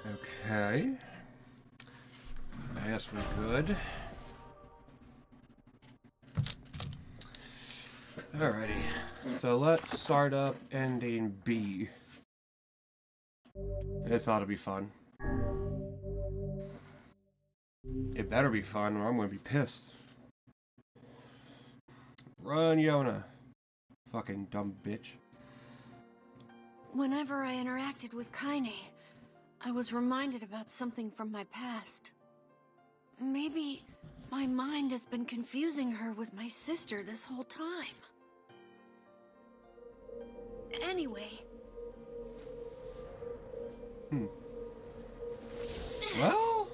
Okay. I guess we're good. Alrighty. So let's start up ending B. This ought to be fun. It better be fun or I'm going to be pissed. Run, Yona. Fucking dumb bitch. Whenever I interacted with Kaine, I was reminded about something from my past. Maybe my mind has been confusing her with my sister this whole time. Anyway. Well...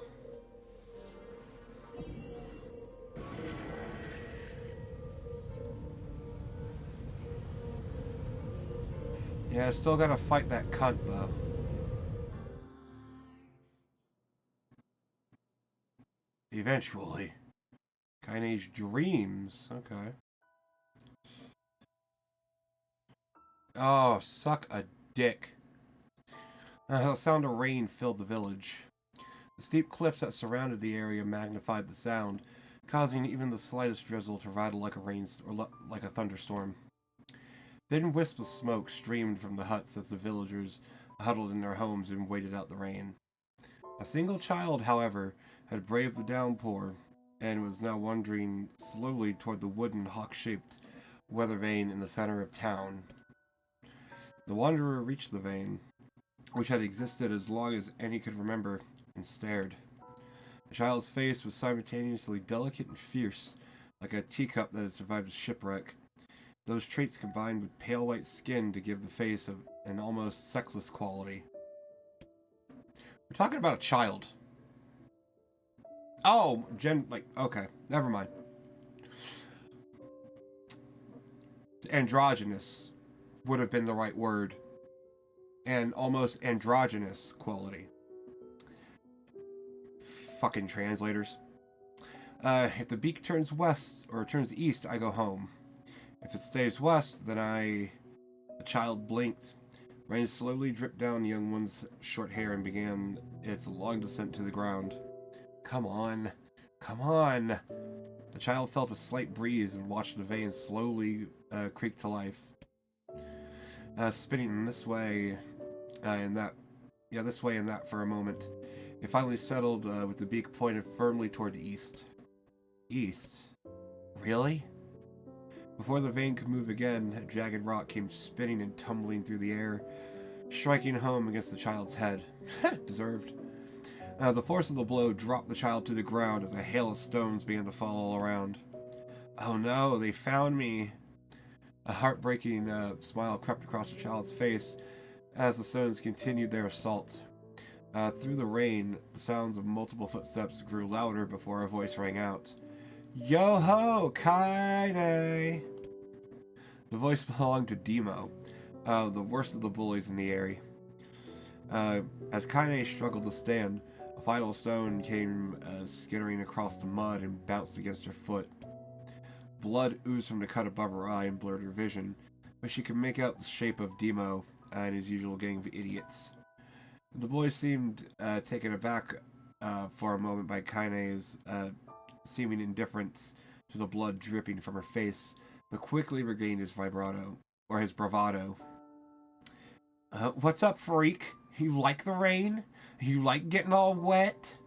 yeah, I still gotta fight that cunt, though. Eventually. Kaine's dreams. Okay. Oh, suck a dick. The sound of rain filled the village. The steep cliffs that surrounded the area magnified the sound, causing even the slightest drizzle to rattle like like a thunderstorm. Thin wisps of smoke streamed from the huts as the villagers huddled in their homes and waited out the rain. A single child, however, had braved the downpour and was now wandering slowly toward the wooden hawk-shaped weather vane in the center of town. The wanderer reached the vane, which had existed as long as any could remember, and stared. The child's face was simultaneously delicate and fierce, like a teacup that had survived a shipwreck. Those traits combined with pale white skin to give the face an almost sexless quality. We're talking about a child. Oh, okay, never mind. Androgynous would have been the right word. And almost androgynous quality. Fucking translators. If the beak turns west, or turns east, I go home. If it stays west, then The child blinked. Rain slowly dripped down the young one's short hair and began its long descent to the ground. Come on. Come on. The child felt a slight breeze and watched the vein slowly creak to life. Spinning this way and that. Yeah, this way and that for a moment. It finally settled with the beak pointed firmly toward the east. East? Really? Before the vein could move again, a jagged rock came spinning and tumbling through the air, striking home against the child's head. Deserved. The force of the blow dropped the child to the ground as a hail of stones began to fall all around. Oh no, they found me! A heartbreaking smile crept across the child's face as the stones continued their assault. Through the rain, the sounds of multiple footsteps grew louder before a voice rang out. Yo-ho, Kaine! The voice belonged to Demo, the worst of the bullies in the area. As Kaine struggled to stand, a final stone came skittering across the mud and bounced against her foot. Blood oozed from the cut above her eye and blurred her vision, but she could make out the shape of Demo and his usual gang of idiots. The boy seemed taken aback for a moment by Kaine's seeming indifference to the blood dripping from her face, but quickly regained his bravado. What's up, freak? You like the rain? You like getting all wet?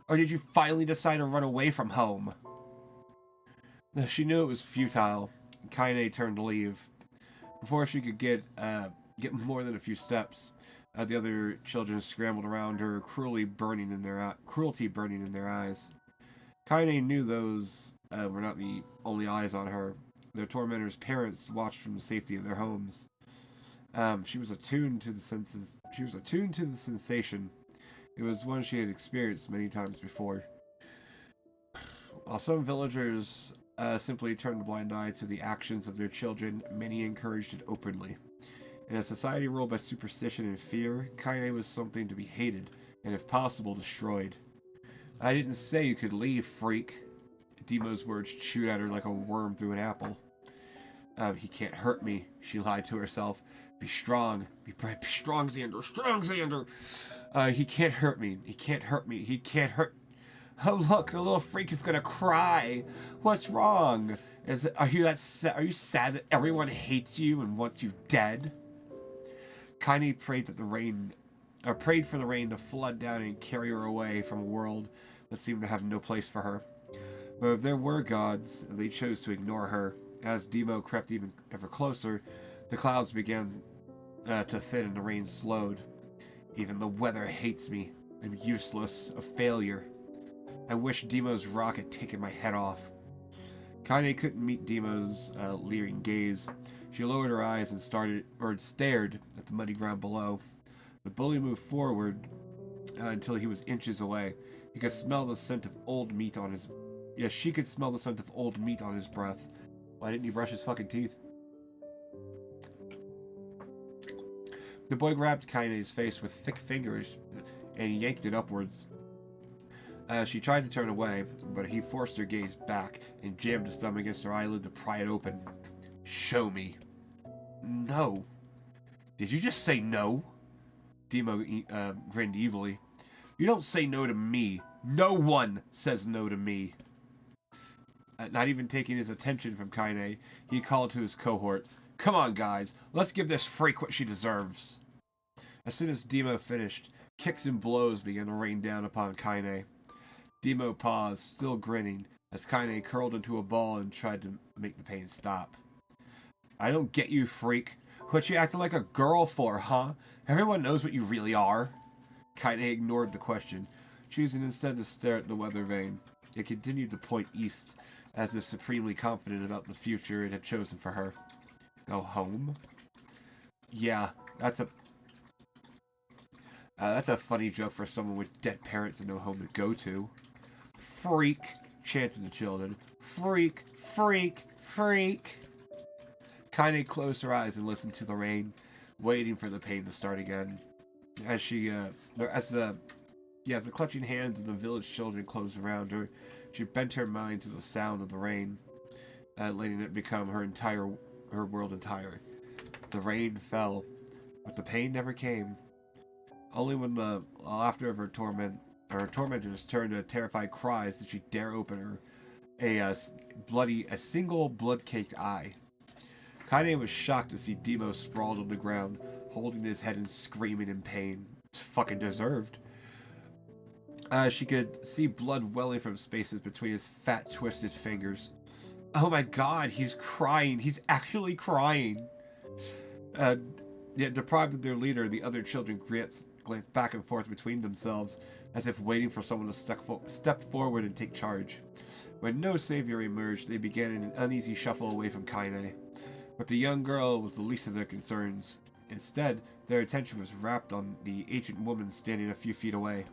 Or did you finally decide to run away from home? She knew it was futile. Kaine turned to leave. Before she could get more than a few steps, the other children scrambled around her, cruelty burning in their eyes. Kaine knew those were not the only eyes on her. Their tormentors' parents watched from the safety of their homes. She was attuned to the senses. She was attuned to the sensation. It was one she had experienced many times before. While some villagers simply turned a blind eye to the actions of their children, many encouraged it openly. In a society ruled by superstition and fear, Kaine was something to be hated, and if possible, destroyed. I didn't say you could leave, freak. Demo's words chewed at her like a worm through an apple. He can't hurt me, she lied to herself, Be strong. Be brave. Be strong, Xander. Strong, Xander. He can't hurt me. He can't hurt me. He can't hurt... Oh, look, the little freak is gonna cry. What's wrong? Are you sad that everyone hates you and wants you dead? Kaine prayed for the rain to flood down and carry her away from a world that seemed to have no place for her. But if there were gods, they chose to ignore her. As Demo crept ever closer, the clouds began to thin and the rain slowed. Even the weather hates me. I'm useless, a failure. I wish Demo's rock had taken my head off. Kaine couldn't meet Demo's leering gaze. She lowered her eyes and stared at the muddy ground below. The bully moved forward until he was inches away. He could smell the scent of old meat on his... Yes, she could smell the scent of old meat on his breath. Why didn't he brush his fucking teeth? The boy grabbed Kaine's face with thick fingers and yanked it upwards. She tried to turn away, but he forced her gaze back and jammed his thumb against her eyelid to pry it open. Show me. No. Did you just say no? Demo grinned evilly. You don't say no to me. No one says no to me. Not even taking his attention from Kaine, he called to his cohorts. Come on, guys. Let's give this freak what she deserves. As soon as Demo finished, kicks and blows began to rain down upon Kaine. Demo paused, still grinning, as Kaine curled into a ball and tried to make the pain stop. I don't get you, freak. What you acting like a girl for, huh? Everyone knows what you really are. Kaine ignored the question, choosing instead to stare at the weather vane. It continued to point east, as if supremely confident about the future it had chosen for her. Go home? Yeah, that's a funny joke for someone with dead parents and no home to go to. Freak, chanted the children. Freak, freak, freak. Kaine closed her eyes and listened to the rain, waiting for the pain to start again. As the clutching hands of the village children closed around her, she bent her mind to the sound of the rain, letting it become her world entire. The rain fell, but the pain never came. Only when the laughter of her tormentors turned to terrified cries did she dare open a single blood-caked eye. Kaine was shocked to see Demo sprawled on the ground, holding his head and screaming in pain. It's fucking deserved. She could see blood welling from spaces between his fat, twisted fingers. Oh my god, he's crying. He's actually crying. Yet deprived of their leader, the other children glanced back and forth between themselves, as if waiting for someone to step forward and take charge. When no savior emerged, they began an uneasy shuffle away from Kaine. But the young girl was the least of their concerns. Instead, their attention was wrapped on the ancient woman standing a few feet away.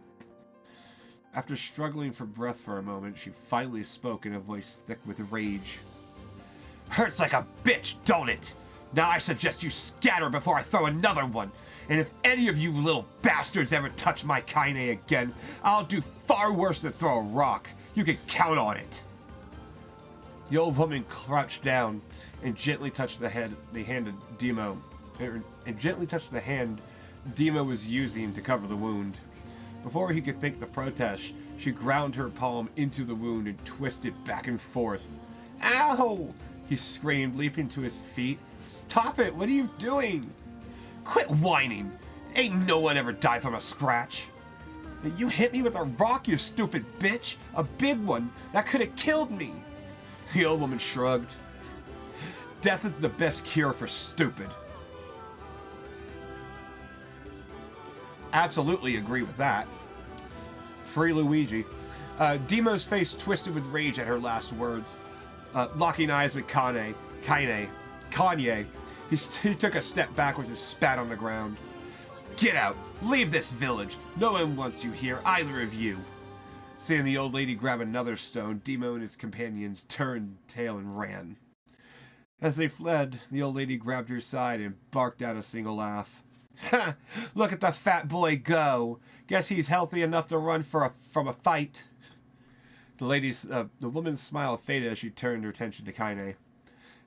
After struggling for breath for a moment, she finally spoke in a voice thick with rage. Hurts like a bitch, don't it? Now I suggest you scatter before I throw another one. And if any of you little bastards ever touch my Kaine again, I'll do far worse than throw a rock. You can count on it. The old woman crouched down and gently touched the hand of Demo, Demo was using to cover the wound. Before he could think to protest, she ground her palm into the wound and twisted back and forth. Ow! He screamed, leaping to his feet. Stop it! What are you doing? Quit whining! Ain't no one ever died from a scratch. You hit me with a rock, you stupid bitch! A big one! That could have killed me! The old woman shrugged. Death is the best cure for stupid. Absolutely agree with that. Free Luigi. Demo's face twisted with rage at her last words. Locking eyes with Kanye. He took a step backwards and spat on the ground. Get out! Leave this village! No one wants you here, either of you! Seeing the old lady grab another stone, Demo and his companions turned tail and ran. As they fled, the old lady grabbed her side and barked out a single laugh. Ha! Look at the fat boy go! Guess he's healthy enough to run from a fight. The woman's smile faded as she turned her attention to Kaine.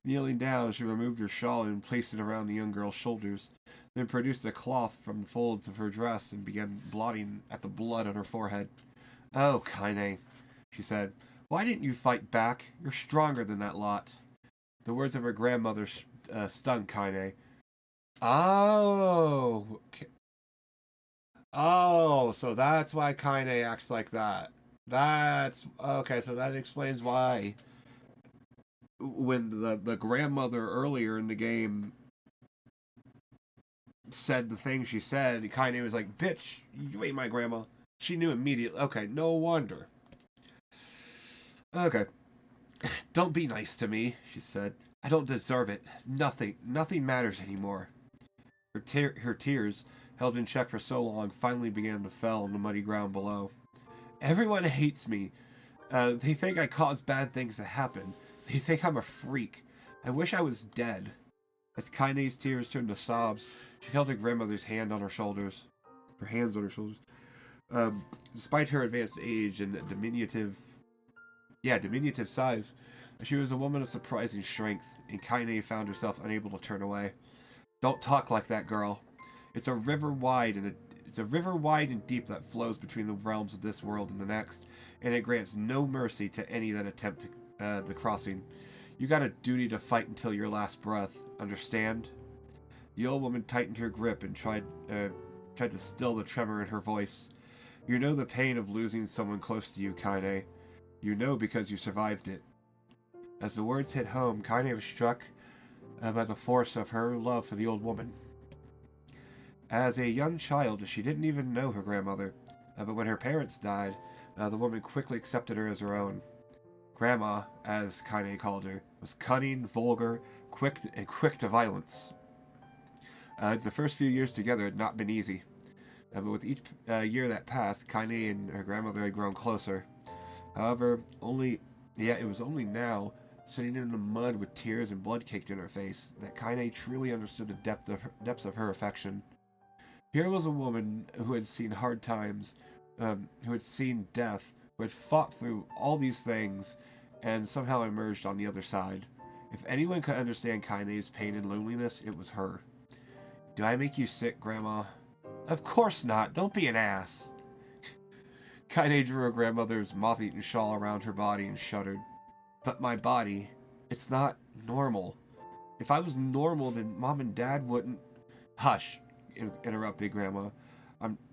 Kneeling down, she removed her shawl and placed it around the young girl's shoulders, then produced a cloth from the folds of her dress and began blotting at the blood on her forehead. "Oh, Kaine," she said, "why didn't you fight back? You're stronger than that lot." The words of her grandmother stung Kaine. Oh, oh, so that's why Kaine acts like that. That's okay. So that explains why when the grandmother earlier in the game said the thing she said, Kaine was like, "Bitch, you ain't my grandma." She knew immediately. Okay, no wonder. Okay, don't be nice to me, she said. I don't deserve it. Nothing matters anymore. Her tears, held in check for so long, finally began to fall on the muddy ground below. Everyone hates me. They think I cause bad things to happen. They think I'm a freak. I wish I was dead. As Kaine's tears turned to sobs, she felt her grandmother's hand on her shoulders. Her hands on her shoulders. Despite her advanced age and diminutive size, she was a woman of surprising strength, and Kaine found herself unable to turn away. Don't talk like that, girl. It's a river wide and deep that flows between the realms of this world and the next, and it grants no mercy to any that attempt the crossing. You got a duty to fight until your last breath. Understand? The old woman tightened her grip and tried to still the tremor in her voice. You know the pain of losing someone close to you, Kaine. You know because you survived it. As the words hit home, Kaine was struck by the force of her love for the old woman. As a young child, she didn't even know her grandmother, but when her parents died, the woman quickly accepted her as her own. Grandma, as Kaine called her, was cunning, vulgar, quick to violence. The first few years together had not been easy, but with each year that passed, Kaine and her grandmother had grown closer. However, it was only now, sitting in the mud with tears and blood caked in her face, that Kaine truly understood the depths of her affection. Here was a woman who had seen hard times, who had seen death, who had fought through all these things, and somehow emerged on the other side. If anyone could understand Kaine's pain and loneliness, it was her. Do I make you sick, Grandma? Of course not. Don't be an ass. Kaine drew her grandmother's moth-eaten shawl around her body and shuddered. But my body, it's not normal. If I was normal, then Mom and Dad wouldn't... Hush, interrupted Grandma.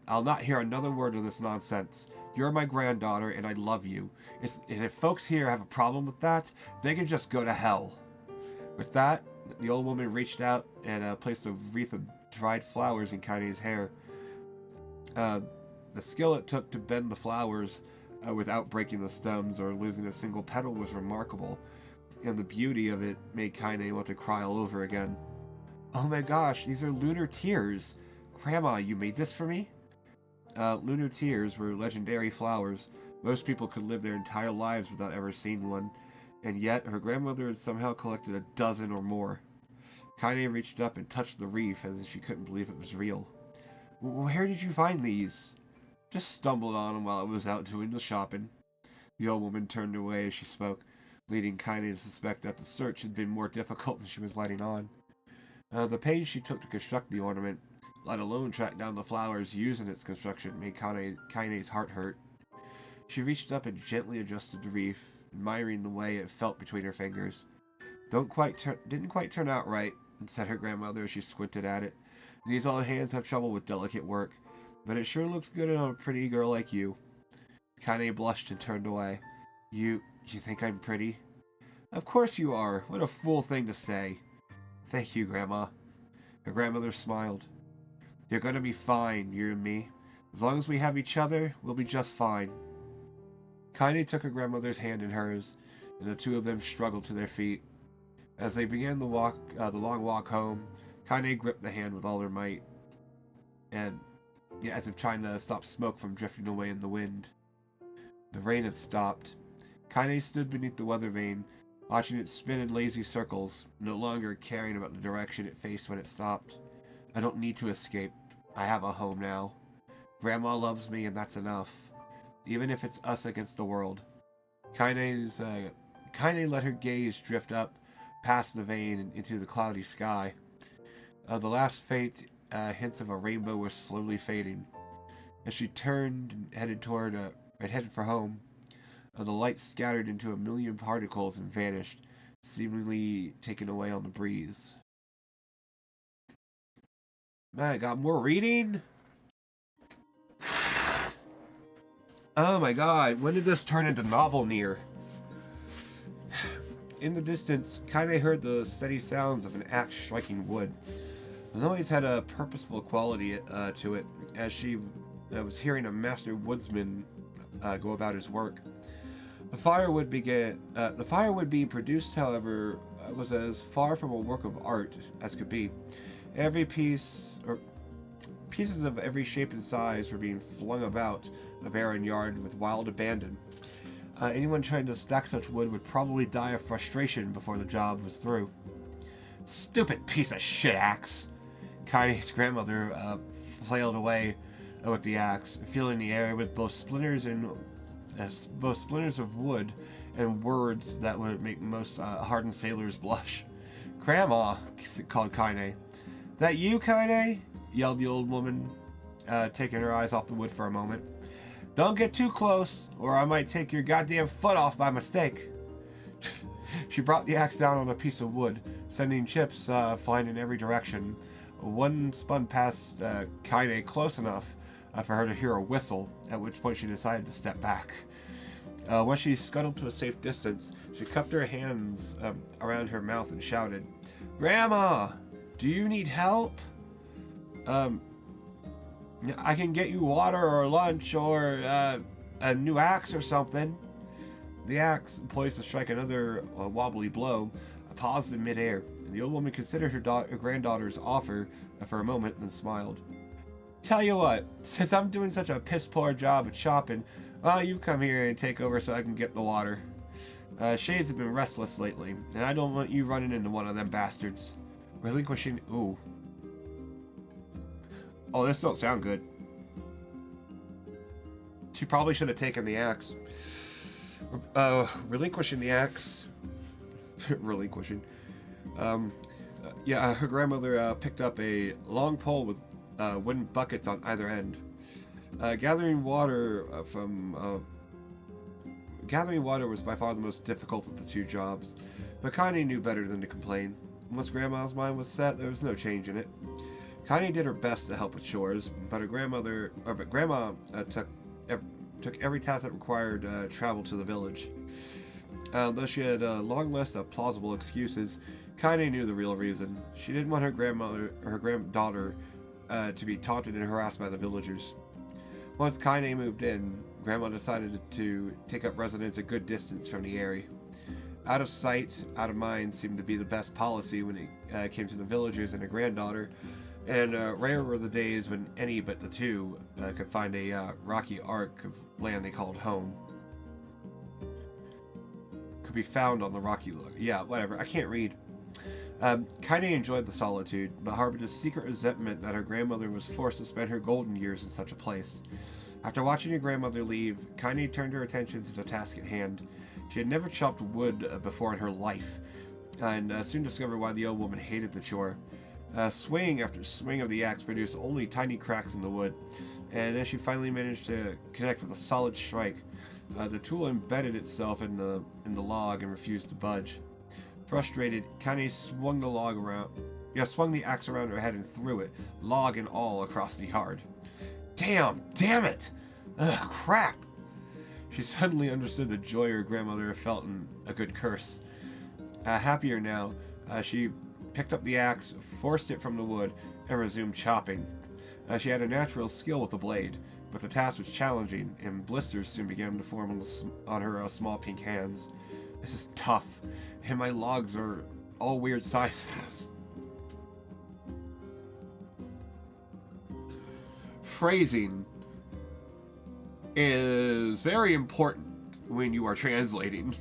I'll not hear another word of this nonsense. You're my granddaughter, and I love you. And if folks here have a problem with that, they can just go to hell. With that, the old woman reached out and placed a wreath of dried flowers in Kaine's hair. The skill it took to bend the flowers without breaking the stems or losing a single petal was remarkable, and the beauty of it made Kaine want to cry all over again. Oh my gosh, these are lunar tears! Grandma, you made this for me? Lunar tears were legendary flowers. Most people could live their entire lives without ever seeing one, and yet her grandmother had somehow collected a dozen or more. Kaine reached up and touched the wreath as if she couldn't believe it was real. Where did you find these? Just stumbled on them while I was out doing the shopping. The old woman turned away as she spoke, leading Kaine to suspect that the search had been more difficult than she was letting on. The pains she took to construct the ornament, let alone track down the flowers used in its construction, made Kaine's heart hurt. She reached up and gently adjusted the wreath, admiring the way it felt between her fingers. Didn't quite turn out right, said her grandmother as she squinted at it. These old hands have trouble with delicate work, but it sure looks good on a pretty girl like you. Kaine blushed and turned away. You think I'm pretty? Of course you are. What a fool thing to say. Thank you, Grandma. Her grandmother smiled. You're gonna be fine, you and me. As long as we have each other, we'll be just fine. Kaine took her grandmother's hand in hers, and the two of them struggled to their feet. As they began the long walk home, Kaine gripped the hand with all her might, and as if trying to stop smoke from drifting away in the wind. The rain had stopped. Kaine stood beneath the weather vane, watching it spin in lazy circles, no longer caring about the direction it faced when it stopped. I don't need to escape. I have a home now. Grandma loves me, and that's enough. Even if it's us against the world. Kaine let her gaze drift up past the vein and into the cloudy sky. The last faint hints of a rainbow were slowly fading. As she turned and headed for home, the light scattered into a million particles and vanished, seemingly taken away on the breeze. Man, I got more reading? Oh my god, when did this turn into novel NieR? In the distance, Kaine heard the steady sounds of an axe striking wood. The noise had a purposeful quality to it, as she was hearing a master woodsman go about his work. The firewood being produced, however, was as far from a work of art as could be. Pieces of every shape and size were being flung about the barren yard with wild abandon. Anyone trying to stack such wood would probably die of frustration before the job was through. Stupid piece of shit axe! Kaine's grandmother flailed away with the axe, filling the air with both splinters of wood and words that would make most hardened sailors blush. "Grandma," called Kaine. "That you, Kaine?" yelled the old woman, taking her eyes off the wood for a moment. "Don't get too close, or I might take your goddamn foot off by mistake." She brought the axe down on a piece of wood, sending chips flying in every direction. One spun past Kaine close enough for her to hear a whistle, at which point she decided to step back. Once she scuttled to a safe distance, she cupped her hands around her mouth and shouted, "Grandma, do you need help? I can get you water or lunch or a new axe or something." The axe, poised to strike another wobbly blow, paused in midair. The old woman considered her granddaughter's offer for a moment, then smiled. "Tell you what, since I'm doing such a piss-poor job at chopping, you come here and take over so I can get the water. Shades have been restless lately, and I don't want you running into one of them bastards." Relinquishing... Ooh. Oh, this don't sound good. She probably should have taken the axe. Relinquishing the axe. Relinquishing. Her grandmother picked up a long pole with wooden buckets on either end. Gathering water was by far the most difficult of the two jobs, but Kaine knew better than to complain. Once Grandma's mind was set, there was no change in it. Kaine did her best to help with chores, but Grandma took every task that required travel to the village. Though she had a long list of plausible excuses, Kaine knew the real reason. She didn't want her granddaughter to be taunted and harassed by the villagers. Once Kaine moved in, Grandma decided to take up residence a good distance from the area. Out of sight, out of mind seemed to be the best policy when it came to the villagers and a granddaughter, and rare were the days when any but the two could find a rocky arc of land they called home. Could be found on the rocky... Yeah, whatever. I can't read. Kaine enjoyed the solitude, but harbored a secret resentment that her grandmother was forced to spend her golden years in such a place. After watching her grandmother leave, Kaine turned her attention to the task at hand. She had never chopped wood before in her life, and soon discovered why the old woman hated the chore. Swing after swing of the axe produced only tiny cracks in the wood, and as she finally managed to connect with a solid strike, the tool embedded itself in the log and refused to budge. Frustrated, Kaine swung the axe around her head and threw it, log and all, across the yard. Damn it! Ugh, crap! She suddenly understood the joy her grandmother felt in a good curse. Happier now, she picked up the axe, forced it from the wood, and resumed chopping. She had a natural skill with the blade, but the task was challenging, and blisters soon began to form on her small pink hands. This is tough, and my logs are all weird sizes. Phrasing is very important when you are translating.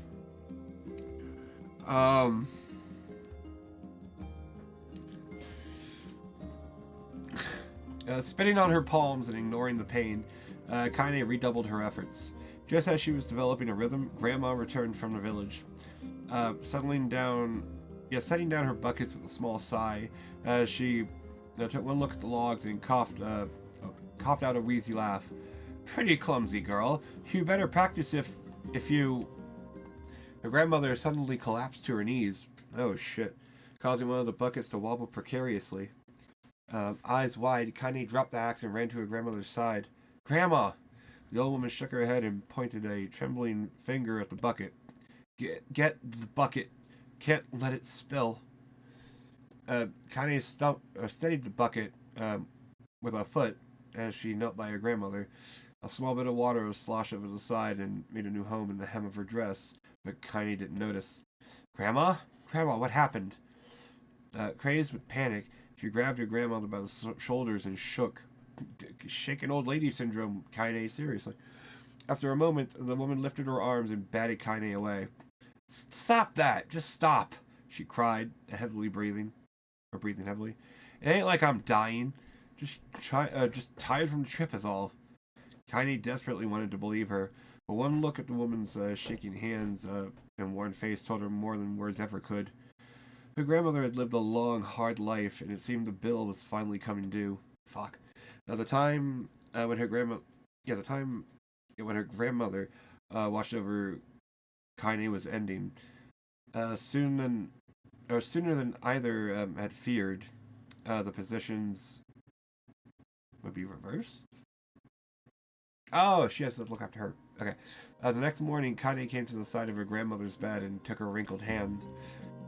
Spitting on her palms and ignoring the pain, Kaine redoubled her efforts. Just as she was developing a rhythm, Grandma returned from the village. Settling down setting down her buckets with a small sigh as she took one look at the logs and coughed out a wheezy laugh. Pretty clumsy, girl. You better practice if you... Her grandmother suddenly collapsed to her knees. Oh shit. Causing one of the buckets to wobble precariously. Eyes wide, Kaine dropped the axe and ran to her grandmother's side. Grandma! The old woman shook her head and pointed a trembling finger at the bucket. Get the bucket. Can't let it spill. Kaine steadied the bucket with a foot as she knelt by her grandmother. A small bit of water was sloshed over the side and made a new home in the hem of her dress, but Kaine didn't notice. Grandma? Grandma, what happened? Crazed with panic, she grabbed her grandmother by the shoulders and shook. Shaken old lady syndrome, Kaine, seriously. After a moment, the woman lifted her arms and batted Kaine away. Stop that! Just stop! She cried, breathing heavily. It ain't like I'm dying. Just tired from the trip is all. Kaine desperately wanted to believe her, but one look at the woman's shaking hands and worn face told her more than words ever could. Her grandmother had lived a long, hard life, and it seemed the bill was finally coming due. Fuck. At the time when her grandmother watched over Kaine was ending, sooner than either had feared, the positions would be reversed. Oh, she has to look after her. Okay. The next morning, Kaine came to the side of her grandmother's bed and took her wrinkled hand.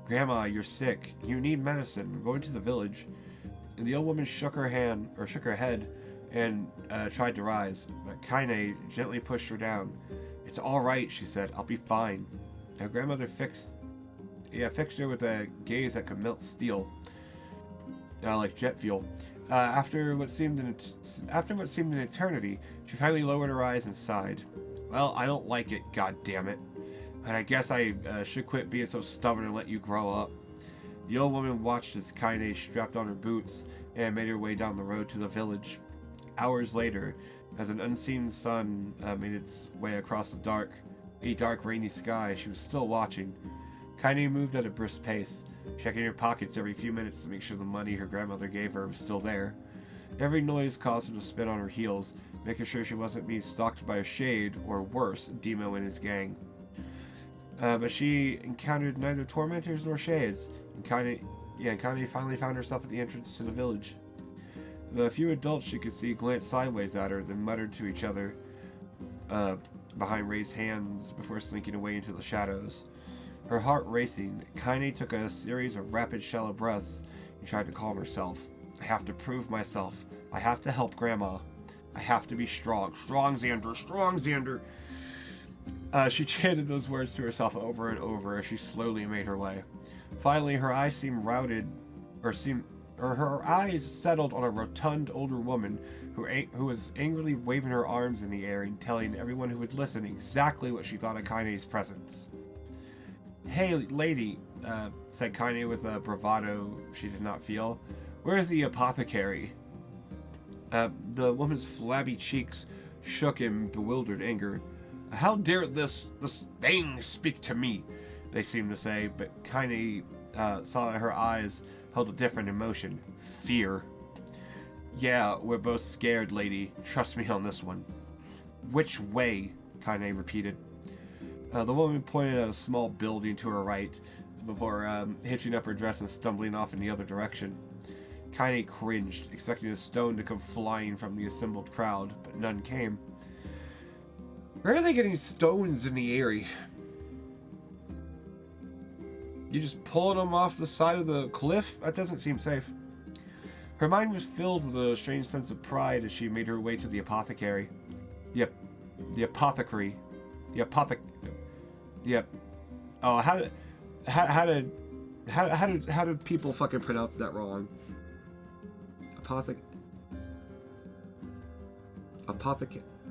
Grandma, you're sick. You need medicine. We're going to the village. And the old woman shook her head, and tried to rise. But Kaine gently pushed her down. It's all right, she said. I'll be fine. Her grandmother fixed her with a gaze that could melt steel, like jet fuel. After what seemed an eternity, she finally lowered her eyes and sighed. Well, I don't like it, god damn it. But I guess I should quit being so stubborn and let you grow up. The old woman watched as Kaine strapped on her boots and made her way down the road to the village. Hours later, as an unseen sun made its way across a dark, rainy sky, she was still watching. Kaine moved at a brisk pace, checking her pockets every few minutes to make sure the money her grandmother gave her was still there. Every noise caused her to spin on her heels, making sure she wasn't being stalked by a shade, or worse, Demo and his gang. But she encountered neither tormentors nor shades, and Kaine finally found herself at the entrance to the village. The few adults she could see glanced sideways at her, then muttered to each other behind raised hands before slinking away into the shadows. Her heart racing, Kaine took a series of rapid, shallow breaths and tried to calm herself. I have to prove myself. I have to help Grandma. I have to be strong. Strong, Xander. Strong, Xander. She chanted those words to herself over and over as she slowly made her way. Finally, her eyes her eyes settled on a rotund older woman who was angrily waving her arms in the air and telling everyone who would listen exactly what she thought of Kaine's presence. Hey, lady, said Kaine with a bravado she did not feel. Where's the apothecary? The woman's flabby cheeks shook in bewildered anger. How dare this thing speak to me? They seemed to say, but Kaine saw that her eyes held a different emotion. Fear. Yeah, we're both scared, lady. Trust me on this one. Which way? Kaine repeated. The woman pointed at a small building to her right before hitching up her dress and stumbling off in the other direction. Kaine cringed, expecting a stone to come flying from the assembled crowd, but none came. Where are they getting stones in the area? You just pulling them off the side of the cliff? That doesn't seem safe. Her mind was filled with a strange sense of pride as she made her way to the apothecary. The apothecary. Yep. Oh, how did people fucking pronounce that wrong? Apothecary.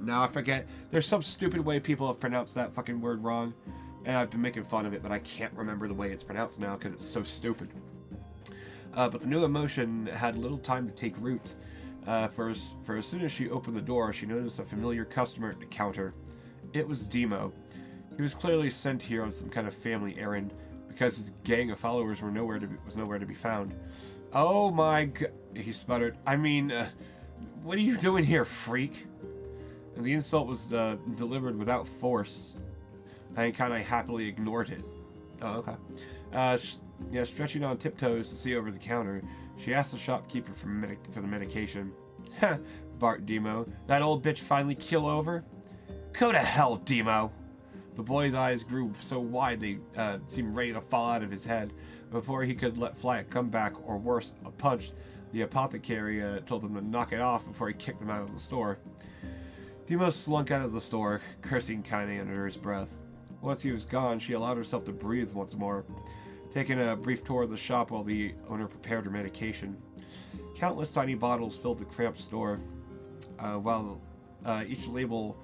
Now I forget. There's some stupid way people have pronounced that fucking word wrong, and I've been making fun of it, but I can't remember the way it's pronounced now because it's so stupid. But the new emotion had little time to take root. For as soon as she opened the door, she noticed a familiar customer at the counter. It was Demo. He was clearly sent here on some kind of family errand, but because his gang of followers was nowhere to be found. Oh my god, he sputtered. I mean, what are you doing here, freak? And the insult was delivered without force. And Kanai happily ignored it. Oh, okay. Stretching on tiptoes to see over the counter, she asked the shopkeeper for the medication. Ha! Barked Demo. That old bitch finally keel over? Go to hell, Demo! The boy's eyes grew so wide they seemed ready to fall out of his head. Before he could let fly a comeback, or worse, a punch, the apothecary told them to knock it off before he kicked them out of the store. Demo slunk out of the store, cursing Kaine under his breath. Once he was gone, she allowed herself to breathe once more, taking a brief tour of the shop while the owner prepared her medication. Countless tiny bottles filled the cramped store, while each label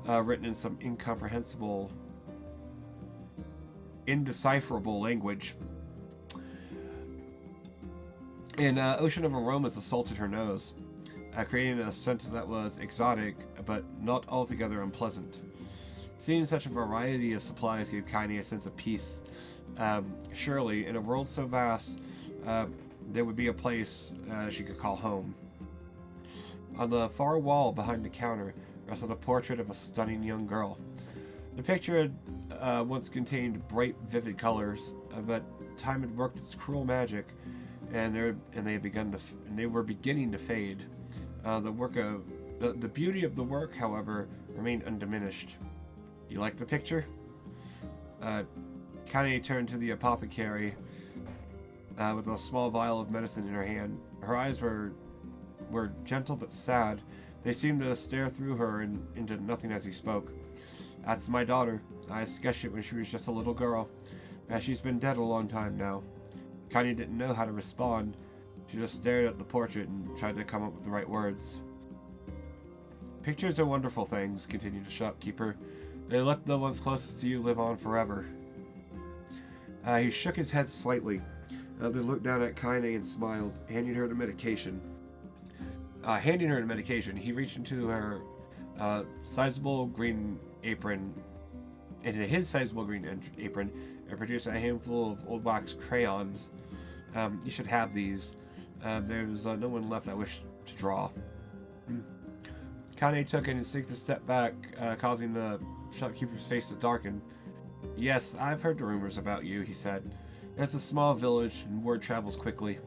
written in some incomprehensible, indecipherable language. An ocean of aromas assaulted her nose, creating a scent that was exotic, but not altogether unpleasant. Seeing such a variety of supplies gave Kaine a sense of peace. Surely, in a world so vast, there would be a place she could call home. On the far wall behind the counter rested a portrait of a stunning young girl. The picture had once contained bright, vivid colors, but time had worked its cruel magic, and they were beginning to fade. The beauty of the work, however, remained undiminished. You like the picture? Kaine turned to the apothecary with a small vial of medicine in her hand. Her eyes were gentle but sad. They seemed to stare through her and into nothing as he spoke. That's my daughter. I sketched it when she was just a little girl. She's been dead a long time now. Kaine didn't know how to respond. She just stared at the portrait and tried to come up with the right words. Pictures are wonderful things, continued the shopkeeper. They let the ones closest to you live on forever. He shook his head slightly, then looked down at Kaine and smiled, handing her the medication. He reached into her sizable green apron, and produced a handful of old wax crayons. You should have these. There's no one left I wish to draw. Kaine took an instinctive step back, causing the shopkeeper's face to darken. Yes, I've heard the rumors about you, he said. It's a small village, and word travels quickly.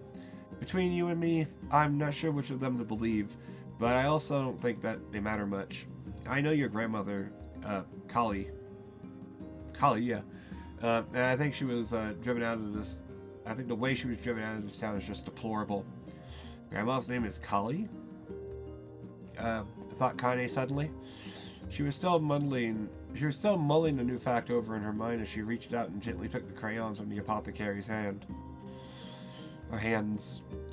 Between you and me, I'm not sure which of them to believe, but I also don't think that they matter much. I know your grandmother, Kali. Kali, yeah. And I think she was driven out of this. I think the way she was driven out of this town is just deplorable. Grandma's name is Kali? Thought Kaine suddenly. She was still mulling the new fact over in her mind as she reached out and gently took the crayons from the apothecary's hands.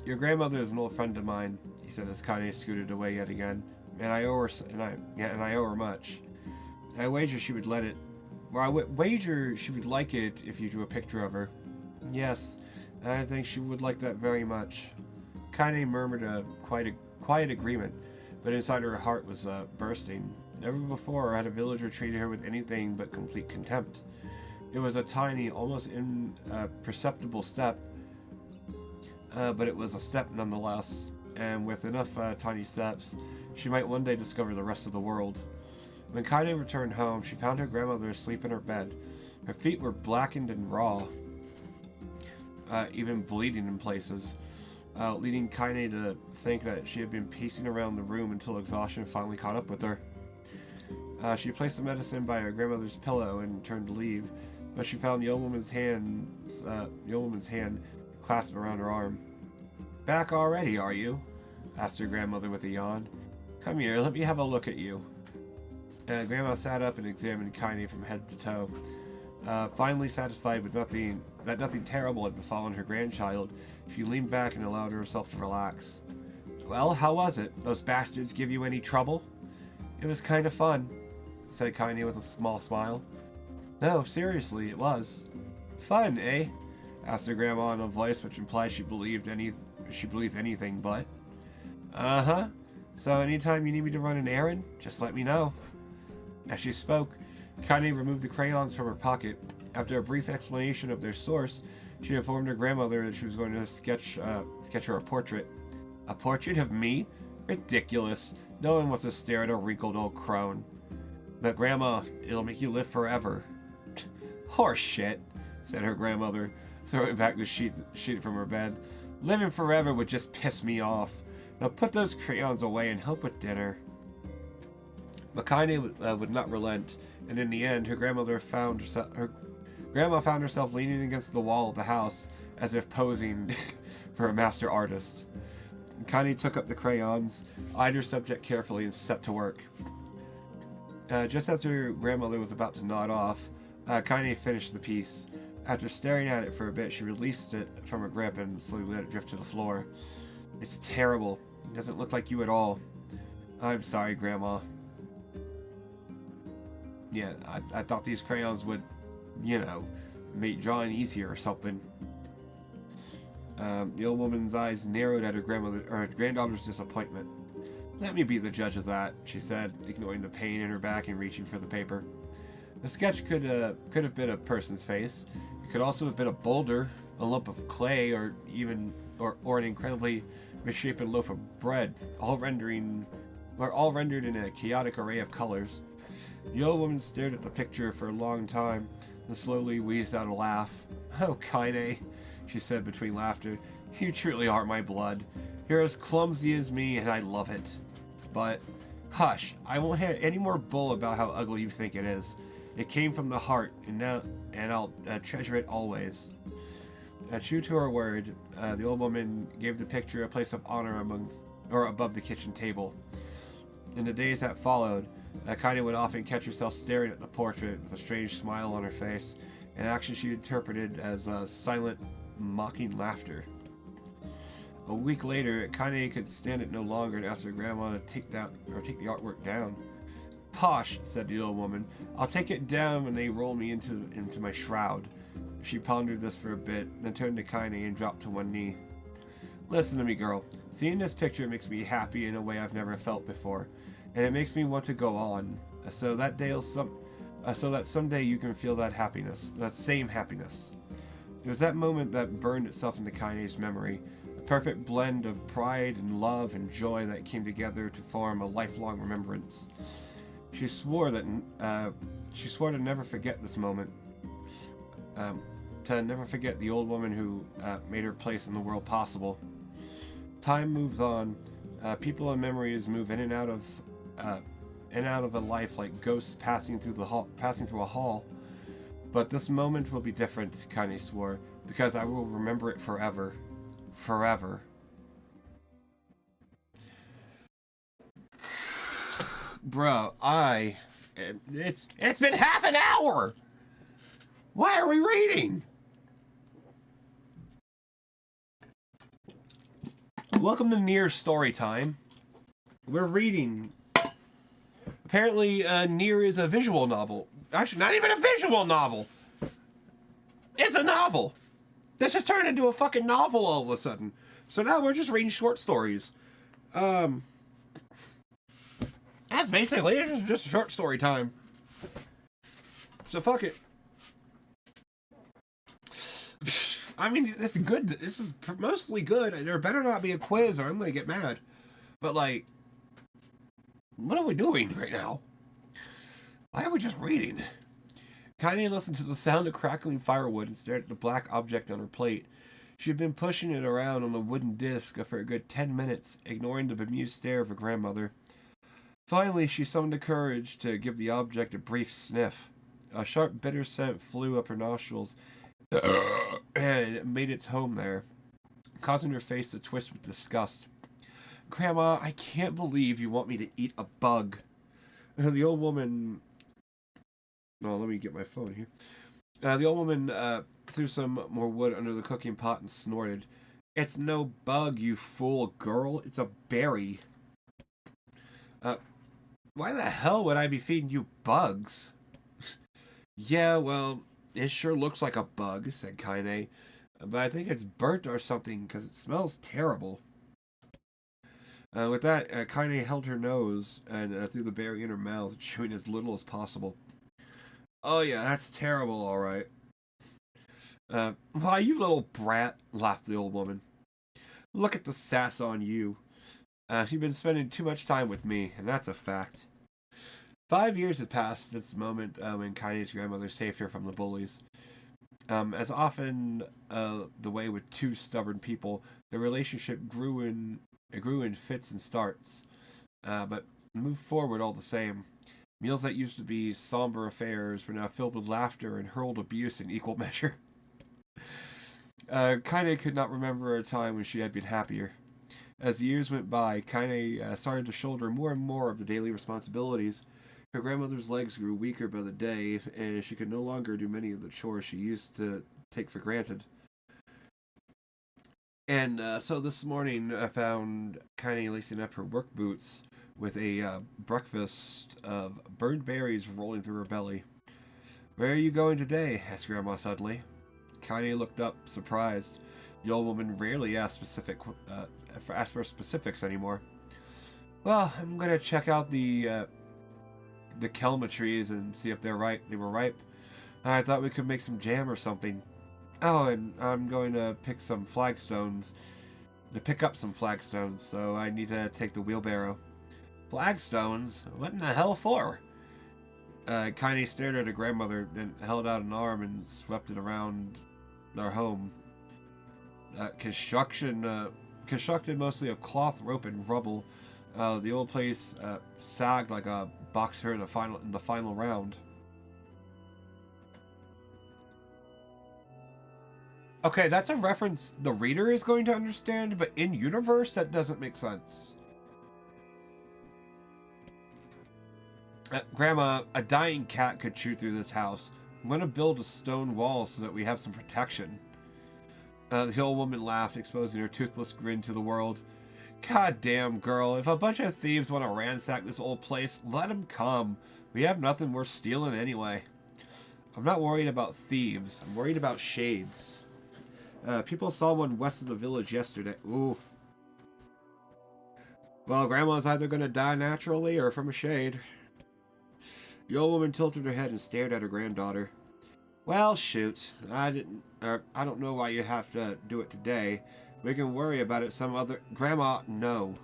Your grandmother is an old friend of mine, he said as Kaine scooted away yet again. And I owe her much. I wager she would wager she would like it if you drew a picture of her. Yes, I think she would like that very much. Kaine murmured a quiet agreement, but inside her heart was bursting. Never before had a villager treated her with anything but complete contempt. It was a tiny, almost imperceptible step, but it was a step nonetheless, and with enough tiny steps, she might one day discover the rest of the world. When Kaine returned home, she found her grandmother asleep in her bed. Her feet were blackened and raw, even bleeding in places, leading Kaine to think that she had been pacing around the room until exhaustion finally caught up with her. She placed the medicine by her grandmother's pillow and turned to leave, but she found the old woman's hand clasped around her arm. Back already, are you? Asked her grandmother with a yawn. Come here, let me have a look at you. Grandma sat up and examined Kaine from head to toe. Finally satisfied with that nothing terrible had befallen her grandchild, she leaned back and allowed herself to relax. Well, how was it? Those bastards give you any trouble? It was kind of fun, said Kaine with a small smile. No, seriously, it was. Fun, eh? Asked her grandma in a voice which implied she believed anything but. Uh-huh. So anytime you need me to run an errand, just let me know. As she spoke, Kaine removed the crayons from her pocket After a brief explanation of their source, she informed her grandmother that she was going to sketch her a portrait. A portrait of me? Ridiculous. No one wants to stare at a wrinkled old crone. But Grandma, it'll make you live forever. Horse shit, said her grandmother, throwing back the sheet from her bed. Living forever would just piss me off. Now put those crayons away and help with dinner. But Kaine would not relent, and in the end, her grandma found herself leaning against the wall of the house, as if posing for a master artist. Kaine took up the crayons, eyed her subject carefully, and set to work. Just as her grandmother was about to nod off, Kaine finished the piece. After staring at it for a bit, she released it from her grip and slowly let it drift to the floor. It's terrible. It doesn't look like you at all. I'm sorry, Grandma. Yeah, I thought these crayons would, make drawing easier or something. The old woman's eyes narrowed at her granddaughter's disappointment. Let me be the judge of that, she said, ignoring the pain in her back and reaching for the paper. The sketch could have been a person's face. It could also have been a boulder, a lump of clay, or an incredibly misshapen loaf of bread, all rendered in a chaotic array of colors. The old woman stared at the picture for a long time, and slowly wheezed out a laugh. Oh, Kaine, she said between laughter, you truly are my blood. You're as clumsy as me, and I love it. But, hush, I won't hear any more bull about how ugly you think it is. It came from the heart, and I'll treasure it always. True to her word, the old woman gave the picture a place of honor above the kitchen table. In the days that followed, Kaine would often catch herself staring at the portrait with a strange smile on her face, an action she interpreted as silent, mocking laughter. A week later, Kaine could stand it no longer and asked her grandma to take the artwork down. Posh, said the old woman. I'll take it down when they roll me into my shroud. She pondered this for a bit, then turned to Kaine and dropped to one knee. Listen to me, girl. Seeing this picture makes me happy in a way I've never felt before, and it makes me want to go on, so that someday you can feel that happiness, that same happiness. It was that moment that burned itself into Kaine's memory, a perfect blend of pride and love and joy that came together to form a lifelong remembrance. She swore to never forget this moment, to never forget the old woman who made her place in the world possible. Time moves on. People and memories move in and out of a life like ghosts passing through a hall. But this moment will be different, Kaine swore, because I will remember it forever. Forever. Bro, it's been half an hour! Why are we reading? Welcome to NieR Story Time. We're reading. Apparently, NieR is a visual novel. Actually, not even a visual novel. It's a novel. This has turned into a fucking novel all of a sudden. So now we're just reading short stories. That's basically it. It's just short story time. So fuck it. I mean, this is good. This is mostly good. There better not be a quiz or I'm gonna get mad. But like, what are we doing right now? Why are we just reading? Kaine listened to the sound of crackling firewood and stared at the black object on her plate. She had been pushing it around on the wooden disc for a good 10 minutes, ignoring the bemused stare of her grandmother. Finally, she summoned the courage to give the object a brief sniff. A sharp, bitter scent flew up her nostrils and made its home there, causing her face to twist with disgust. Grandma, I can't believe you want me to eat a bug. The old woman... Oh, let me get my phone here. The old woman threw some more wood under the cooking pot and snorted. It's no bug, you fool girl. It's a berry. Why the hell would I be feeding you bugs? Yeah, well, it sure looks like a bug, said Kaine. But I think it's burnt or something, because it smells terrible. With that, Kaine held her nose and threw the berry in her mouth, chewing as little as possible. Oh yeah, that's terrible, alright. Why, you little brat, laughed the old woman. Look at the sass on you. You've been spending too much time with me, and that's a fact. 5 years had passed since the moment when Kanye's grandmother saved her from the bullies. As often the way with two stubborn people, the relationship grew in fits and starts, but moved forward all the same. Meals that used to be somber affairs were now filled with laughter and hurled abuse in equal measure. Kaine could not remember a time when she had been happier. As the years went by, Kaine started to shoulder more and more of the daily responsibilities. Her grandmother's legs grew weaker by the day, and she could no longer do many of the chores she used to take for granted. And so this morning, I found Kaine lacing up her work boots with a breakfast of burned berries rolling through her belly. Where are you going today? Asked Grandma suddenly. Kaine looked up, surprised. The old woman rarely asked for specifics anymore. Well, I'm going to check out the kelma trees and see if they were ripe. I thought we could make some jam or something. Oh, and I'm going to pick up some flagstones, so I need to take the wheelbarrow. Flagstones? What in the hell for? Kaine stared at her grandmother, then held out an arm and swept it around their home. Constructed mostly of cloth, rope, and rubble. The old place sagged like a boxer in the final round. Okay, that's a reference the reader is going to understand, but in universe, that doesn't make sense. Grandma, a dying cat could chew through this house. I'm going to build a stone wall so that we have some protection. The old woman laughed, exposing her toothless grin to the world. God damn, girl, if a bunch of thieves want to ransack this old place, let them come. We have nothing worth stealing anyway. I'm not worried about thieves. I'm worried about shades. People saw one west of the village yesterday. Ooh. Well, Grandma's either going to die naturally or from a shade. The old woman tilted her head and stared at her granddaughter. Well, shoot. I don't know why you have to do it today. We can worry about it some other... Grandma, no.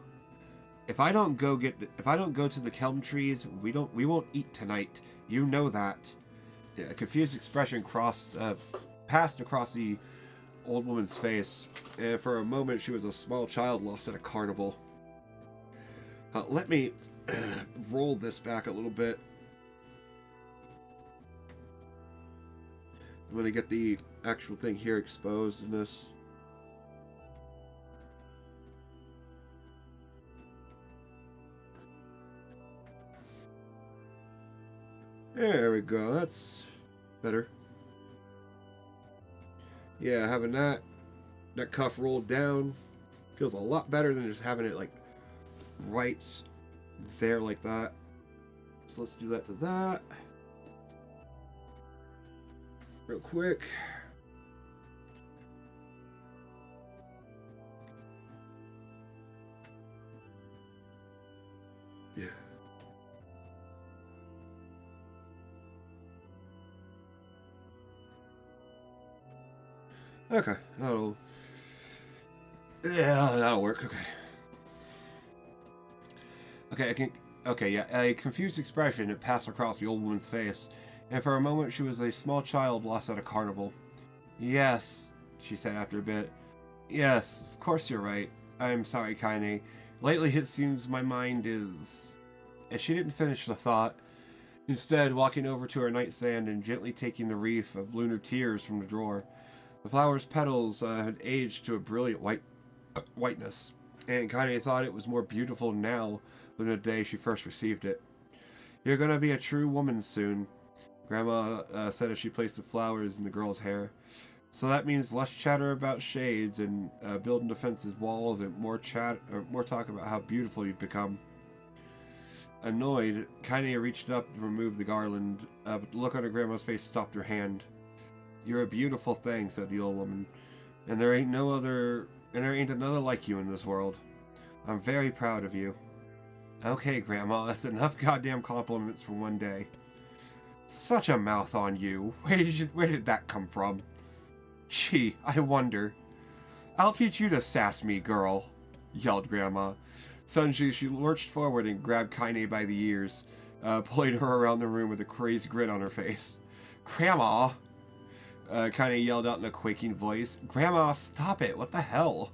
If I don't go to the kelm trees, we won't eat tonight. You know that. A confused expression passed across the old woman's face, and for a moment she was a small child lost at a carnival. Let me roll this back a little bit. I'm going to get the actual thing here exposed in this. There we go. That's better. Yeah, having that cuff rolled down feels a lot better than just having it like right there like that. So let's do that to that. Real quick. Yeah. Okay, that'll work. Okay, a confused expression had passed across the old woman's face, and for a moment she was a small child lost at a carnival. Yes, she said after a bit. Yes, of course you're right. I'm sorry, Kaine. Lately it seems my mind is... And she didn't finish the thought, instead walking over to her nightstand and gently taking the wreath of lunar tears from the drawer. The flower's petals had aged to a brilliant whiteness, and Kaine thought it was more beautiful now than the day she first received it. You're gonna be a true woman soon, Grandma said as she placed the flowers in the girl's hair. So that means less chatter about shades and building defensive walls, and more talk about how beautiful you've become. Annoyed, Kaine reached up to remove the garland, but the look on her grandma's face stopped her hand. You're a beautiful thing, said the old woman, and there ain't another like you in this world. I'm very proud of you. Okay, Grandma, that's enough goddamn compliments for one day. Such a mouth on you. Where did that come from? Gee, I wonder. I'll teach you to sass me, girl, yelled Grandma. Suddenly, she lurched forward and grabbed Kaine by the ears, pulling her around the room with a crazed grin on her face. Grandma! Kaine yelled out in a quaking voice. Grandma, stop it! What the hell?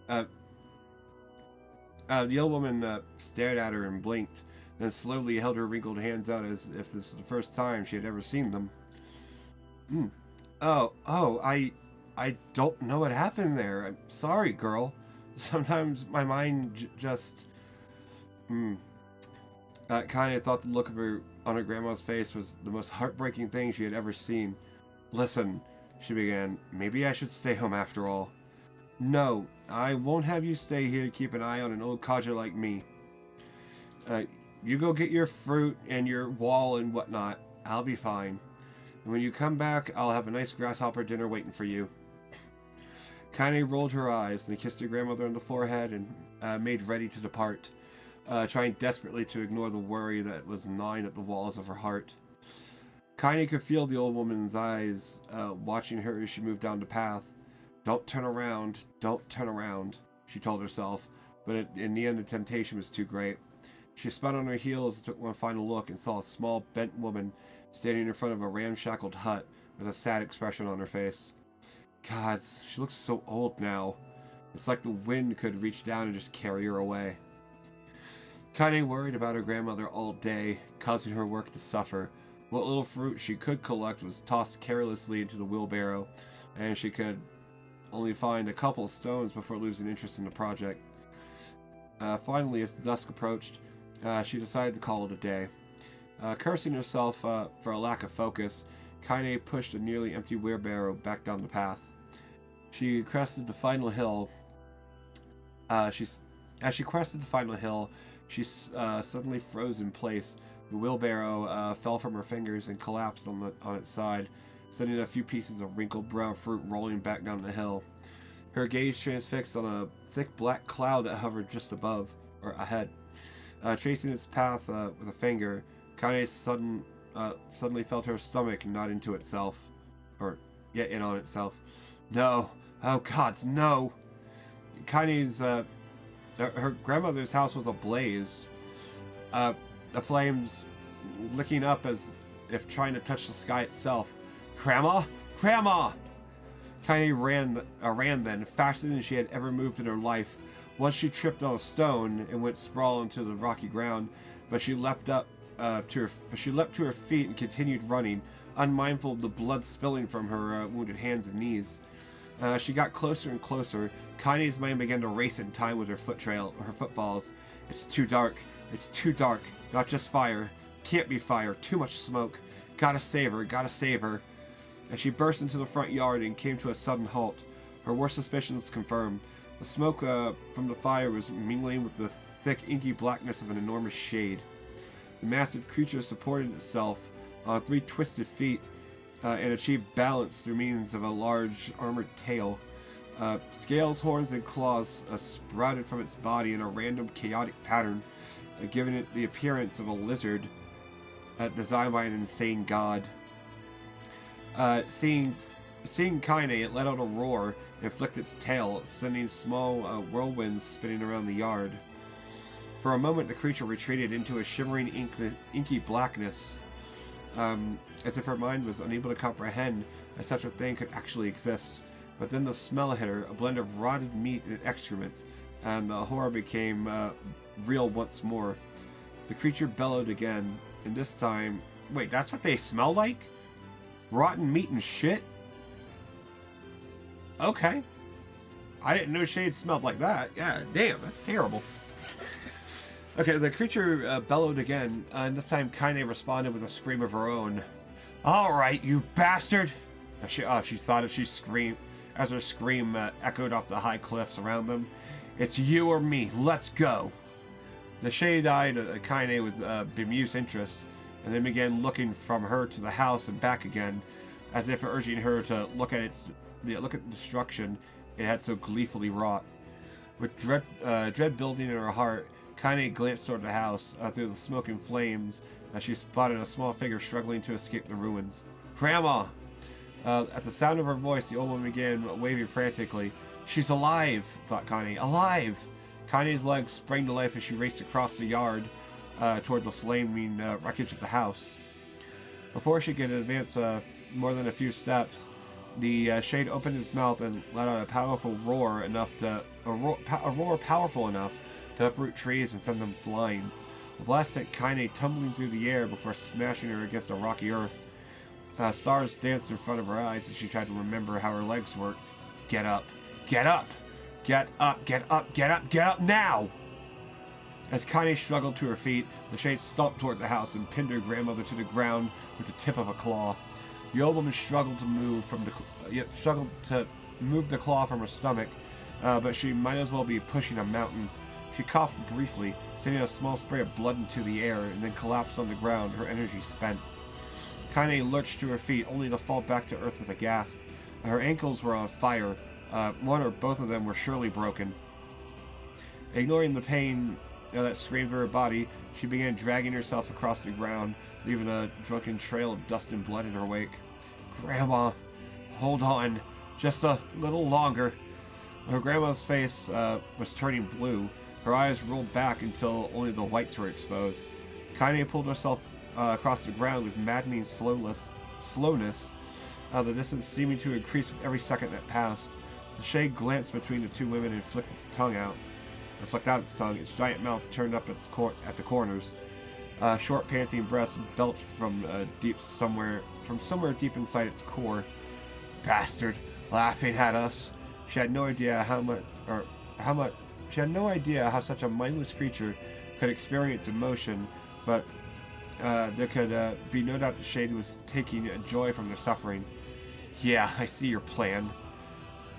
The old woman stared at her and blinked, then slowly held her wrinkled hands out as if this was the first time she had ever seen them. I don't know what happened there. I'm sorry, girl. Sometimes my mind just... Kaine thought the look on her grandma's face was the most heartbreaking thing she had ever seen. Listen, she began, maybe I should stay home after all. No, I won't have you stay here to keep an eye on an old codger like me. You go get your fruit and your wall and whatnot. I'll be fine. And when you come back, I'll have a nice grasshopper dinner waiting for you. Kaine rolled her eyes and kissed her grandmother on the forehead and made ready to depart, trying desperately to ignore the worry that was gnawing at the walls of her heart. Kaine could feel the old woman's eyes watching her as she moved down the path. Don't turn around, she told herself, but in the end the temptation was too great. She spun on her heels and took one final look and saw a small, bent woman standing in front of a ramshackled hut with a sad expression on her face. God, she looks so old now. It's like the wind could reach down and just carry her away. Kaine worried about her grandmother all day, causing her work to suffer. What little fruit she could collect was tossed carelessly into the wheelbarrow, and she could only find a couple of stones before losing interest in the project. Finally, as the dusk approached, she decided to call it a day. Cursing herself for a lack of focus, Kaine pushed a nearly empty wheelbarrow back down the path. She crested the final hill. As she crested the final hill, she suddenly froze in place. The wheelbarrow fell from her fingers and collapsed on its side, sending a few pieces of wrinkled brown fruit rolling back down the hill. Her gaze transfixed on a thick black cloud that hovered just above, or ahead. Tracing its path with a finger, Kaine suddenly felt her stomach knot into itself. In on itself. No! Oh gods, no! Kaine's, her grandmother's house was ablaze. The flames licking up as if trying to touch the sky itself. Grandma? Grandma! Kaine ran then, faster than she had ever moved in her life. Once she tripped on a stone and went sprawl into the rocky ground, but she leapt to her feet and continued running, unmindful of the blood spilling from her wounded hands and knees. She got closer and closer. Kaine's mind began to race in time with her footfalls. It's too dark. It's too dark. Not just fire. Can't be fire. Too much smoke. Gotta save her. Gotta save her. As she burst into the front yard and came to a sudden halt, her worst suspicions confirmed. The smoke from the fire was mingling with the thick, inky blackness of an enormous shade. The massive creature supported itself on 3 twisted feet and achieved balance through means of a large armored tail. Scales, horns, and claws sprouted from its body in a random, chaotic pattern, giving it the appearance of a lizard designed by an insane god. Seeing Kaine, it let out a roar and flicked its tail, sending small whirlwinds spinning around the yard. For a moment, the creature retreated into a shimmering, inky blackness, as if her mind was unable to comprehend that such a thing could actually exist. But then the smell hit her, a blend of rotted meat and excrement, and the horror became real once more. The creature bellowed again, and this time... Wait, that's what they smell like? Rotten meat and shit? Okay. I didn't know shade smelled like that. Yeah, damn, that's terrible. Okay, the creature bellowed again, and this time Kaine responded with a scream of her own. Alright, you bastard! She thought as she screamed, as her scream echoed off the high cliffs around them. It's you or me, let's go! The shade eyed Kaine with bemused interest, and then began looking from her to the house and back again, as if urging her to look at the destruction it had so gleefully wrought. With dread building in her heart, Kaine glanced toward the house through the smoke and flames as she spotted a small figure struggling to escape the ruins. Grandma! At the sound of her voice, the old woman began waving frantically. She's alive, thought Connie. Alive! Connie's legs sprang to life as she raced across the yard toward the flaming wreckage of the house. Before she could advance more than a few steps, the shade opened its mouth and let out a powerful roar powerful enough to uproot trees and send them flying. The blast sent Kaine tumbling through the air before smashing her against the rocky earth. Stars danced in front of her eyes as she tried to remember how her legs worked. Get up! Get up! Get up! Get up! Get up! Get up now! As Kaine struggled to her feet, the shade stomped toward the house and pinned her grandmother to the ground with the tip of a claw. The old woman struggled to move the claw from her stomach, but she might as well be pushing a mountain. She coughed briefly, sending a small spray of blood into the air, and then collapsed on the ground, her energy spent. Kaine lurched to her feet, only to fall back to earth with a gasp. Her ankles were on fire. One or both of them were surely broken. Ignoring the pain that screamed through her body, she began dragging herself across the ground, leaving a drunken trail of dust and blood in her wake. Grandma, hold on, just a little longer. Her grandma's face was turning blue. Her eyes rolled back until only the whites were exposed. Kaine pulled herself across the ground with maddening slowness, the distance seeming to increase with every second that passed. The shade glanced between the two women and flicked out its tongue. Its giant mouth turned up at the corners. Short, panting breaths belched from somewhere deep inside its core. Bastard, laughing at us. She had no idea how such a mindless creature could experience emotion, but there could be no doubt the shade was taking joy from their suffering. Yeah, I see your plan.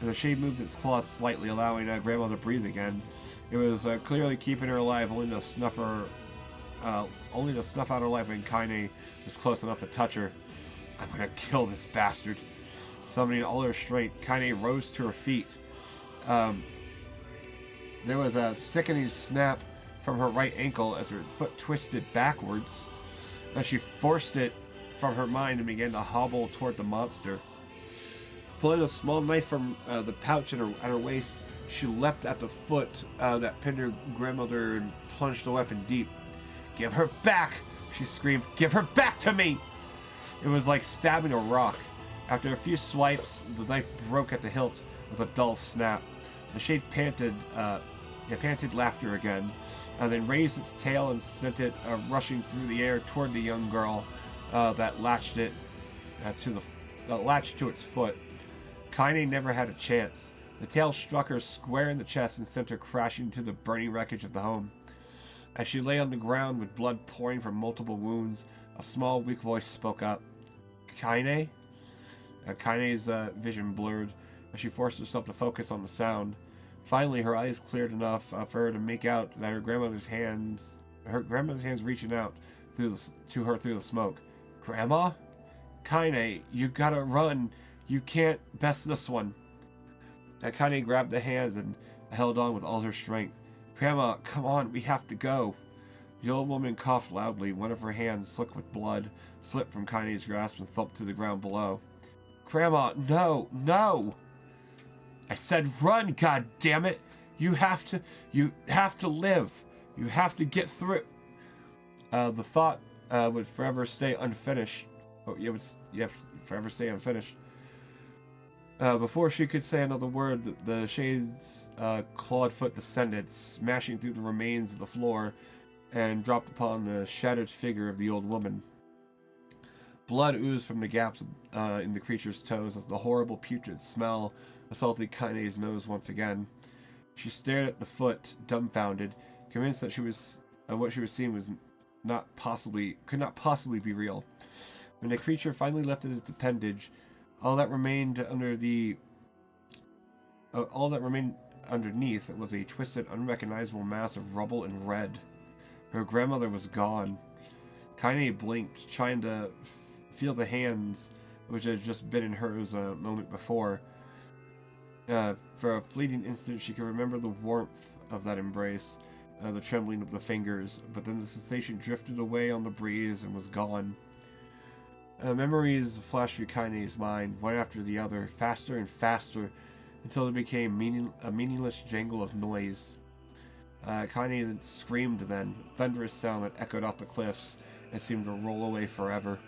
The shade moved its claws slightly, allowing Grandma to breathe again. It was clearly keeping her alive, only to snuff out her life when Kaine was close enough to touch her. I'm gonna kill this bastard. Summoning all her strength, Kaine rose to her feet. There was a sickening snap from her right ankle as her foot twisted backwards. As she forced it from her mind and began to hobble toward the monster. Pulling a small knife from the pouch at her waist, she leapt at the foot that pinned her grandmother and plunged the weapon deep. Give her back! She screamed. Give her back to me! It was like stabbing a rock. After a few swipes, the knife broke at the hilt with a dull snap. The shade panted laughter again, and then raised its tail and sent it rushing through the air toward the young girl that latched to its foot. Kaine never had a chance. The tail struck her square in the chest and sent her crashing to the burning wreckage of the home. As she lay on the ground with blood pouring from multiple wounds, a small, weak voice spoke up. Kaine? Kaine's vision blurred as she forced herself to focus on the sound. Finally, her eyes cleared enough for her to make out that her grandmother's hands reaching out to her through the smoke. Grandma? Kaine, you gotta run. You can't best this one. Kaine grabbed the hands and held on with all her strength. Grandma, come on, we have to go. The old woman coughed loudly. One of her hands, slick with blood, slipped from Kaine's grasp and thumped to the ground below. Grandma, no, no! I said run, god damn it! You have to live. You have to get through. The thought would forever stay unfinished. Forever stay unfinished. Before she could say another word, the shade's clawed foot descended, smashing through the remains of the floor, and dropped upon the shattered figure of the old woman. Blood oozed from the gaps in the creature's toes as the horrible putrid smell assaulted Kaine's nose once again. She stared at the foot, dumbfounded, convinced that what she was seeing could not possibly be real. When the creature finally lifted its appendage, all that remained underneath was a twisted, unrecognizable mass of rubble and red. Her grandmother was gone. Kaine blinked, trying to feel the hands which had just been in hers a moment before. For a fleeting instant, she could remember the warmth of that embrace, the trembling of the fingers, but then the sensation drifted away on the breeze and was gone. Memories flashed through Kaine's mind, one after the other, faster and faster, until it became a meaningless jangle of noise. Kaine screamed then, a thunderous sound that echoed off the cliffs and seemed to roll away forever.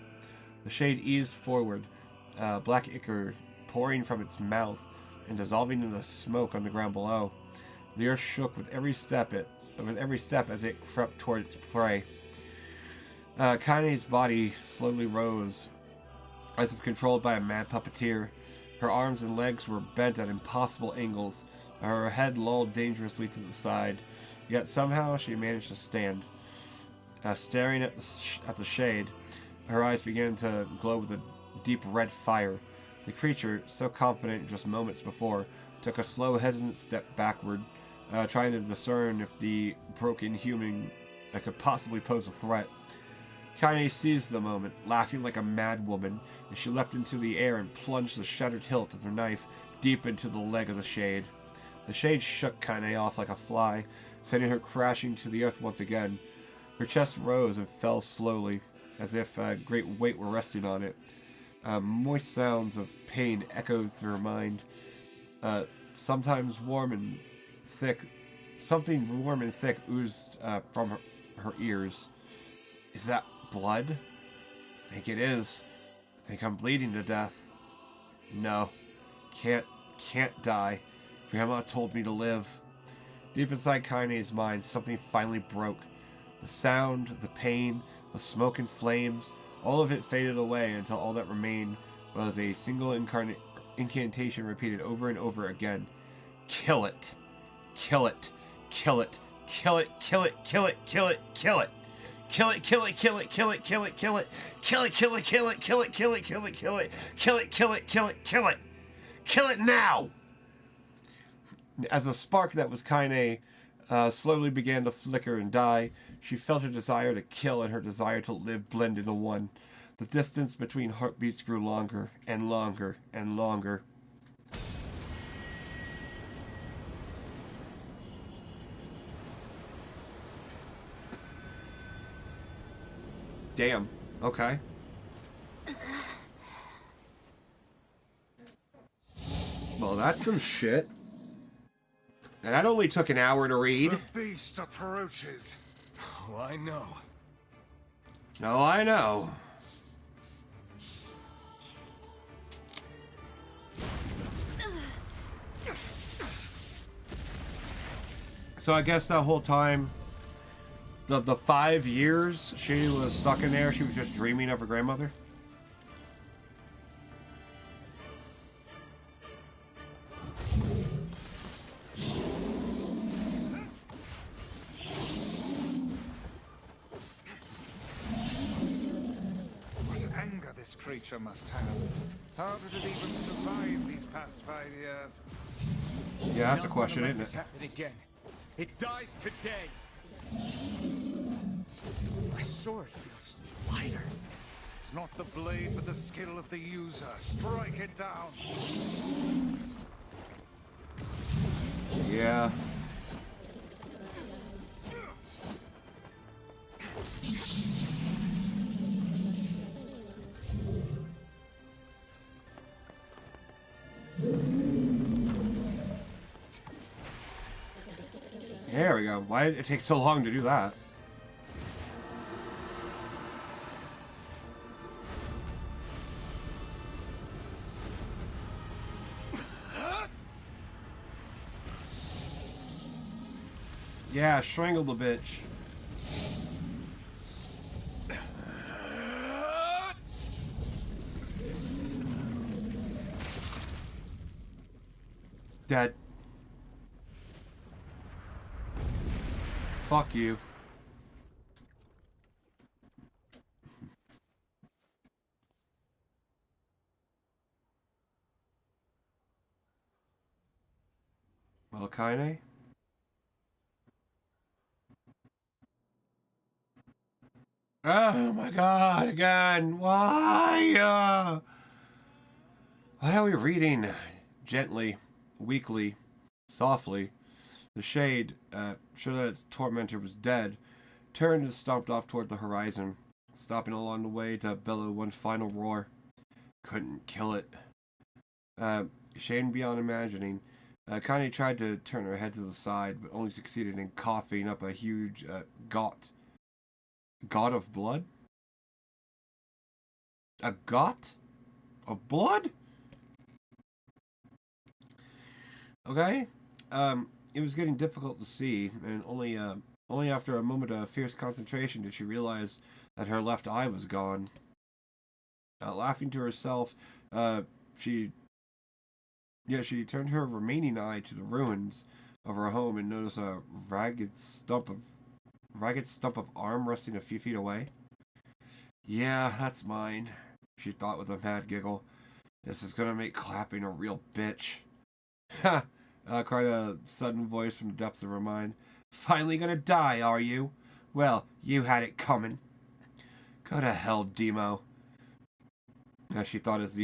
The shade eased forward, black ichor pouring from its mouth and dissolving into smoke on the ground below. The earth shook with every step as it crept toward its prey. Kaine's body slowly rose, as if controlled by a mad puppeteer. Her arms and legs were bent at impossible angles, her head lolled dangerously to the side, yet somehow she managed to stand. Staring at the shade, her eyes began to glow with a deep red fire. The creature, so confident just moments before, took a slow, hesitant step backward, trying to discern if the broken human could possibly pose a threat. Kaine seized the moment, laughing like a mad woman, as she leapt into the air and plunged the shattered hilt of her knife deep into the leg of the shade. The shade shook Kaine off like a fly, sending her crashing to the earth once again. Her chest rose and fell slowly, as if a great weight were resting on it. Moist sounds of pain echoed through her mind. Something warm and thick oozed from her ears. Is that blood? I think it is. I think I'm bleeding to death. No. Can't die. Grandma told me to live. Deep inside Kaine's mind, something finally broke. The sound, the pain, the smoke and flames, all of it faded away until all that remained was a single incantation repeated over and over again. Kill it. Kill it. Kill it. Kill it. Kill it. Kill it. Kill it. Kill it. Kill it, kill it, kill it, kill it, kill it, kill it, kill it, kill it, kill it, kill it, kill it, kill it, kill it, kill it, kill it, kill it, kill it, kill it now! As the spark that was Kaine slowly began to flicker and die, she felt her desire to kill and her desire to live blend into one. The distance between heartbeats grew longer and longer and longer. Damn. Okay. Well, that's some shit. And that only took an hour to read. The beast approaches. Oh, I know. Oh, I know. So I guess that whole time, the 5 years she was stuck in there, she was just dreaming of her grandmother? What anger this creature must have. How did it even survive these past 5 years? Yeah, that's a question, isn't it? Happen again. It dies today. My sword feels lighter. It's not the blade, but the skill of the user. Strike it down. Yeah. There we go. Why did it take so long to do that? Yeah, strangle the bitch. Dead. Fuck you. Well, Kaine? Oh my god, again. Why? Why are we reading? Gently, weakly, softly. The shade, sure that its tormentor was dead, turned and stomped off toward the horizon. stopping along the way to bellow one final roar. Couldn't kill it. Shame beyond imagining. Connie tried to turn her head to the side, but only succeeded in coughing up a huge got. Got of blood? A got? Of blood? Okay. It was getting difficult to see, and only after a moment of fierce concentration did she realize that her left eye was gone. Laughing to herself, she turned her remaining eye to the ruins of her home and noticed a ragged stump of arm resting a few feet away. Yeah, that's mine, she thought with a mad giggle. This is gonna make clapping a real bitch. Ha! Cried a sudden voice from the depths of her mind. Finally gonna die, are you? Well, you had it coming. Go to hell, Demo. She thought at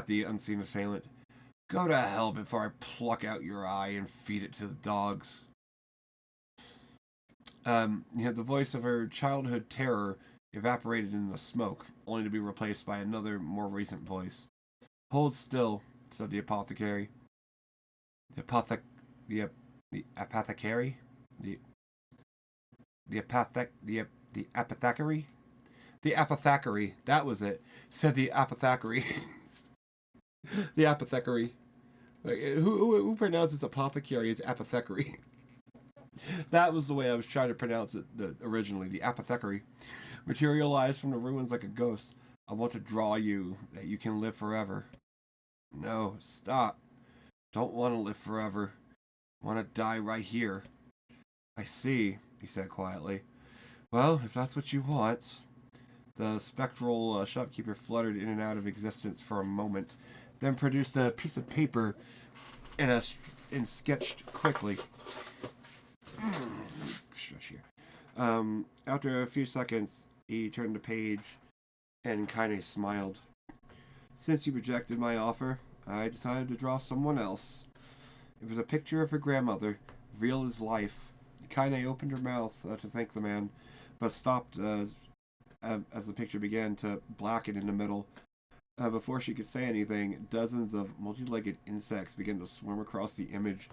the unseen assailant. Go to hell before I pluck out your eye and feed it to the dogs. The voice of her childhood terror evaporated in the smoke, only to be replaced by another, more recent voice. Hold still, said the apothecary. The apothecary? The apothecary? The apothecary, that was it, said the apothecary. The apothecary. Like, who pronounces apothecary as apothecary? That was the way I was trying to pronounce it originally, the apothecary. Materialized from the ruins like a ghost. I want to draw you, that you can live forever. No, stop. Don't want to live forever. Want to die right here. I see, he said quietly. Well, if that's what you want. The spectral shopkeeper fluttered in and out of existence for a moment, then produced a piece of paper and sketched quickly. Stretch here. After a few seconds, he turned the page and kind of smiled. Since you rejected my offer, I decided to draw someone else. It was a picture of her grandmother, real as life. Kaine opened her mouth to thank the man, but stopped as the picture began to blacken in the middle. Before she could say anything, dozens of multi-legged insects began to swarm across the image,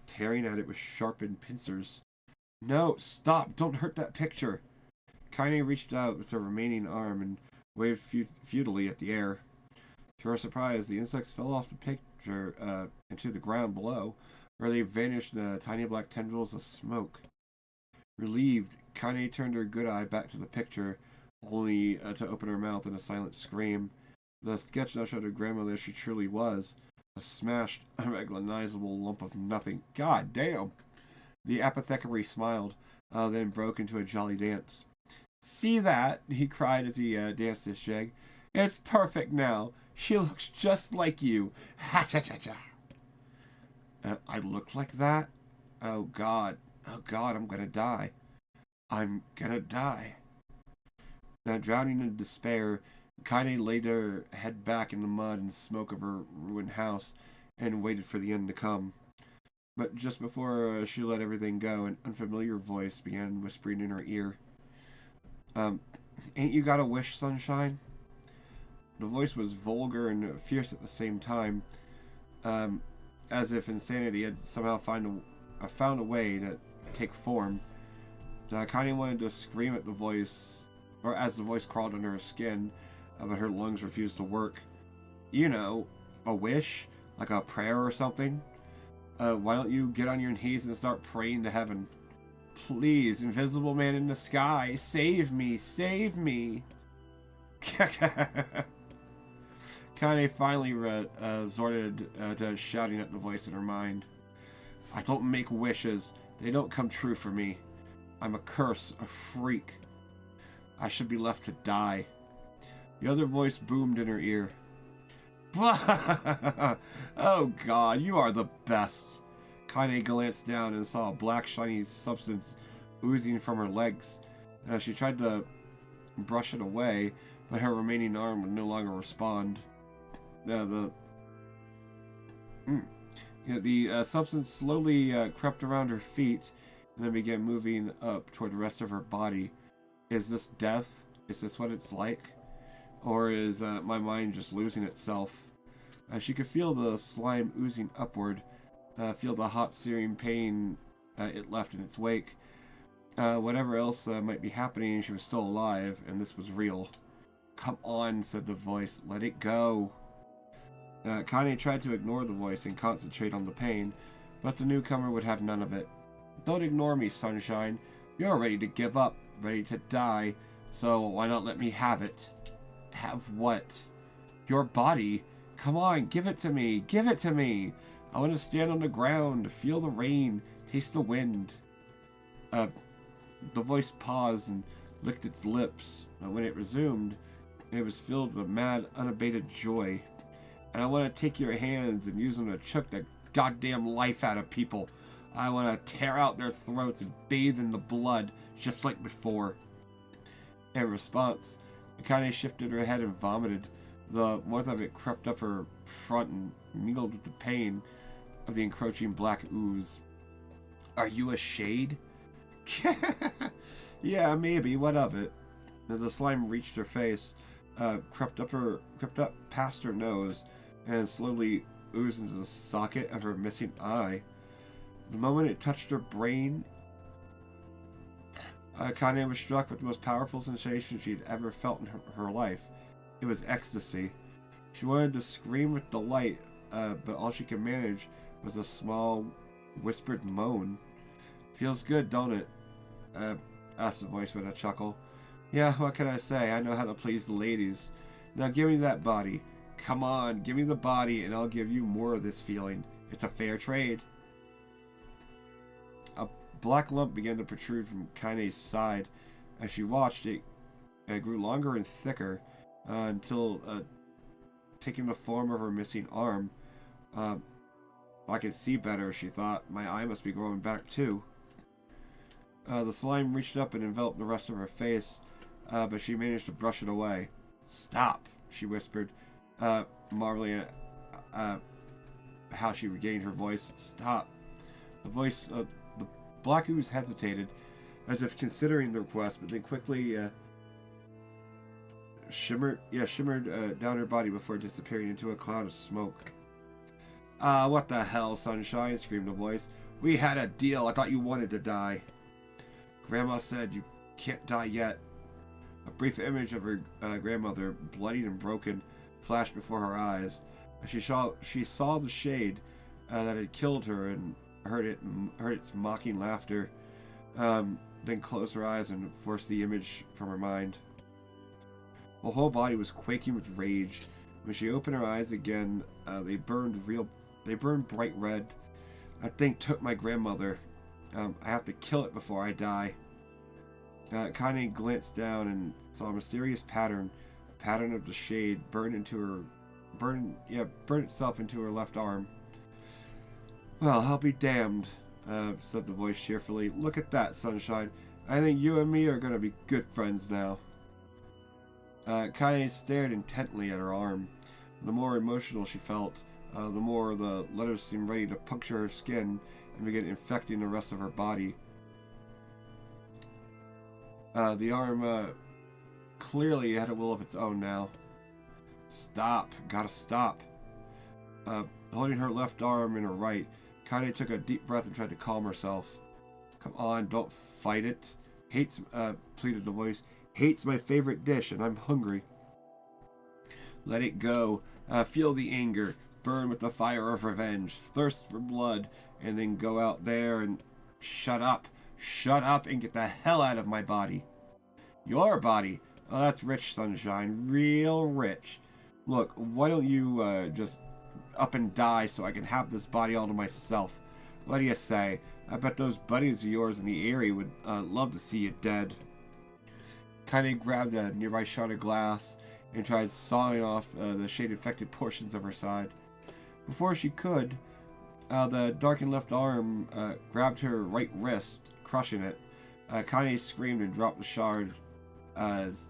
tearing at it with sharpened pincers. No, stop! Don't hurt that picture! Kaine reached out with her remaining arm and waved futilely at the air. To her surprise, the insects fell off the picture into the ground below, where they vanished in tiny black tendrils of smoke. Relieved, Kaine turned her good eye back to the picture, only to open her mouth in a silent scream. The sketch now showed her grandmother as she truly was, a smashed, unrecognizable lump of nothing. God damn! The apothecary smiled, then broke into a jolly dance. See that? He cried as he danced his shag. It's perfect now. She looks just like you. Ha-cha-cha-cha. I look like that? Oh, God. Oh, God, I'm gonna die. I'm gonna die. Now, drowning in despair, Kaine laid her head back in the mud and smoke of her ruined house and waited for the end to come. But just before she let everything go, an unfamiliar voice began whispering in her ear. Ain't you got a wish, sunshine? The voice was vulgar and fierce at the same time, as if insanity had somehow found a way to take form. Kaine wanted to scream at the voice, or as the voice crawled under her skin, but her lungs refused to work. You know, a wish? Like a prayer or something? Why don't you get on your knees and start praying to heaven? Please, invisible man in the sky, save me, save me! Kaine finally resorted to shouting at the voice in her mind. I don't make wishes. They don't come true for me. I'm a curse, a freak. I should be left to die. The other voice boomed in her ear. Oh God, you are the best. Kaine glanced down and saw a black shiny substance oozing from her legs. She tried to brush it away, but her remaining arm would no longer respond. The substance slowly crept around her feet and then began moving up toward the rest of her body. Is this death? Is this what it's like? Or is my mind just losing itself? She could feel the slime oozing upward, feel the hot searing pain it left in its wake. Whatever else might be happening, she was still alive, and this was real. Come on, said the voice. Let it go. Kanye tried to ignore the voice and concentrate on the pain, but the newcomer would have none of it. Don't ignore me, Sunshine. You're ready to give up, ready to die, so why not let me have it? Have what? Your body. Come on, give it to me. Give it to me. I want to stand on the ground, feel the rain, taste the wind. The voice paused and licked its lips. When it resumed, it was filled with mad, unabated joy. And I want to take your hands and use them to choke the goddamn life out of people. I want to tear out their throats and bathe in the blood, just like before. In response, Akane shifted her head and vomited. The warmth of it crept up her front and mingled with the pain of the encroaching black ooze. Are you a shade? Yeah, maybe. What of it? The slime reached her face, crept up past her nose, and slowly oozed into the socket of her missing eye. The moment it touched her brain, Kanye was struck with the most powerful sensation she had ever felt in her life. It was ecstasy. She wanted to scream with delight, but all she could manage was a small, whispered moan. Feels good, don't it? Asked the voice with a chuckle. Yeah, what can I say? I know how to please the ladies. Now give me that body. Come on, give me the body, and I'll give you more of this feeling. It's a fair trade. A black lump began to protrude from Kane's side. As she watched it, it grew longer and thicker, until taking the form of her missing arm. I can see better, she thought. My eye must be growing back too. The slime reached up and enveloped the rest of her face, but she managed to brush it away. Stop, she whispered, marveling at how she regained her voice. Stop. The black ooze hesitated, as if considering the request, but then quickly shimmered down her body before disappearing into a cloud of smoke. What the hell, Sunshine? Screamed the voice. We had a deal. I thought you wanted to die. Grandma said you can't die yet. A brief image of her grandmother, bloodied and broken, flashed before her eyes. She saw the shade that had killed her and heard its mocking laughter. Then closed her eyes and forced the image from her mind. Her whole body was quaking with rage. When she opened her eyes again, they burned bright red. That thing took my grandmother. I have to kill it before I die. Kanye glanced down and saw a mysterious pattern. A pattern of the shade burn itself into her left arm. Well, I'll be damned, said the voice cheerfully. Look at that, Sunshine. I think you and me are going to be good friends now. Kanye stared intently at her arm. The more emotional she felt, the more the letters seemed ready to puncture her skin and begin infecting the rest of her body. The arm clearly had a will of its own now. Stop. Gotta stop. Holding her left arm in her right, Kanye took a deep breath and tried to calm herself. Come on, don't fight it. Pleaded the voice. Hate's my favorite dish, and I'm hungry. Let it go. Feel the anger. Burn with the fire of revenge. Thirst for blood. And then go out there and shut up. Shut up and get the hell out of my body. Your body? Oh, that's rich, Sunshine. Real rich. Look, why don't you just up and die so I can have this body all to myself? What do you say? I bet those buddies of yours in the area would love to see you dead. Kanye grabbed a nearby shard of glass and tried sawing off the shade-infected portions of her side. Before she could, the darkened left arm grabbed her right wrist, crushing it. Kanye screamed and dropped the shard as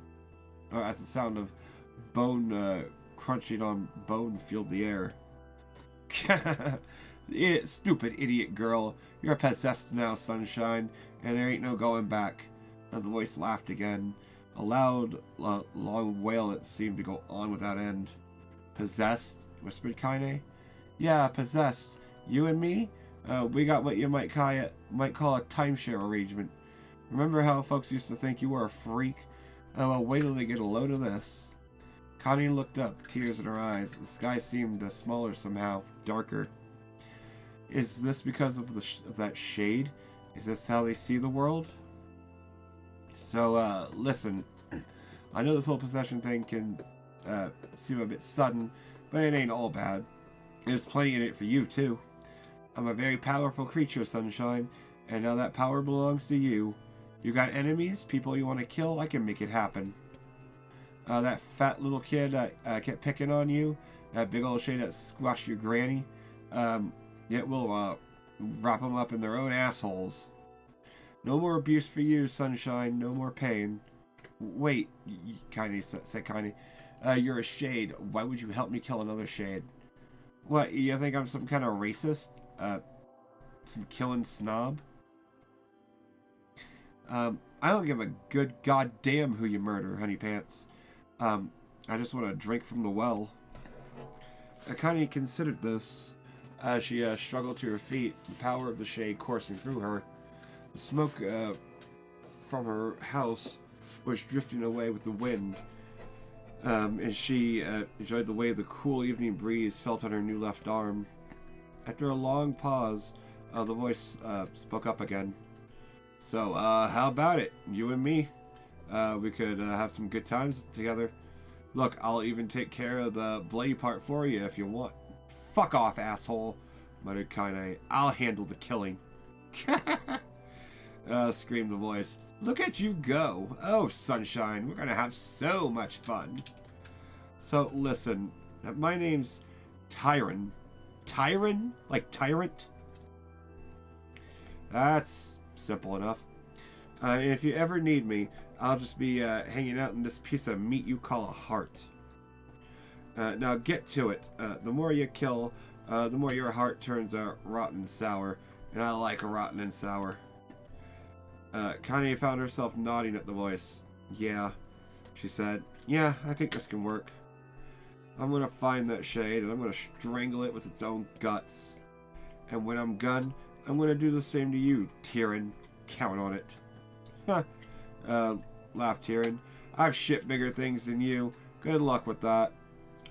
the sound of bone crunching on bone filled the air. Stupid idiot girl. You're possessed now, Sunshine, and there ain't no going back. And the voice laughed again. A loud, long wail that seemed to go on without end. Possessed? Whispered Kaine. Yeah, possessed. You and me? We got what you might call a timeshare arrangement. Remember how folks used to think you were a freak? Oh, well, wait till they get a load of this. Connie looked up, tears in her eyes. The sky seemed smaller somehow, darker. Is this because of that shade? Is this how they see the world? So, listen. I know this whole possession thing can seem a bit sudden, but it ain't all bad. There's plenty in it for you, too. I'm a very powerful creature, Sunshine, and now that power belongs to you. You got enemies, people you want to kill, I can make it happen. That fat little kid that kept picking on you, that big old shade that squashed your granny, it will wrap them up in their own assholes. No more abuse for you, Sunshine, no more pain. Wait, Kaine said Kaine. You're a shade. Why would you help me kill another shade? What, you think I'm some kind of racist? Some killing snob? I don't give a good goddamn who you murder, honey pants. I just want to drink from the well. Kaine considered this as she struggled to her feet, the power of the shade coursing through her. The smoke from her house was drifting away with the wind, and she enjoyed the way the cool evening breeze felt on her new left arm. After a long pause, the voice spoke up again. So, how about it? You and me? We could have some good times together. Look, I'll even take care of the bloody part for you if you want. Fuck off, asshole, muttered Kaine. I'll handle the killing. Screamed the voice. Look at you go. Oh, Sunshine, we're gonna have so much fun. So, listen, my name's Tyron. Tyron? Like tyrant? That's simple enough. If you ever need me, I'll just be hanging out in this piece of meat you call a heart. Now get to it. The more you kill, the more your heart turns rotten and sour. And I like rotten and sour. Kaine found herself nodding at the voice. Yeah, she said. Yeah, I think this can work. I'm gonna find that shade and I'm gonna strangle it with its own guts. And when I'm done, I'm gonna do the same to you, Tyrion. Count on it. Laughed Tyrion. I've shit bigger things than you. Good luck with that.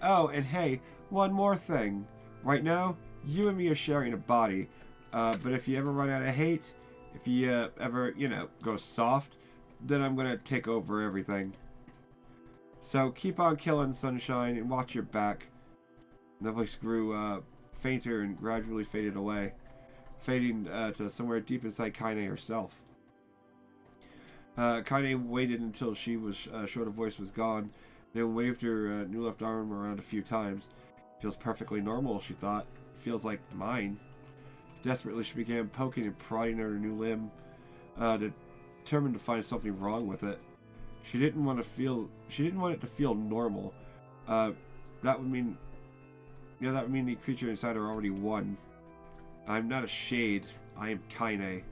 Oh, and hey, one more thing. Right now, you and me are sharing a body. But if you ever run out of hate, if you ever, go soft, then I'm gonna take over everything. So keep on killing, Sunshine, and watch your back. The voice grew fainter and gradually faded away, fading to somewhere deep inside Kaine herself. Kaine waited until she was sure the voice was gone, then waved her new left arm around a few times. Feels perfectly normal, she thought. Feels like mine. Desperately, she began poking and prodding at her new limb, determined to find something wrong with it. She didn't want it to feel normal. That would mean the creature inside her already won. I'm not a shade. I am Kaine.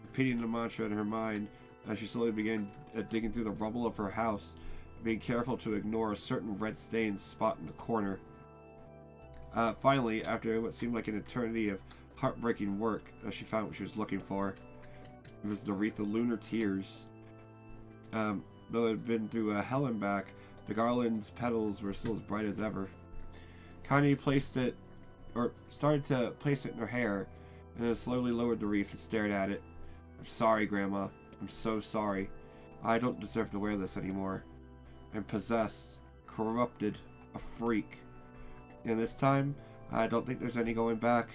Repeating the mantra in her mind, she slowly began digging through the rubble of her house, being careful to ignore a certain red-stained spot in the corner. Finally, after what seemed like an eternity of heartbreaking work, she found what she was looking for. It was the wreath of lunar tears. Though it had been through hell and back, the garland's petals were still as bright as ever. Kaine started to place it in her hair, and then slowly lowered the wreath and stared at it. I'm sorry, Grandma. I'm so sorry. I don't deserve to wear this anymore. I'm possessed, corrupted, a freak. And this time, I don't think there's any going back.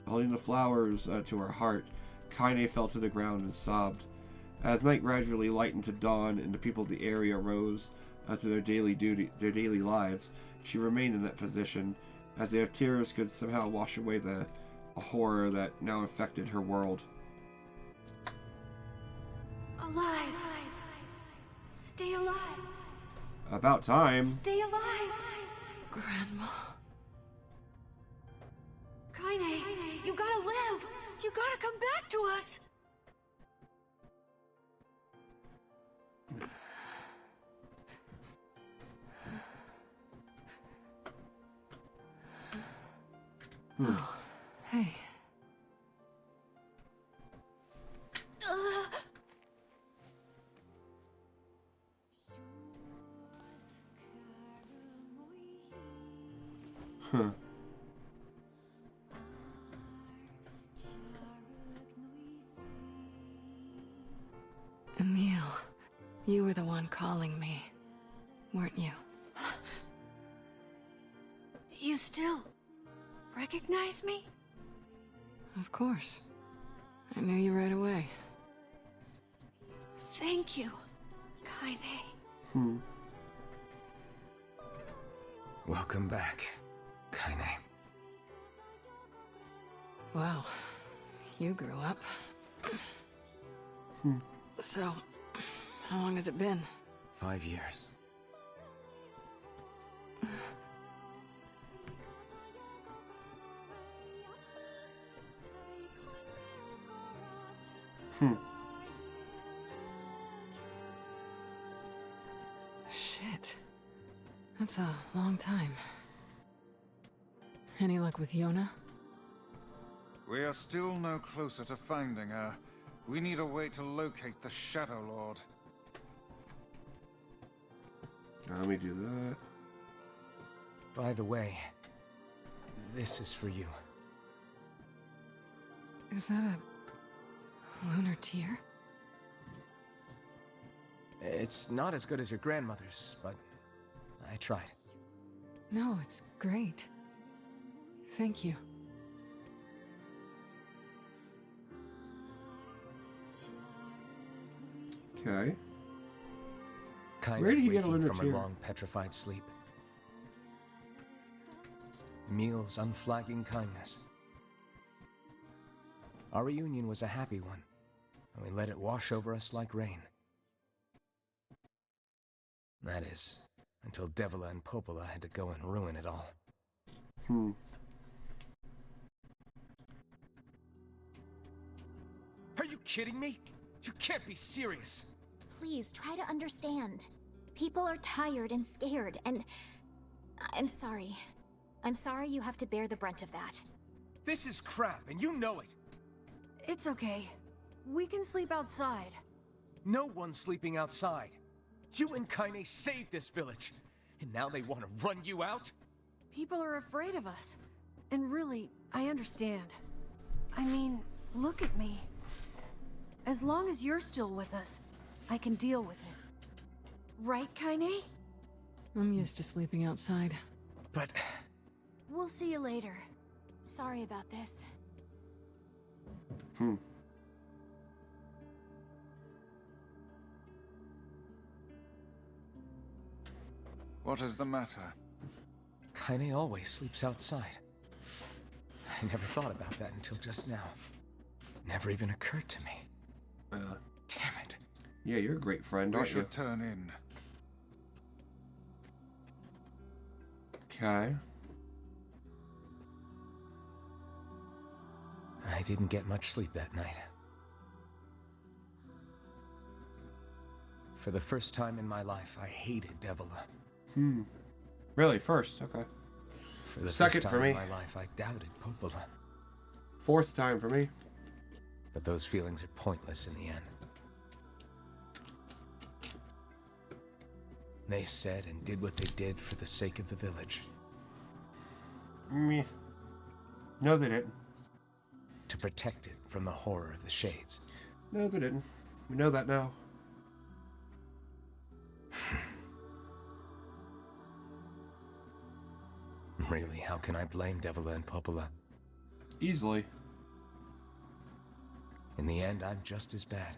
Holding the flowers to her heart, Kaine fell to the ground and sobbed. As night gradually lightened to dawn and the people of the area rose to their daily lives, she remained in that position, as if tears could somehow wash away the horror that now infected her world. Alive! Stay alive! About time. Stay alive! Grandma. Kaine, you gotta live! You gotta come back to us! Oh, hey. Huh. Emil, you were the one calling me, weren't you? You still recognize me? Of course. I knew you right away. Thank you, Kaine. Welcome back, Kaine. Wow, you grew up. So, how long has it been? 5 years. Shit. That's a long time. Any luck with Yona? We are still no closer to finding her. We need a way to locate the Shadow Lord. Let me do that. By the way, this is for you. Is that a lunar tear? It's not as good as your grandmother's, but I tried. No, it's great. Thank you. Okay. Kind Where of did you get a waking lunar from tear? her long petrified sleep. Emil's unflagging kindness. Our reunion was a happy one, and we let it wash over us like rain. That is, until Devila and Popola had to go and ruin it all. Are you kidding me? You can't be serious! Please try to understand. People are tired and scared, and I'm sorry. I'm sorry you have to bear the brunt of that. This is crap, and you know it! It's okay. We can sleep outside. No one's sleeping outside. You and Kaine saved this village, and now they want to run you out? People are afraid of us. And really, I understand. I mean, look at me. As long as you're still with us, I can deal with it. Right, Kaine? I'm used to sleeping outside. But We'll see you later. Sorry about this. What is the matter? Kaine always sleeps outside. I never thought about that until just now. Never even occurred to me. Damn it. Yeah, you're a great friend, We aren't you? should turn in. Okay. I didn't get much sleep that night. For the first time in my life, I hated Devila. Really? First? Okay. For the Second first for time me. in my life, I doubted Popola. Fourth time for me. But those feelings are pointless in the end. They said and did what they did for the sake of the village. Meh. No, they didn't. To protect it from the horror of the Shades. No, they didn't. We know that now. Really, how can I blame Devila and Popola? Easily. In the end, I'm just as bad.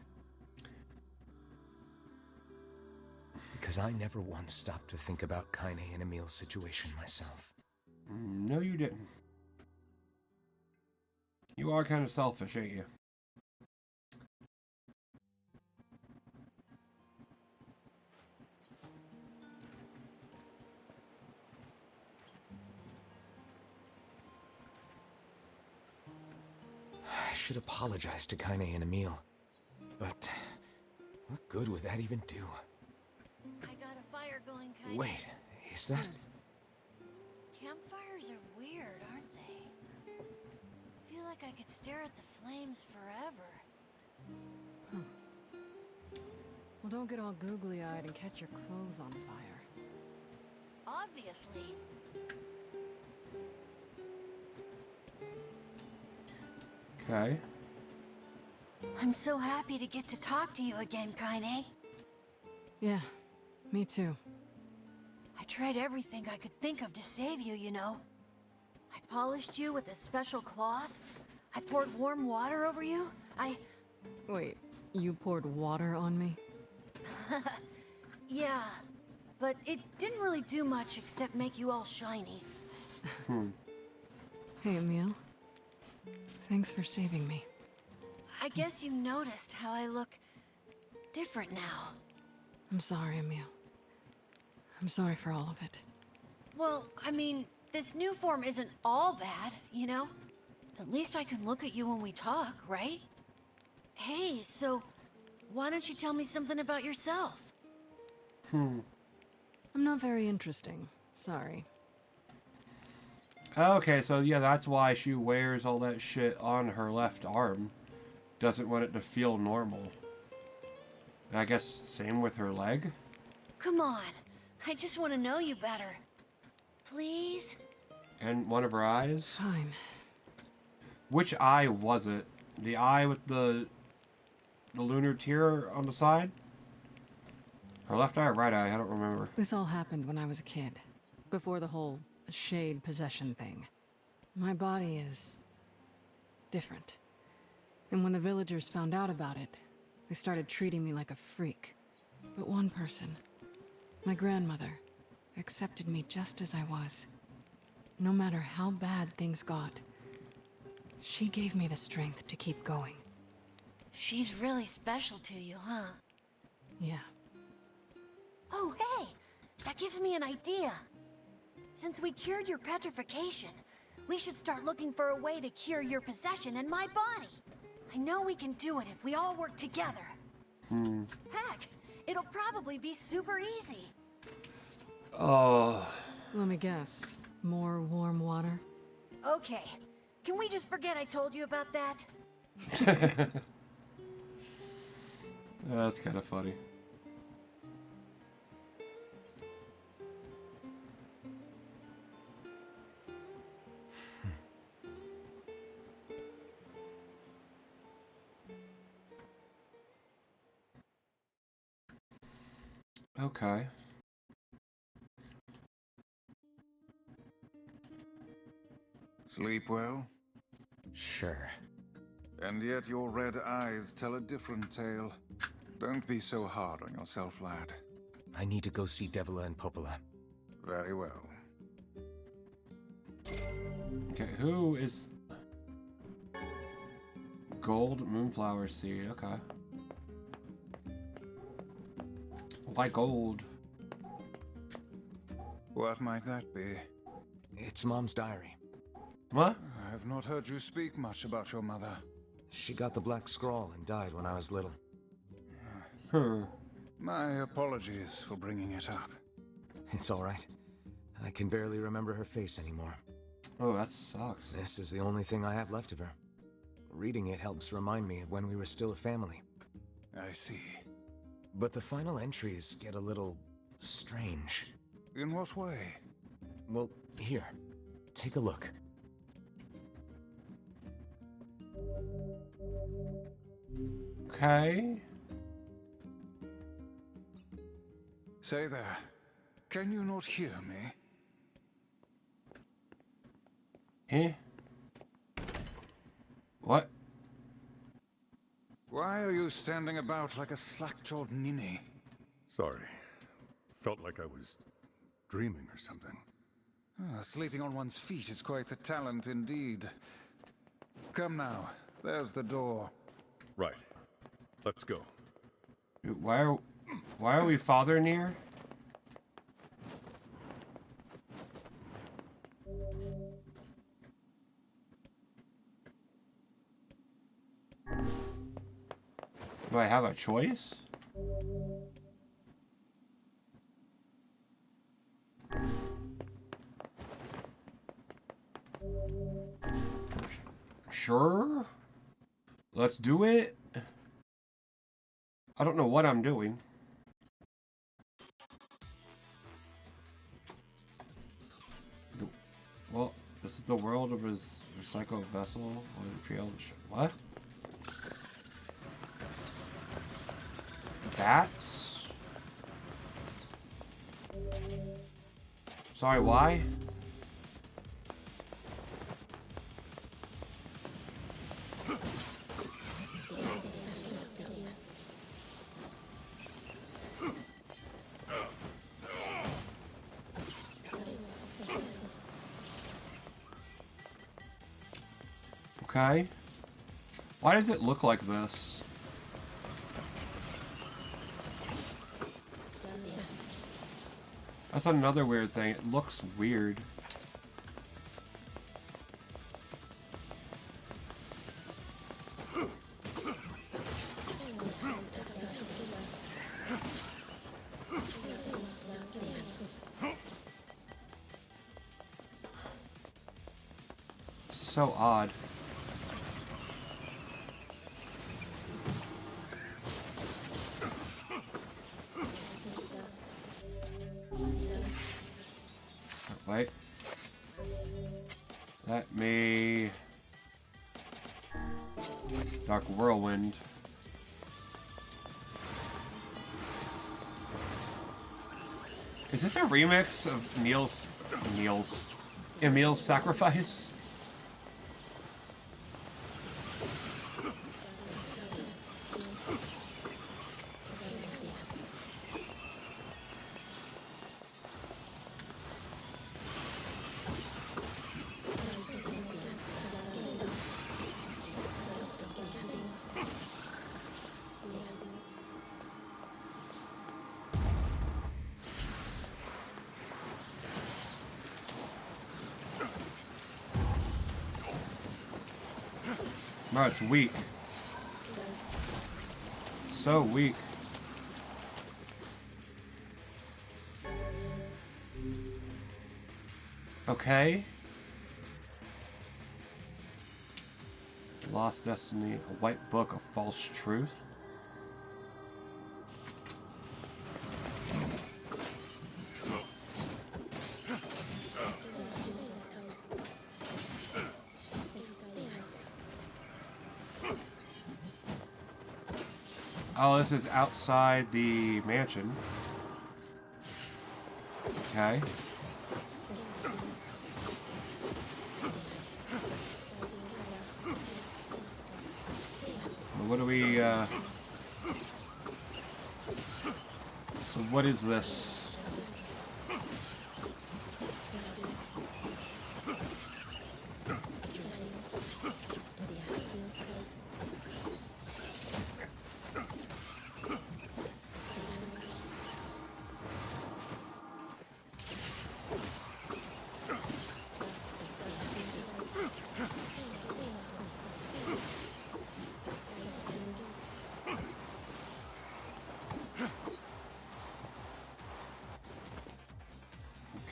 Because I never once stopped to think about Kaine and Emil's situation myself. No, you didn't. You are kind of selfish, ain't you? I should apologize to Kaine and Emil. But what good would that even do? I got a fire going, Kaine. Wait, is that... Campfires are weird, aren't they? like I could stare at the flames forever. Well, don't get all googly-eyed and catch your clothes on fire. Obviously. Okay. I'm so happy to get to talk to you again, Kaine. Yeah, me too. I tried everything I could think of to save you, you know. I polished you with a special cloth. I poured warm water over you. Wait, you poured water on me? Yeah, but it didn't really do much except make you all shiny. Hey, Emil. Thanks for saving me. I guess you noticed how I look different now. I'm sorry, Emil. I'm sorry for all of it. Well, I mean, this new form isn't all bad, you know? At least I can look at you when we talk, right? Hey, so why don't you tell me something about yourself? I'm not very interesting. Sorry. Okay, so yeah, that's why she wears all that shit on her left arm. Doesn't want it to feel normal. And I guess same with her leg? Come on, I just want to know you better. Please? And one of her eyes? Fine. Which eye was it? The eye with the lunar tear on the side? Her left eye or right eye? I don't remember. This all happened when I was a kid. Before the whole shade possession thing. My body is different. And when the villagers found out about it, they started treating me like a freak. But one person, my grandmother, accepted me just as I was. No matter how bad things got, she gave me the strength to keep going. She's really special to you, huh? Yeah. Oh, hey! That gives me an idea. Since we cured your petrification, we should start looking for a way to cure your possession in my body. I know we can do it if we all work together. Heck, it'll probably be super easy. Oh. Let me guess. More warm water? Okay, can we just forget I told you about that? That's kind of funny. Okay. Sleep well? Sure. And yet your red eyes tell a different tale. Don't be so hard on yourself, lad. I need to go see Devila and Popola. Very well. Okay, who is... Gold Moonflower Seed, okay. Why gold? What might that be? It's Mom's diary. What? I have not heard you speak much about your mother. She got the Black Scrawl and died when I was little. My apologies for bringing it up. It's all right. I can barely remember her face anymore. Oh, that sucks. This is the only thing I have left of her. Reading it helps remind me of when we were still a family. I see. But the final entries get a little strange. In what way? Well, here. Take a look. Okay. Say there. Can you not hear me? Eh? What? Why are you standing about like a slack-jawed ninny? Sorry. Felt like I was dreaming or something. Sleeping on one's feet is quite the talent indeed. Come now, there's the door. Right. Let's go. Dude, why are we father NieR? Do I have a choice? Sure. Let's do it. I don't know what I'm doing. Well, this is the world of his recycled vessel. What? Bats? Sorry, why? Okay. Why does it look like this? That's another weird thing. It looks weird. So odd. Wait. Let me... Dark Whirlwind. Is this a remix of Emil's Sacrifice? No, it's weak. So weak. Okay. Lost Destiny, a white book of false truth. Oh, this is outside the mansion. Okay. What do we, So what is this?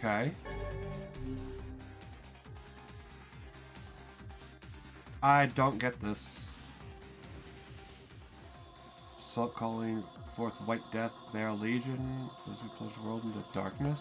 Okay. I don't get this. Salt calling forth white death, their legion. Those who plunge the world into darkness.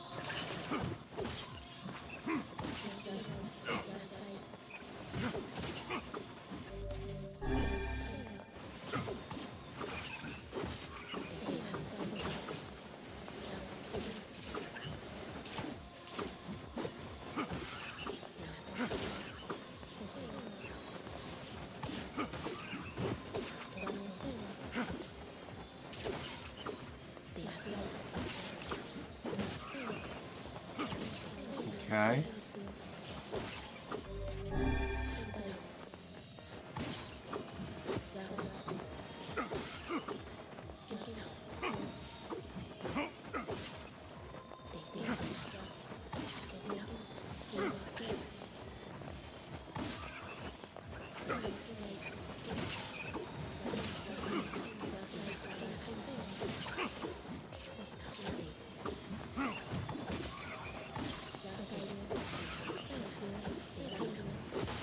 Okay.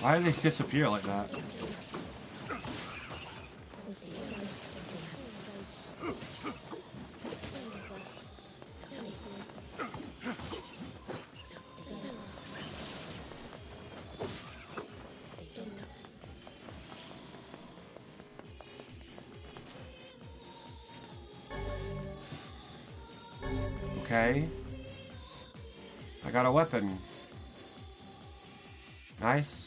Why do they disappear like that? Okay. I got a weapon. Nice.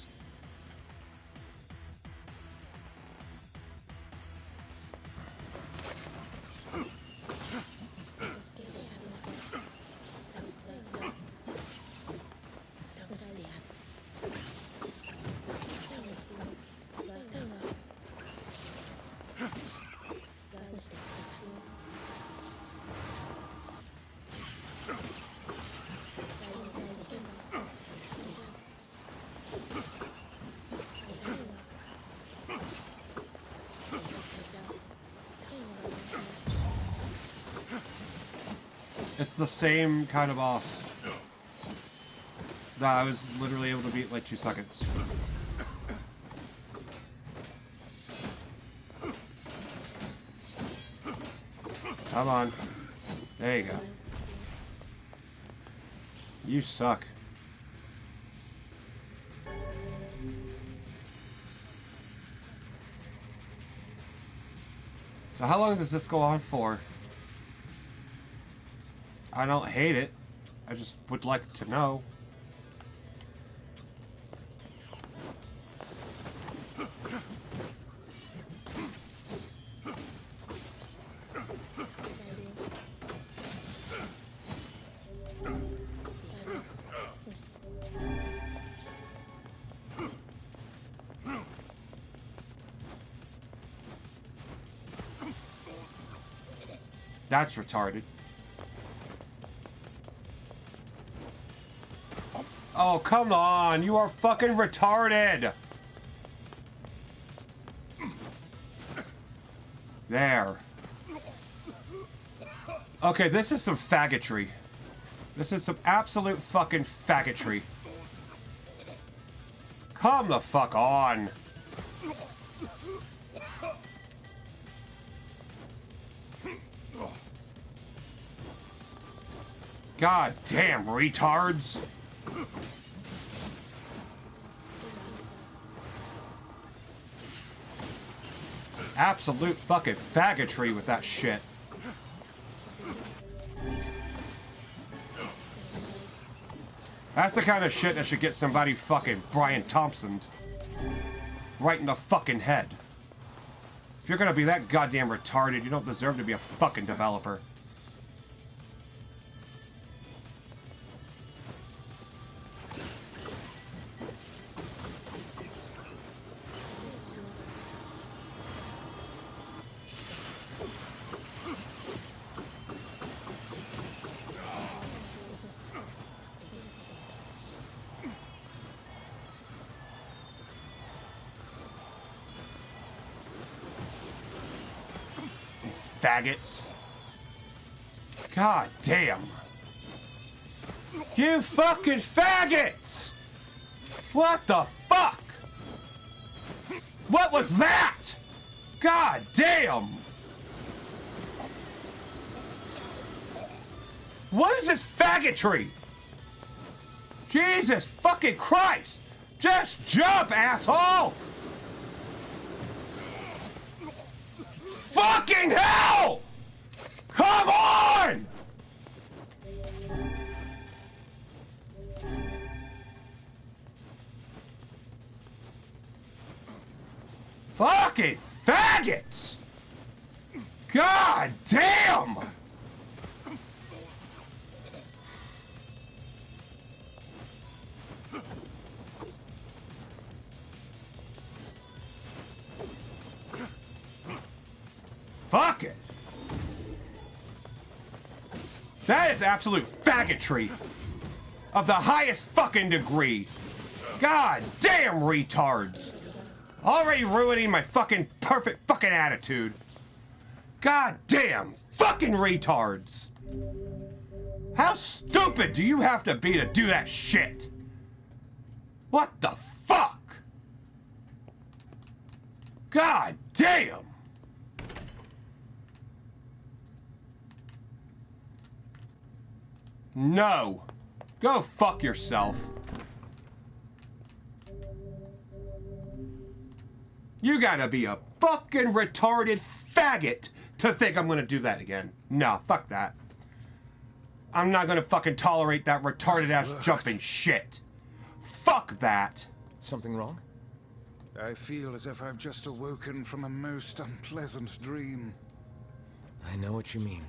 It's the same kind of boss that I was literally able to beat in like 2 seconds. Come on. There you go. You suck. So how long does this go on for? I don't hate it. I just would like to know. That's retarded. Oh, come on. You are fucking retarded. There. Okay, this is some faggotry. This is some absolute fucking faggotry. Come the fuck on. God damn, retards. Absolute fucking faggotry with that shit. That's the kind of shit that should get somebody fucking Brian Thompson right in the fucking head. If you're gonna be that goddamn retarded, you don't deserve to be a fucking developer. Faggots. God damn. You fucking faggots! What the fuck? What was that? God damn! What is this faggotry? Jesus fucking Christ! Just jump, asshole! Fucking hell! Come on! Fucking faggots! God damn! Fuck it! That is absolute faggotry of the highest fucking degree. God damn retards! Already ruining my fucking perfect fucking attitude. God damn fucking retards! How stupid do you have to be to do that shit? What the fuck? God damn! No. Go fuck yourself. You gotta be a fucking retarded faggot to think I'm gonna do that again. Nah, fuck that. I'm not gonna fucking tolerate that retarded ass jumping shit. Fuck that. Something wrong? I feel as if I've just awoken from a most unpleasant dream. I know what you mean.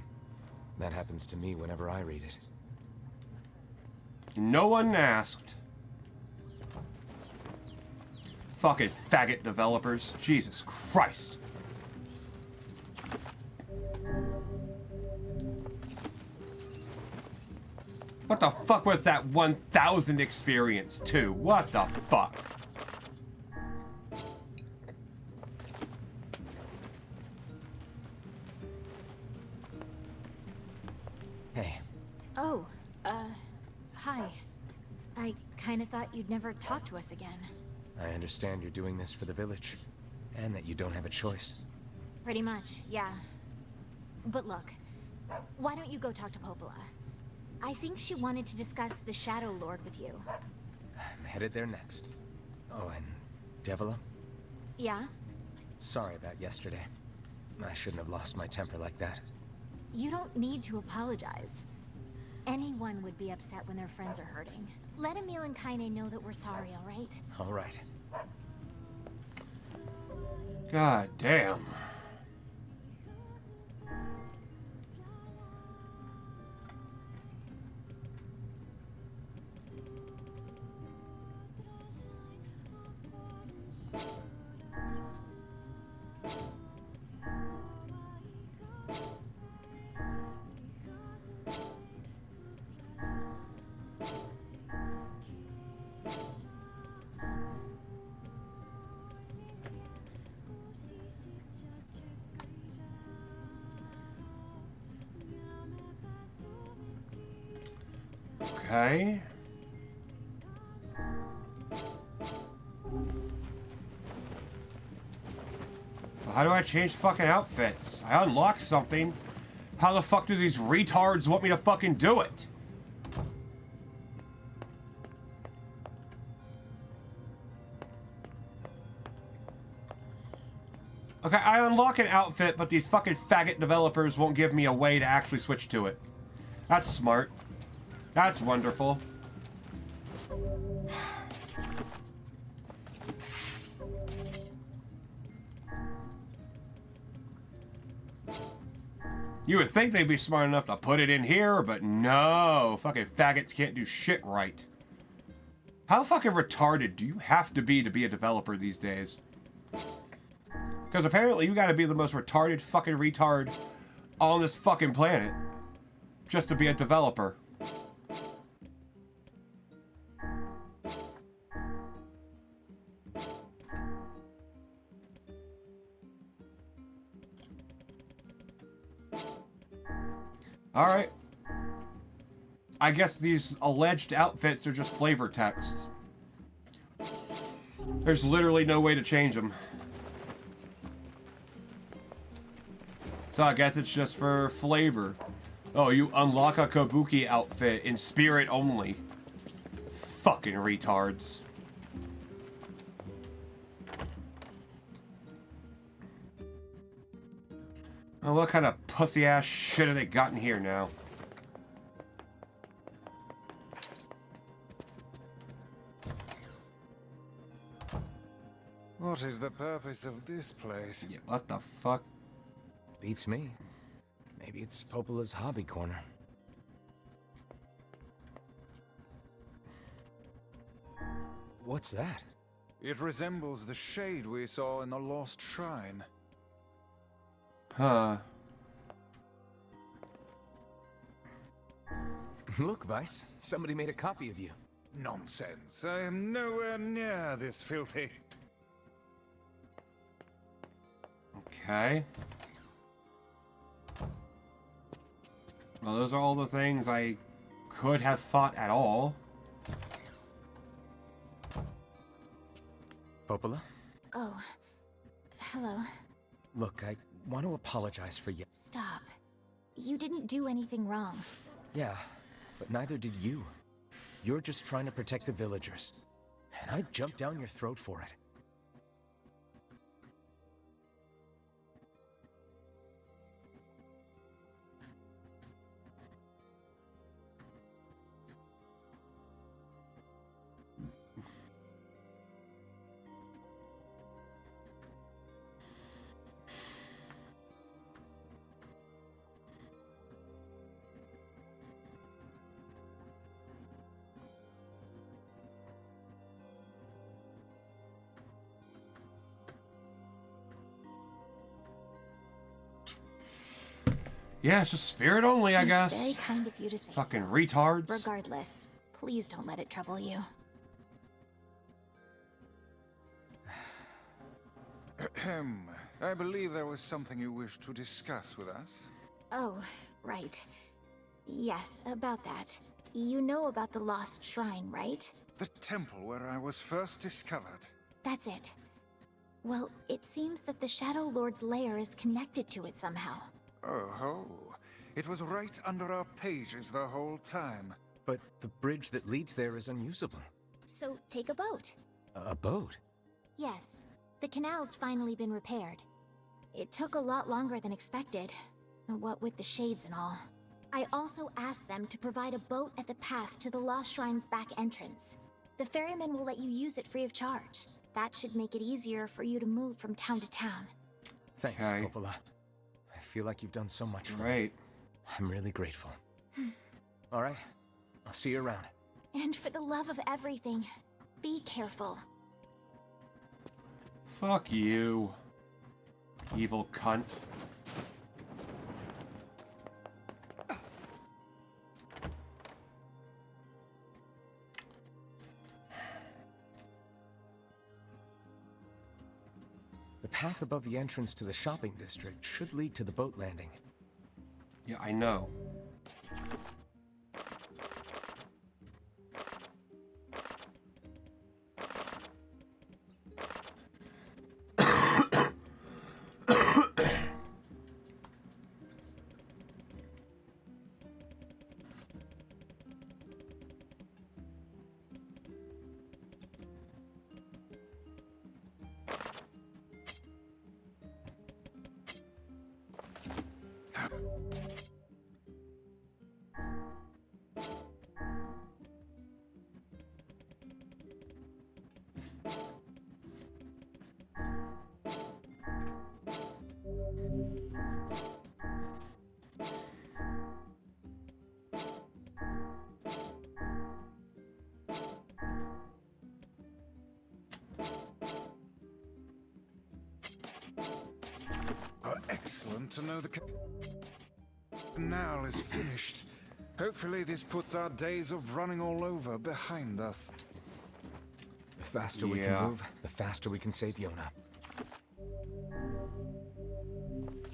That happens to me whenever I read it. No one asked. Fucking faggot developers. Jesus Christ. What the fuck was that 1000 experience too? What the fuck? Hey, Oh, hi. I kinda thought you'd never talk to us again. I understand you're doing this for the village, and that you don't have a choice. Pretty much, yeah. But look, why don't you go talk to Popola? I think she wanted to discuss the Shadow Lord with you. I'm headed there next. Oh, and Devila? Yeah? Sorry about yesterday. I shouldn't have lost my temper like that. You don't need to apologize. Anyone would be upset when their friends are hurting. Let Emil and Kaine know that we're sorry, alright? All right. God damn. Okay. Well, how do I change fucking outfits? I unlocked something. How the fuck do these retards want me to fucking do it? Okay, I unlock an outfit, but these fucking faggot developers won't give me a way to actually switch to it. That's smart. That's wonderful. You would think they'd be smart enough to put it in here, but no. Fucking faggots can't do shit right. How fucking retarded do you have to be a developer these days? Because apparently you gotta be the most retarded fucking retard on this fucking planet just to be a developer. Alright. I guess these alleged outfits are just flavor text. There's literally no way to change them. So I guess it's just for flavor. Oh, you unlock a Kabuki outfit in spirit only. Fucking retards. Oh, what kind of pussy-ass shit have they gotten here now? What is the purpose of this place? Yeah, what the fuck? Beats me. Maybe it's Popola's hobby corner. What's that? It resembles the shade we saw in the lost shrine. Huh. Look, Vice. Somebody made a copy of you. Nonsense. I am nowhere near this filthy. Okay. Well, those are all the things I could have thought at all. Popola? Oh, hello. Look, I want to apologize for you. Stop. You didn't do anything wrong. Yeah, but neither did you. You're just trying to protect the villagers. And I jumped down your throat for it. Yeah, it's just spirit only, I guess. It's very kind of you to say Fucking so. retards. Regardless, please don't let it trouble you. Ahem. I believe there was something you wished to discuss with us. Oh, right. Yes, about that. You know about the lost shrine, right? The temple where I was first discovered. That's it. Well, it seems that the Shadow Lord's lair is connected to it somehow. Oh ho. It was right under our pages the whole time. But the bridge that leads there is unusable. So take a boat. A boat? Yes, the canal's finally been repaired. It took a lot longer than expected, what with the shades and all. I also asked them to provide a boat at the path to the Lost Shrine's back entrance. The ferryman will let you use it free of charge. That should make it easier for you to move from town to town. Thanks, Okay. Coppola. I feel like you've done so much for me. Right. I'm really grateful. All right, I'll see you around. And for the love of everything, be careful. Fuck you. Evil cunt. The path above the entrance to the shopping district should lead to the boat landing. Yeah, I know. Excellent to know the canal is finished. Hopefully this puts our days of running all over behind us. The faster we can move, the faster we can save Yona.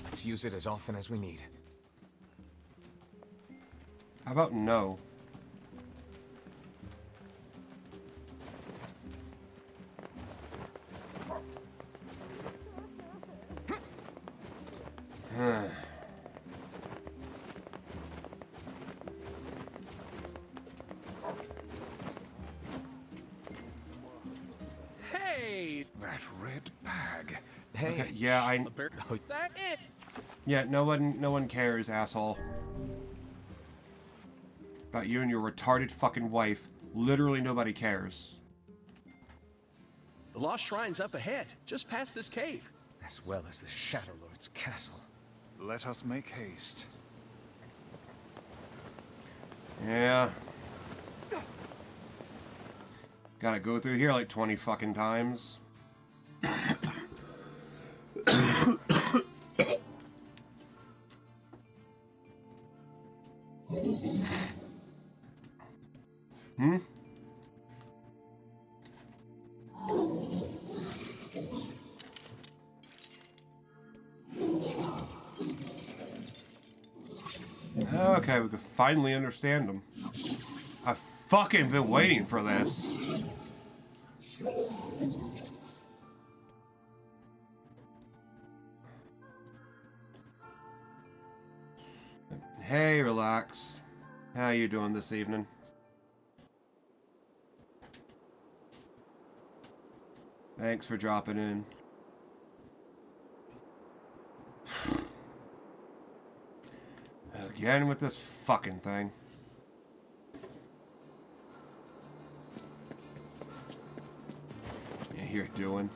Let's use it as often as we need. How about no? Hey! That red bag. Hey, Okay, yeah, That it! yeah, no one cares, asshole. About you and your retarded fucking wife. Literally nobody cares. The Lost Shrine's up ahead, just past this cave. as well as the Shadow Lord's castle. Let us make haste. Yeah. Gotta go through here like 20 fucking times. Hmm? Okay, we can finally understand them. I've fucking been waiting for this. Hey, relax. How you doing this evening? Thanks for dropping in. Again with this fucking thing. Yeah, you're doing.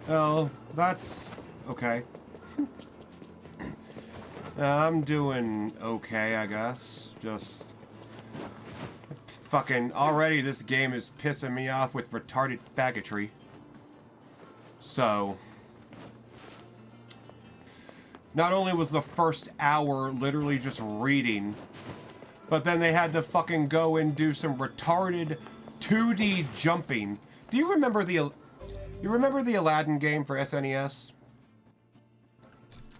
Oh, that's okay. I'm doing okay, I guess. Just fucking already this game is pissing me off with retarded faggotry. So not only was the first hour literally just reading, but then they had to fucking go and do some retarded 2D jumping. Do you remember the Aladdin game for SNES?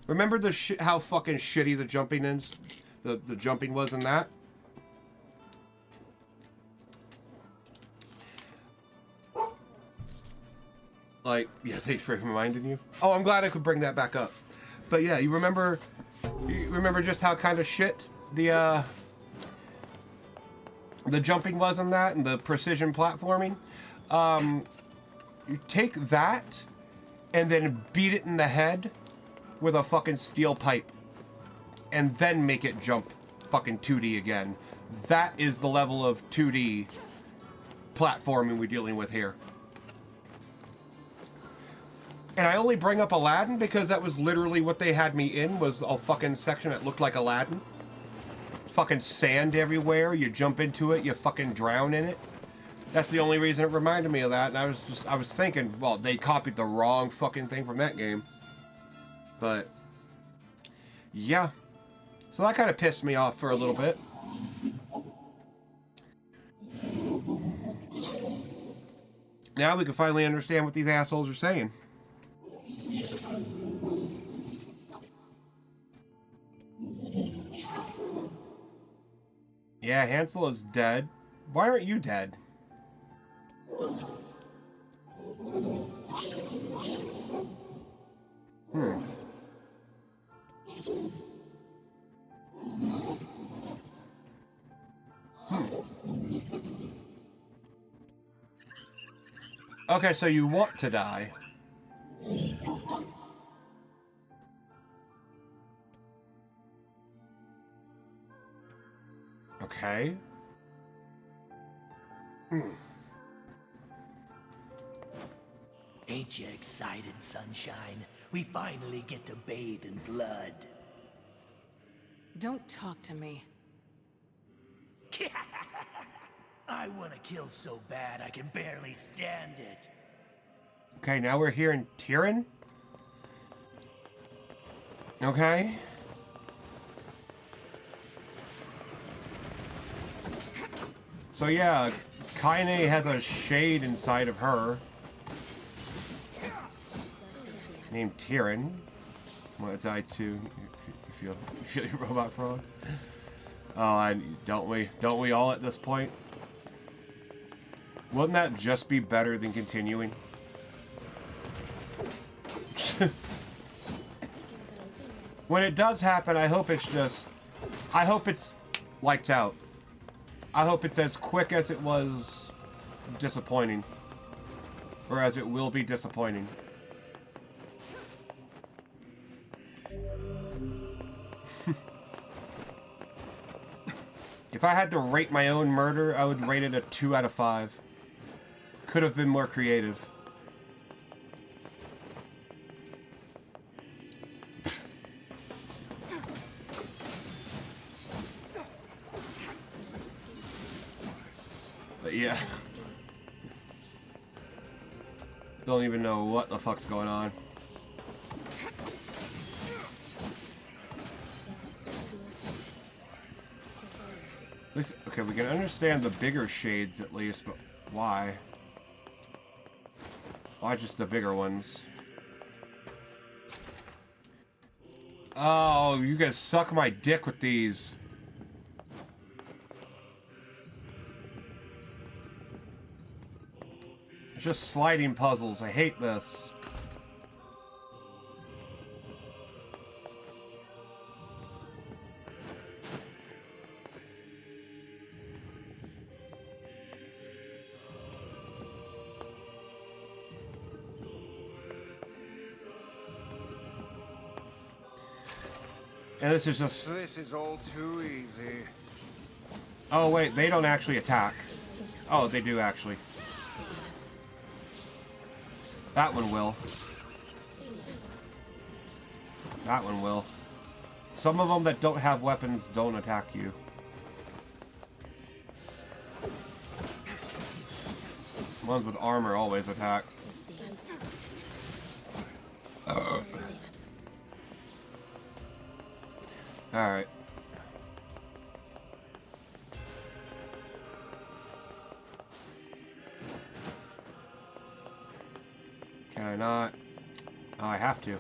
Remember how fucking shitty the jumping is? The jumping was in that? Like, yeah, thanks for reminding you. Oh, I'm glad I could bring that back up. But yeah, you remember just how kind of shit the jumping was in that and the precision platforming? You take that and then beat it in the head with a fucking steel pipe and then make it jump fucking 2D again. That is the level of 2D platforming we're dealing with here. And I only bring up Aladdin because that was literally what they had me in, was a fucking section that looked like Aladdin. Fucking sand everywhere, you jump into it, you fucking drown in it. That's the only reason it reminded me of that, and I was thinking, well, they copied the wrong fucking thing from that game. But yeah. So that kind of pissed me off for a little bit. Now we can finally understand what these assholes are saying. Yeah, Hansel is dead. Why aren't you dead? Okay, so you want to die. Okay. Ain't you excited, sunshine? We finally get to bathe in blood. Don't talk to me. I want to kill so bad I can barely stand it. Okay, now we're here in Tyrion. Okay. So yeah, Kaine has a shade inside of her. Named Tyrion. I'm gonna die too. You feel your robot frog? Oh, don't we all at this point? Wouldn't that just be better than continuing? When it does happen, I hope it's lights out. I hope it's as quick as it was disappointing. Or as it will be disappointing. If I had to rate my own murder, I would rate it a 2 out of 5. Could have been more creative. But yeah. Don't even know what the fuck's going on. Okay, we can understand the bigger shades at least, but why? Why just the bigger ones? Oh, you guys suck my dick with these. It's just sliding puzzles. I hate this. And this is just... This is all too easy. Oh, wait, they don't actually attack. Oh, they do, actually. That one will. That one will. Some of them that don't have weapons don't attack you. Ones with armor always attack. Alright. Can I not? Oh, I have to.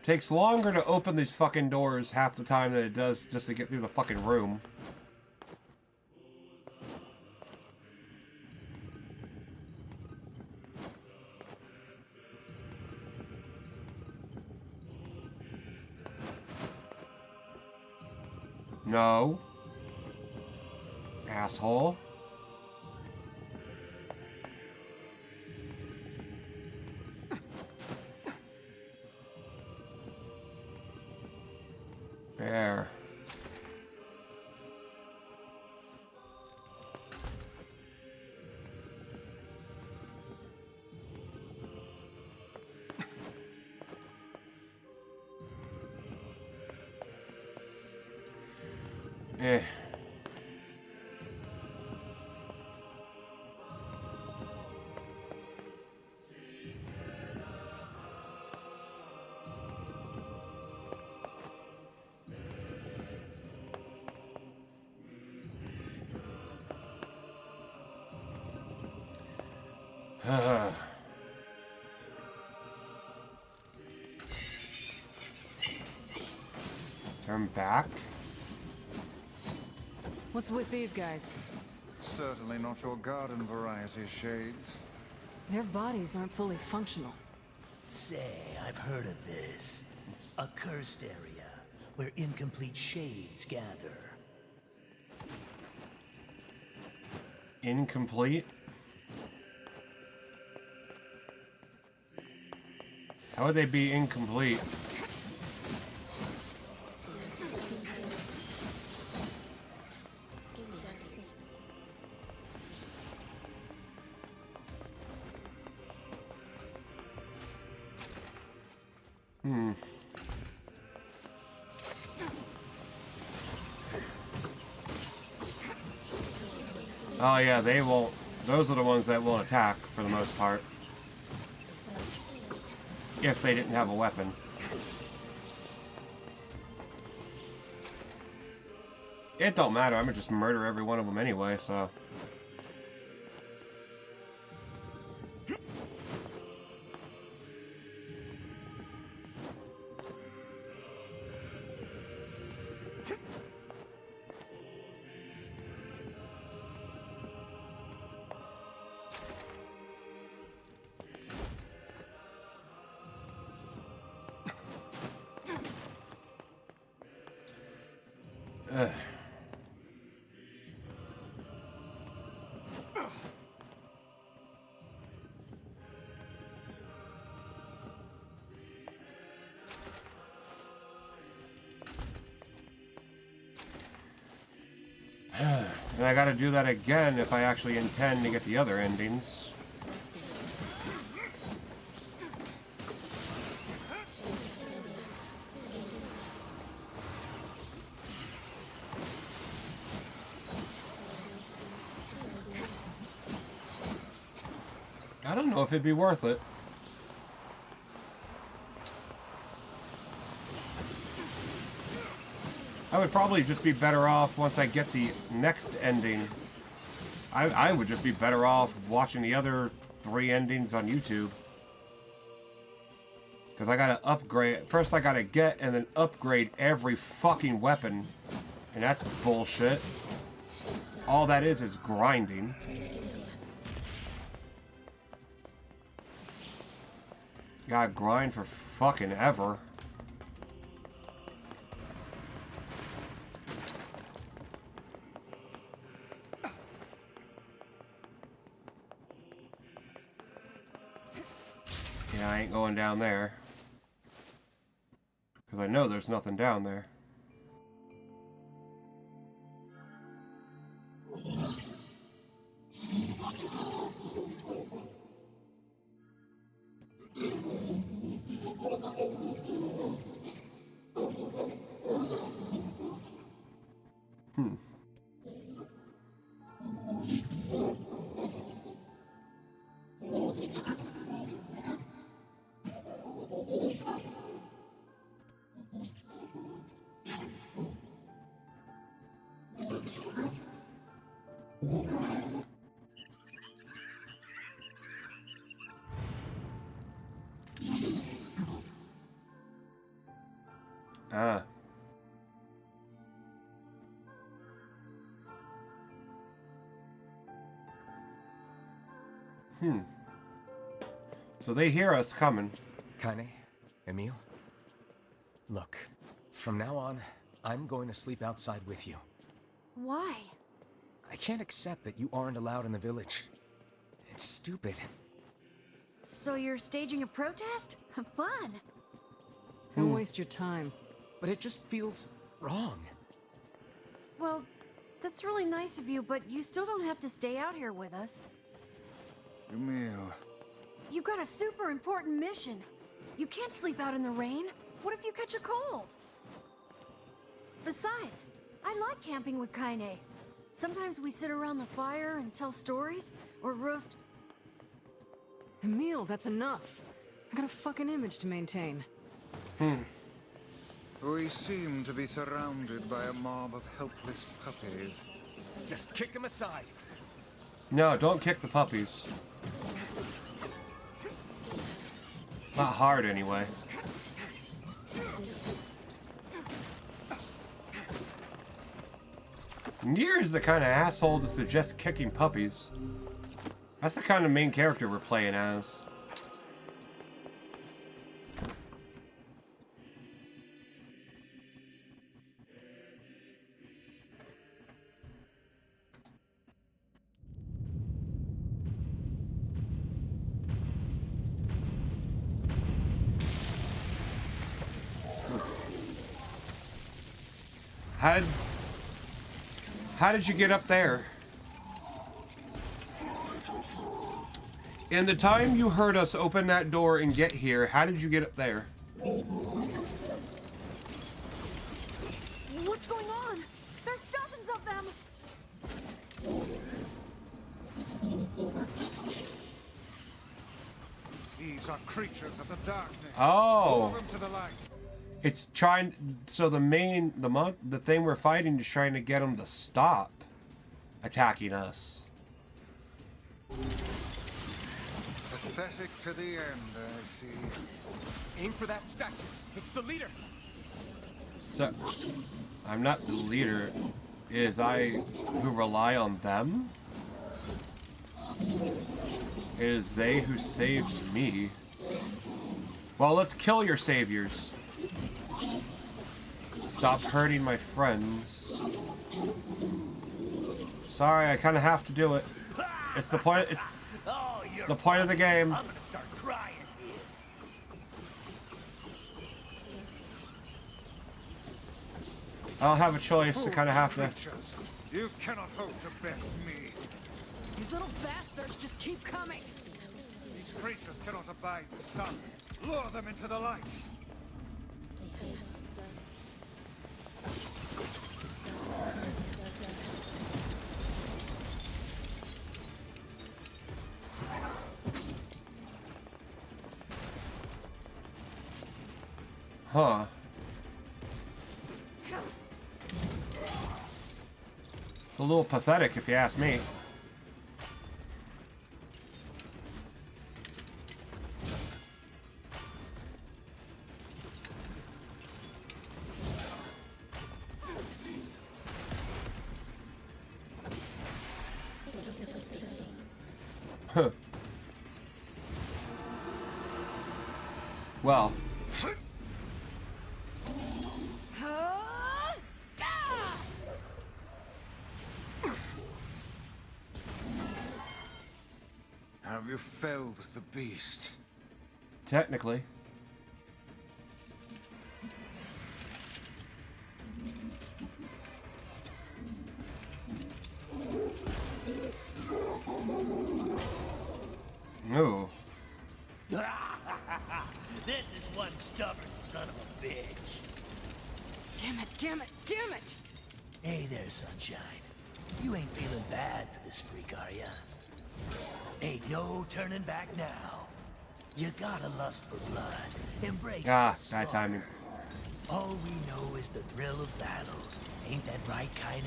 Takes longer to open these fucking doors half the time than it does just to get through the fucking room. No. Asshole. There. Eh. Turn back. What's with these guys? Certainly not your garden variety, Shades. Their bodies aren't fully functional. Say, I've heard of this. A cursed area where incomplete shades gather. Incomplete? How would they be incomplete? Oh yeah, they won't. Those are the ones that won't attack for the most part. If they didn't have a weapon. It don't matter, I'm gonna just murder every one of them anyway, so... And I gotta do that again if I actually intend to get the other endings. I don't know if it'd be worth it. I would probably just be better off once I get the next ending. I would just be better off watching the other 3 endings on YouTube. Because I gotta upgrade. First I gotta get and then upgrade every fucking weapon. And that's bullshit. All that is grinding. Gotta grind for fucking ever. Yeah, I ain't going down there. Because I know there's nothing down there. Ah. So they hear us coming. Kaine, Emil, look, from now on, I'm going to sleep outside with you. Why? I can't accept that you aren't allowed in the village. It's stupid. So you're staging a protest? Fun. Don't waste your time. But it just feels wrong. Well, that's really nice of you, but you still don't have to stay out here with us. Emil. You got a super important mission. You can't sleep out in the rain. What if you catch a cold? Besides, I like camping with Kaine. Sometimes we sit around the fire and tell stories, or roast... Emil, that's enough. I got a fucking image to maintain. We seem to be surrounded by a mob of helpless puppies. Just kick them aside. No, don't kick the puppies. Not hard, anyway. NieR is the kind of asshole to suggest kicking puppies. That's the kind of main character we're playing as. How did you get up there? In the time you heard us open that door and get here, how did you get up there? What's going on? There's dozens of them! These are creatures of the darkness. Oh. Lure them to the light. It's trying, so the thing we're fighting is trying to get them to stop attacking us. Pathetic to the end, I see. Aim for that statue. It's the leader. So, I'm not the leader. It is I who rely on them. It is they who saved me. Well, let's kill your saviors. Stop hurting my friends. Sorry, I kind of have to do it. It's the point. It's the point of the game. I'm gonna start crying. I don't have a choice. I kind of have to. Creatures, you cannot hope to best me. These little bastards just keep coming. These creatures cannot abide the sun. Lure them into the light. Huh. A little pathetic, if you ask me. Huh. Well. Have you felled the beast? Technically. No. This is one stubborn son of a bitch. Damn it, damn it, damn it! Hey there, Sunshine. You ain't feeling bad for this freak, are ya? Ain't no turning back now. You got a lust for blood. Embrace the Bad slaughter. timing. All we know is the thrill of battle. Ain't that right, Kaine?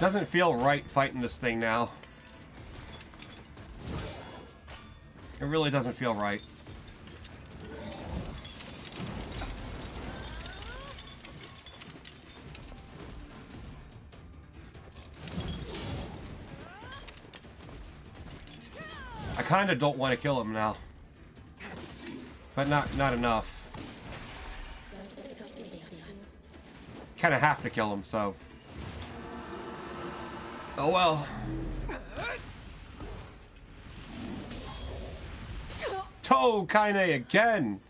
Doesn't feel right fighting this thing now. It really doesn't feel right. I kind of don't want to kill him now. But not enough. Kind of have to kill him, so... Oh well. Toe Kaine again!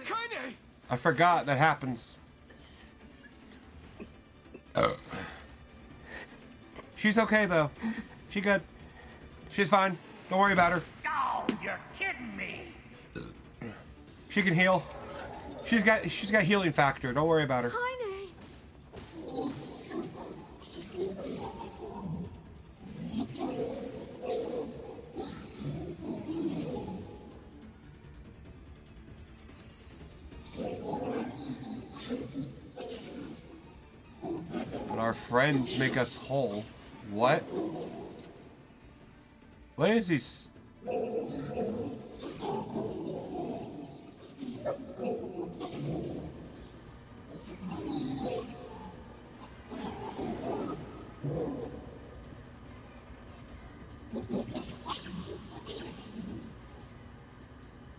Kaine! I forgot that happens. She's okay though. She good. She's fine. Don't worry about her. Oh, you're kidding me! She can heal. She's got healing factor. Don't worry about her. Kaine! But our friends make us whole. What? What is this?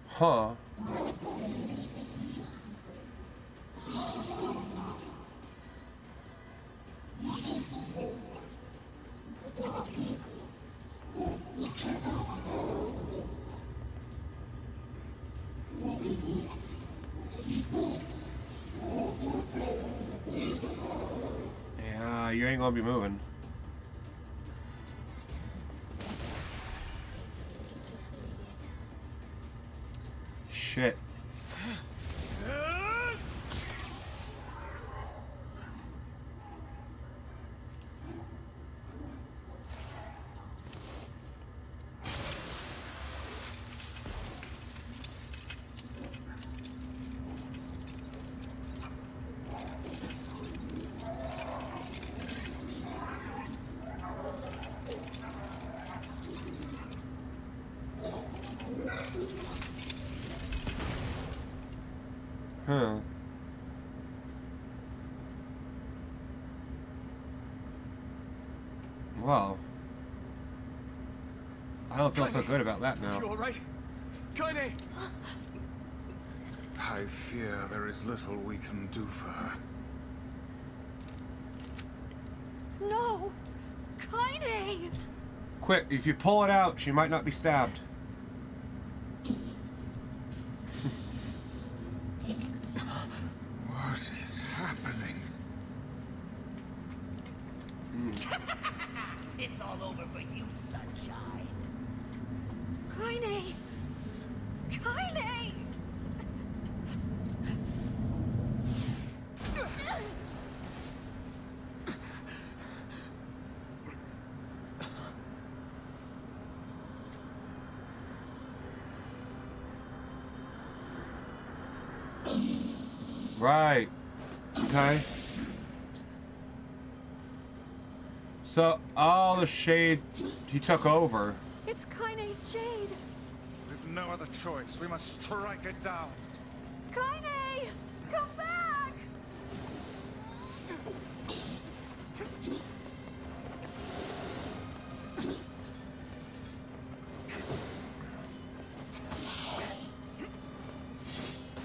Huh. Yeah, you ain't gonna be moving. Shit. Huh. Well, I don't feel so good about that now. You alright? Kaine! I fear there is little we can do for her. No! Kaine! Quick, if you pull it out, she might not be stabbed. What is happening? It's all over for you, Sunshine. Kaine! Kaine! Right. Okay. So, all the shade he took over. It's Kaine's shade! We've no other choice. We must strike it down. Kaine! Come back!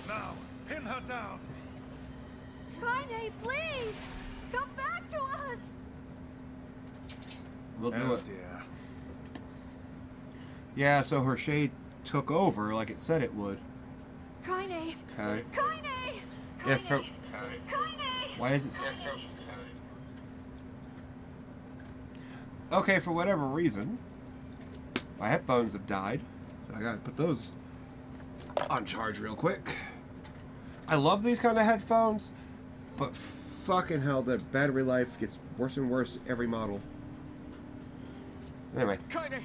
Now, pin her down. Kaine, please! Come We'll do Oh it. dear. Yeah, so her shade took over like it said it would. Kaine! Okay. Kaine! If for, Kaine! why is it? Okay, for whatever reason, my headphones have died. I gotta put those on charge real quick. I love these kind of headphones, but fucking hell, the battery life gets worse and worse every model. Anyway. Kaine!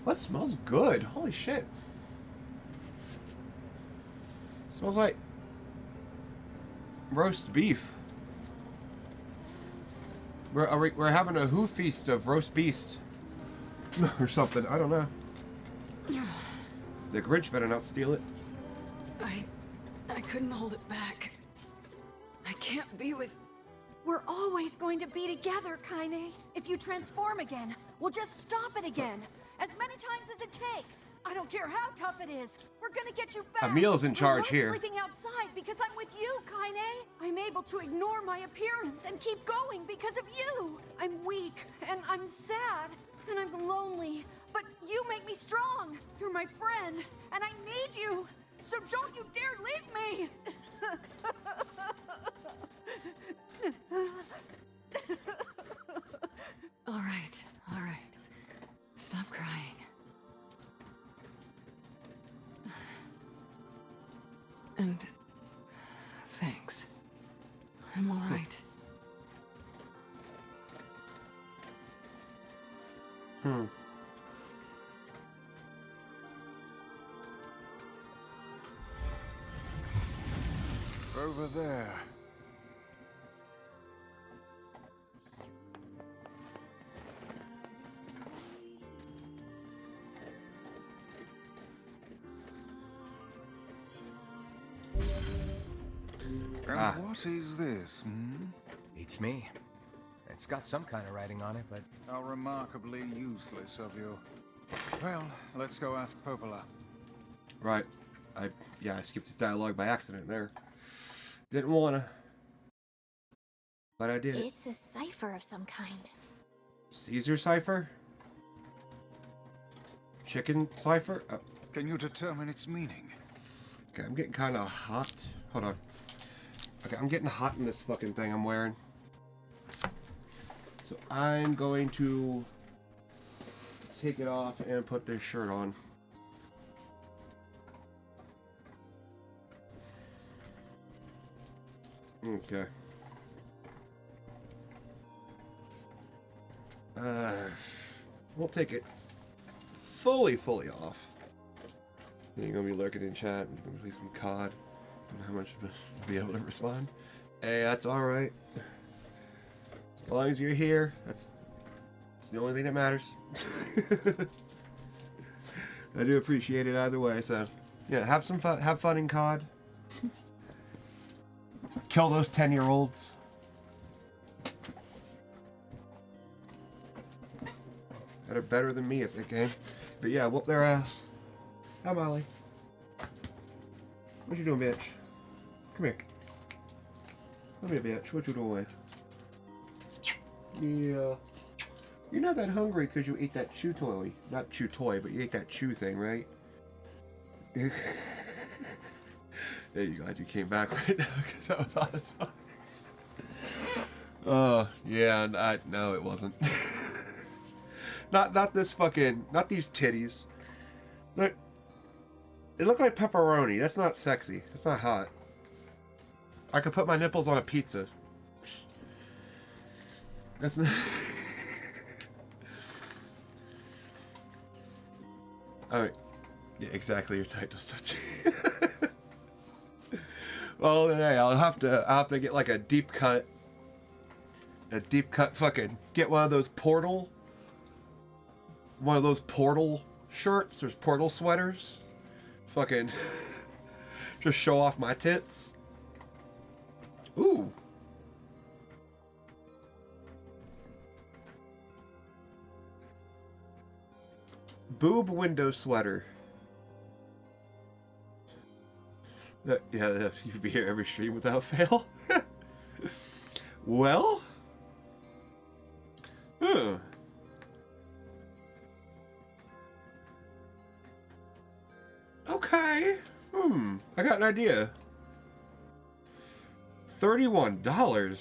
That smells good. Holy shit. Smells like roast beef. We're having a who feast of roast beast. Or something. I don't know. The Grinch better not steal it. I couldn't hold it back. I can't be with... We're always going to be together, Kaine. If you transform again, we'll just stop it again. As many times as it takes. I don't care how tough it is. We're gonna get you back. Emil's in charge I'm here. Sleeping outside because I'm with you, Kaine. I'm able to ignore my appearance and keep going because of you. I'm weak and I'm sad and I'm lonely, but you make me strong. You're my friend and I need you. So don't you dare leave me. All right. Stop crying. And thanks. I'm all right. Over there. And what is this, hmm? Beats me. It's got some kind of writing on it, but... How remarkably useless of you. Well, let's go ask Popola. Right. I skipped this dialogue by accident there. Didn't wanna. But I did. It's a cipher of some kind. Caesar cipher? Chicken cipher? Oh, Can you determine its meaning? okay, I'm getting kind of hot. Hold on. Okay, I'm getting hot in this fucking thing I'm wearing. So I'm going to take it off and put this shirt on. Okay. We'll take it fully off. Then you're gonna be lurking in chat and you're gonna play some COD. Don't know how much you'll be able to respond. Hey, that's alright. As long as you're here, that's the only thing that matters. I do appreciate it either way, so yeah, have some fun, have fun in COD. Kill those 10-year-olds. That are better than me at the game. But yeah, whoop their ass. Hi, Molly. What you doing, bitch? Come here. Come here, bitch. What you doing? Yeah. You're not that hungry because you ate that chew toy. Not chew toy, but you ate that chew thing, right? There you go. Glad you came back right now because that was on his phone. Oh, yeah. No, it wasn't. Not this fucking... Not these titties. Look, it looked like pepperoni. That's not sexy. That's not hot. I could put my nipples on a pizza. That's not... Alright. Yeah, exactly your title. Well, then, hey, I'll have to get like a deep cut fucking, get one of those portal shirts, there's portal sweaters, fucking, just show off my tits. Ooh. Boob window sweater. Yeah, you'd be here every stream without fail. Well, I got an idea. $31.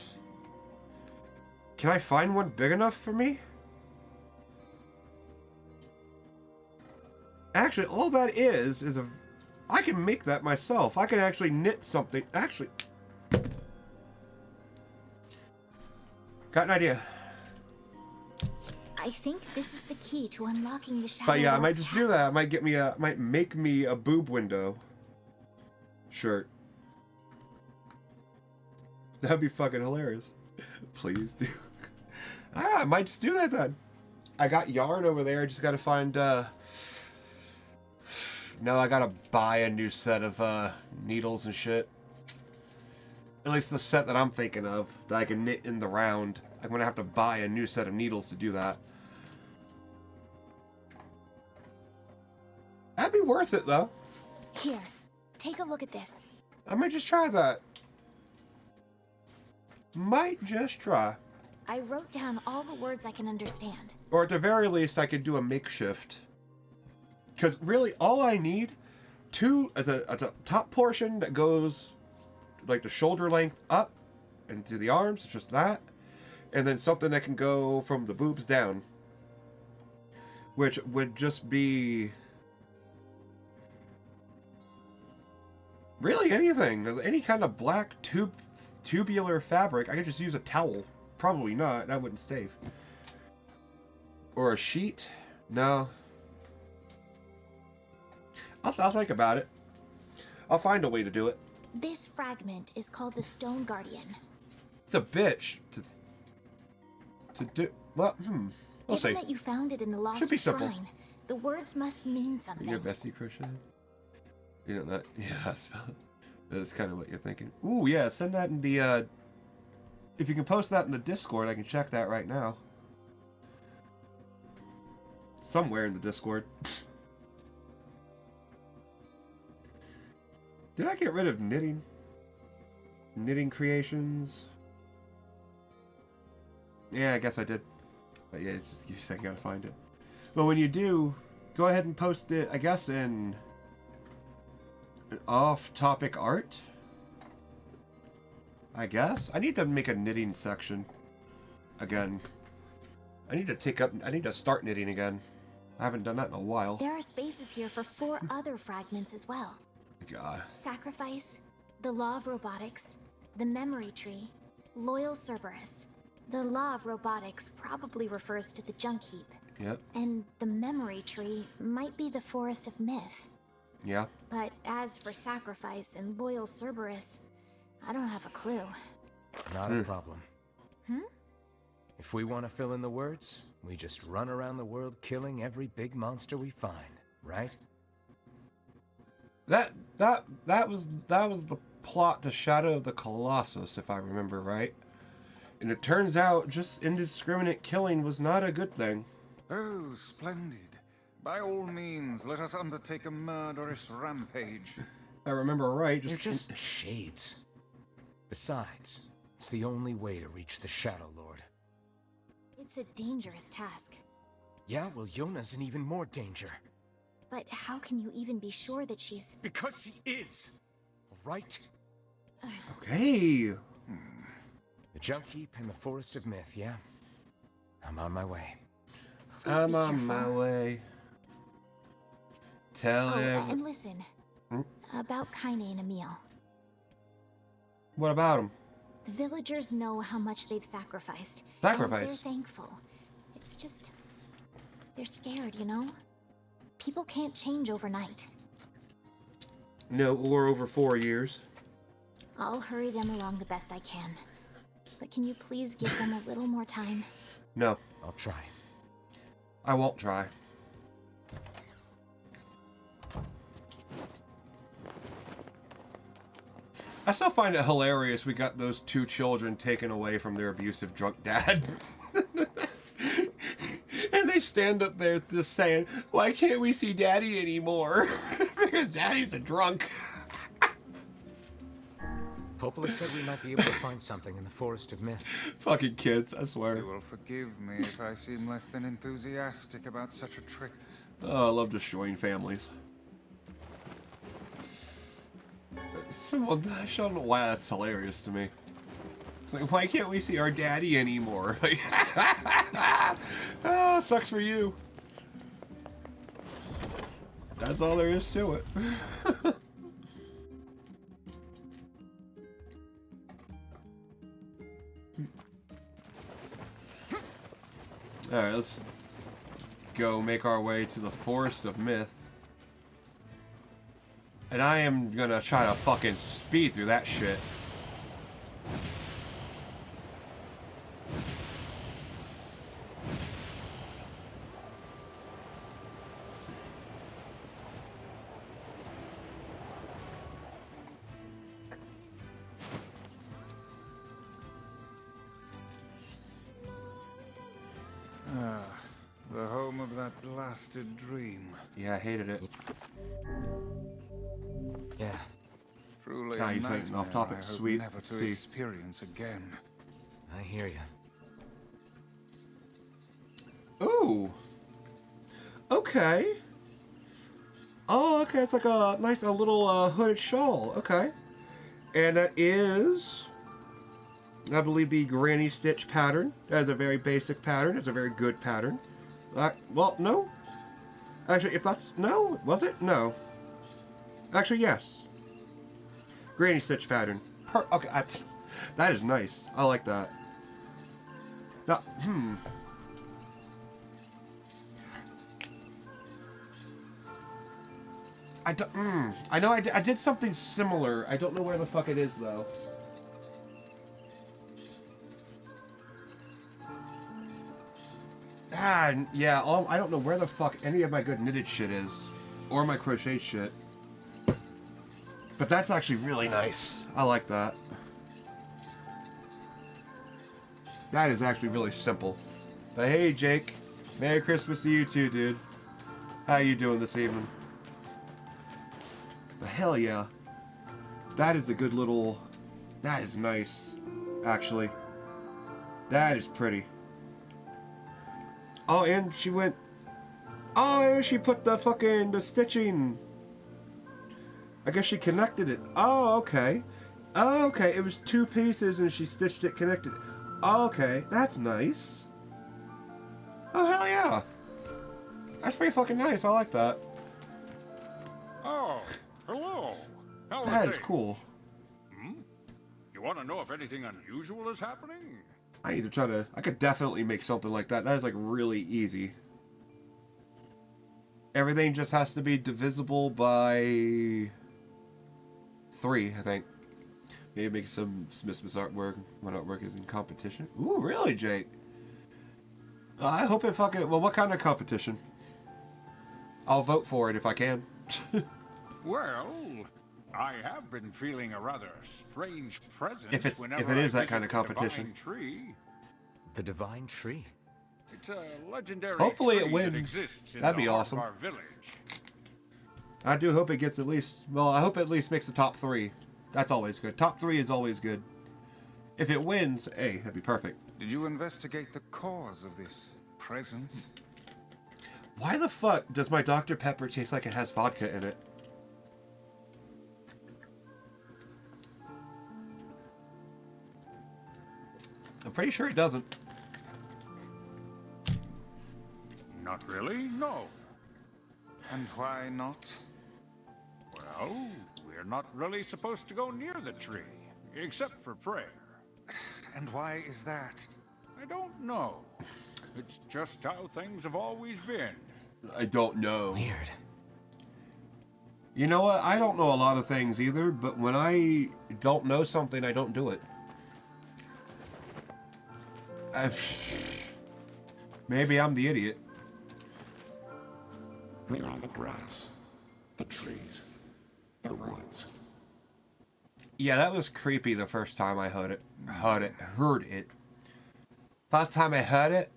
Can I find one big enough for me? Actually, all that is a... I can make that myself. I can actually knit something. Actually... Got an idea. I think this is the key to unlocking the Shadow But yeah, I might Lord's just castle. do that. I might get me a... might make me a boob window shirt. That'd be fucking hilarious. Please do. I might just do that then. I got yarn over there. I just gotta find, No, I gotta buy a new set of, needles and shit. At least the set that I'm thinking of, that I can knit in the round. I'm gonna have to buy a new set of needles to do that. That'd be worth it, though. Here, take a look at this. I might just try that. Might just try. I wrote down all the words I can understand. Or at the very least, I could do a makeshift. Because really, all I need, at the top portion that goes like the shoulder length up into the arms, it's just that. And then something that can go from the boobs down. Which would just be... really anything. Any kind of black tubular fabric. I could just use a towel. Probably not. That wouldn't stay. Or a sheet. No. I'll think about it. I'll find a way to do it. This fragment is called the Stone Guardian. It's a bitch to do. Well, we'll Given see. that you found it in the Lost Should be simple. Shrine, the words must mean something. Your bestie crochet? You don't know? Yeah, that's kind of what you're thinking. Ooh, yeah, send that in the, if you can post that in the Discord, I can check that right now. Somewhere in the Discord. Did I get rid of knitting? Knitting creations? Yeah, I guess I did. But yeah, it's just you said you gotta find it. But when you do, go ahead and post it, I guess, in off-topic art? I guess? I need to make a knitting section. Again. I need to start knitting again. I haven't done that in a while. There are spaces here for 4 other fragments as well. God. Sacrifice, the Law of Robotics, the Memory Tree, Loyal Cerberus. The Law of Robotics probably refers to the Junk Heap. Yep. And the Memory Tree might be the Forest of Myth. Yeah. But as for Sacrifice and Loyal Cerberus, I don't have a clue. Not a problem. Hmm? If we want to fill in the words, we just run around the world killing every big monster we find, right? That was the plot to Shadow of the Colossus, if I remember right. And it turns out just indiscriminate killing was not a good thing. Oh, splendid. By all means, let us undertake a murderous rampage. I remember right. They're just shades. Besides, it's the only way to reach the Shadow Lord. It's a dangerous task. Yeah, well, Yona's in even more danger. But how can you even be sure that she's... Because she is! Right? Okay. The Junk Heap and the Forest of Myth, yeah? I'm on my way. Please I'm be on careful. my way. Tell him. And listen. About Kaine and Emil. What about him? The villagers know how much they've sacrificed. Sacrifice? And they're thankful. It's just... they're scared, you know? People can't change overnight. No, or over 4 years. I'll hurry them along the best I can. But can you please give them a little more time? No, I'll try. I won't try. I still find it hilarious we got those 2 children taken away from their abusive drunk dad. And they stand up there just saying, why can't we see Daddy anymore? Because Daddy's a drunk. Popola said we might be able to find something in the Forest of Myth. Fucking kids, I swear. You will forgive me if I seem less than enthusiastic about such a trip. Oh, I love destroying families. Well, I don't know why that's hilarious to me. It's like, why can't we see our daddy anymore? Like, oh, sucks for you. That's all there is to it. Alright, let's go make our way to the Forest of Myth. And I am gonna try to fucking speed through that shit. The home of that blasted dream. Yeah, I hated it. Yeah. Truly Ah, a you said nightmare off topic. I hope Sweet. never Let's to see. experience again. I hear you. Ooh. Okay. Oh, okay. It's like a nice, a little hooded shawl. Okay. And that is, I believe, the Granny Stitch pattern. That is a very basic pattern. It's a very good pattern. Well, no. Actually, if that's... No? Was it? No. Actually, yes. Granny Stitch pattern. Okay, that is nice. I like that. Now, I know I did something similar. I don't know where the fuck it is, though. Yeah, I don't know where the fuck any of my good knitted shit is. Or my crochet shit. But that's actually really nice. I like that. That is actually really simple. But hey, Jake. Merry Christmas to you too, dude. How you doing this evening? Hell yeah. That is a good little... That is nice, actually. That is pretty. Oh, and she went... Oh, she put the stitching... I guess she connected it. Oh, okay. Oh, okay. It was two pieces and she stitched it, connected. Oh, okay. That's nice. Oh, hell yeah. That's pretty fucking nice. I like that. Oh, hello. How are That things? is cool. You want to know if anything unusual is happening? I need to try to... I could definitely make something like that. That is, like, really easy. Everything just has to be divisible by... 3, I think. Maybe make some Smith's artwork when artwork is in competition. Ooh, really, Jake? I hope it fucking... Well, what kind of competition? I'll vote for it if I can. Well, I have been feeling a rather strange presence If it whenever is I that kind of visit the competition. Divine Tree. The Divine Tree? It's a legendary Hopefully it tree wins. that exists in That'd the be heart awesome. of our village. I do hope it gets at least... Well, I hope it at least makes the top 3. That's always good. Top 3 is always good. If it wins, hey, that'd be perfect. Did you investigate the cause of this presence? Why the fuck does my Dr. Pepper taste like it has vodka in it? I'm pretty sure it doesn't. Not really, no. And why not? Well, we're not really supposed to go near the tree, except for prayer. And why is that? I don't know. It's just how things have always been. I don't know. Weird. You know what? I don't know a lot of things either, but when I don't know something, I don't do it. Maybe I'm the idiot. We are the grass, the trees, the woods. Yeah, that was creepy the first time I heard it. Heard it. First time I heard it,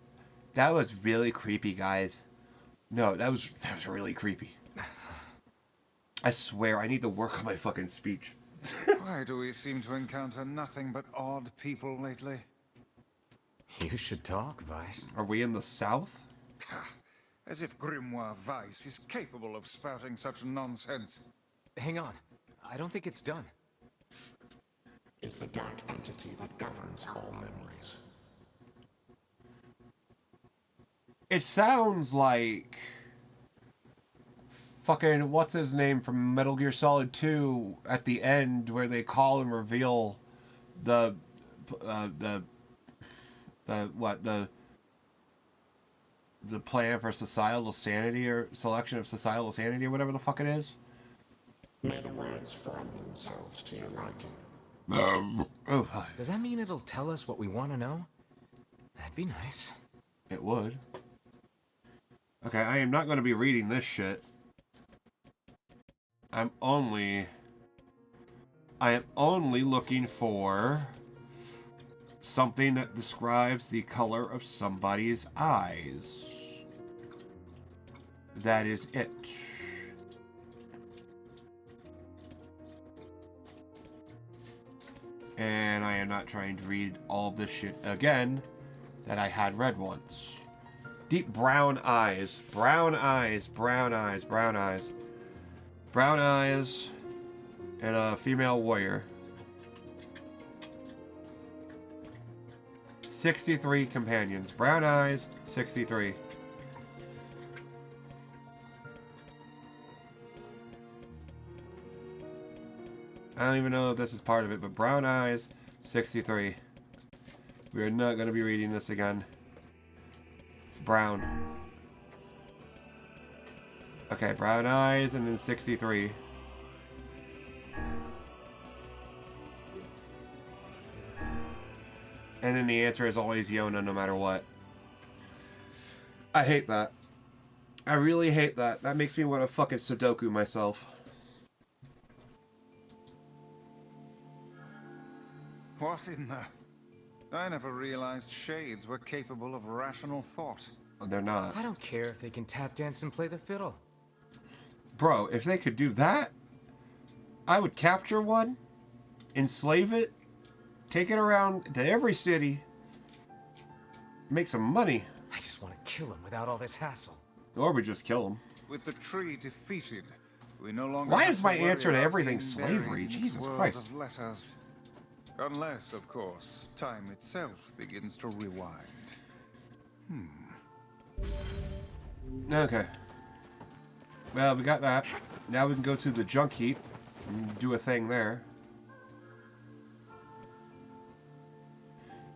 that was really creepy, guys. No, that was really creepy. I swear, I need to work on my fucking speech. Why do we seem to encounter nothing but odd people lately? You should talk, Vice. Are we in the South? As if Grimoire Weiss is capable of spouting such nonsense. Hang on. I don't think it's done. is the dark entity that governs all memories. It sounds like fucking what's his name from Metal Gear Solid 2 at the end where they call and reveal the plan for societal sanity or selection of societal sanity or whatever the fuck it is. May the words form themselves to your liking. Oh, hi. Does that mean it'll tell us what we want to know? That'd be nice. It would. Okay, I am not going to be reading this shit. I am only looking for something that describes the color of somebody's eyes. That is it. And I am not trying to read all this shit again that I had read once. Deep brown eyes. Brown eyes. Brown eyes. Brown eyes. Brown eyes. And a female warrior. 63 companions. Brown eyes. 63. I don't even know if this is part of it, but brown eyes, 63. We are not going to be reading this again. Brown. Okay, brown eyes and then 63. And then the answer is always Yona no matter what. I hate that. I really hate that. That makes me want to fucking Sudoku myself. What in the... I never realized shades were capable of rational thought. They're not. I don't care if they can tap dance and play the fiddle. Bro, if they could do that, I would capture one, enslave it, take it around to every city, make some money. I just want to kill him without all this hassle. Or we just kill him. With the tree defeated, we no longer... Why have is to my worry answer to about everything being slavery? buried in its Jesus world Christ. of letters. Unless, of course, time itself begins to rewind. Okay. Well, we got that. Now we can go to the junk heap and do a thing there.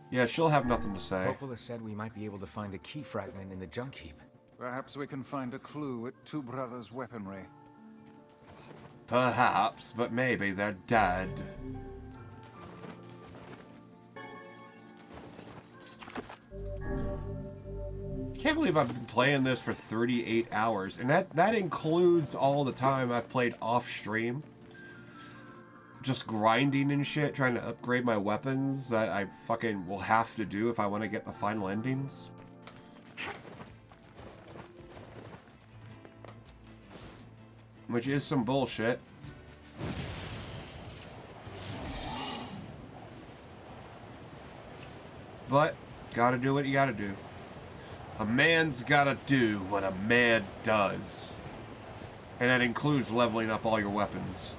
Yeah, she'll have nothing to say. Popola said we might be able to find a key fragment in the junk heap. Perhaps we can find a clue at Two Brothers' weaponry. Perhaps, but maybe they're dead. I can't believe I've been playing this for 38 hours, and that includes all the time I've played off stream. Just grinding and shit, trying to upgrade my weapons that I fucking will have to do if I want to get the final endings. Which is some bullshit. But, gotta do what you gotta do. A man's gotta do what a man does. And that includes leveling up all your weapons.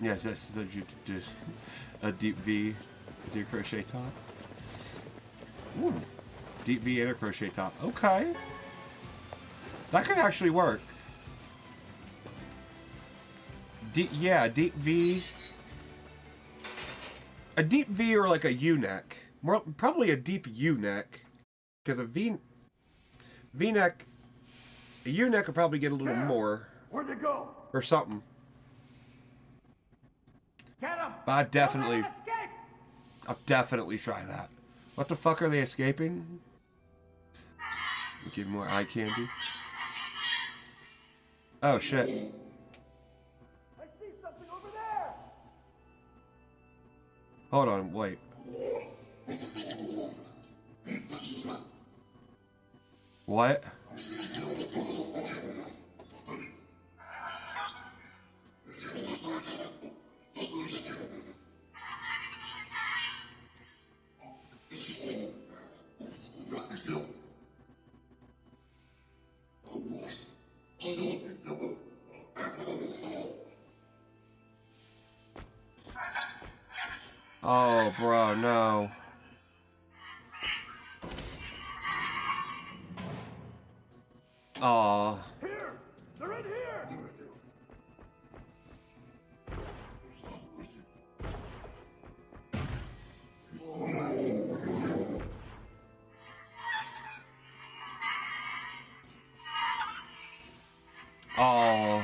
Yes, yes, just a deep V, with your crochet top. Ooh, deep V and a crochet top. Okay, that could actually work. Yeah, deep V. A deep V or like a U-neck. More probably a deep U-neck, because a V-neck, a U-neck would probably get a little more. Where'd you go? Or something. Get him! But I'll definitely try that. What the fuck are they escaping? Give more eye candy. Oh shit. I see something over there! Hold on, wait. What? Oh no. Oh. Here! They're in here! Oh.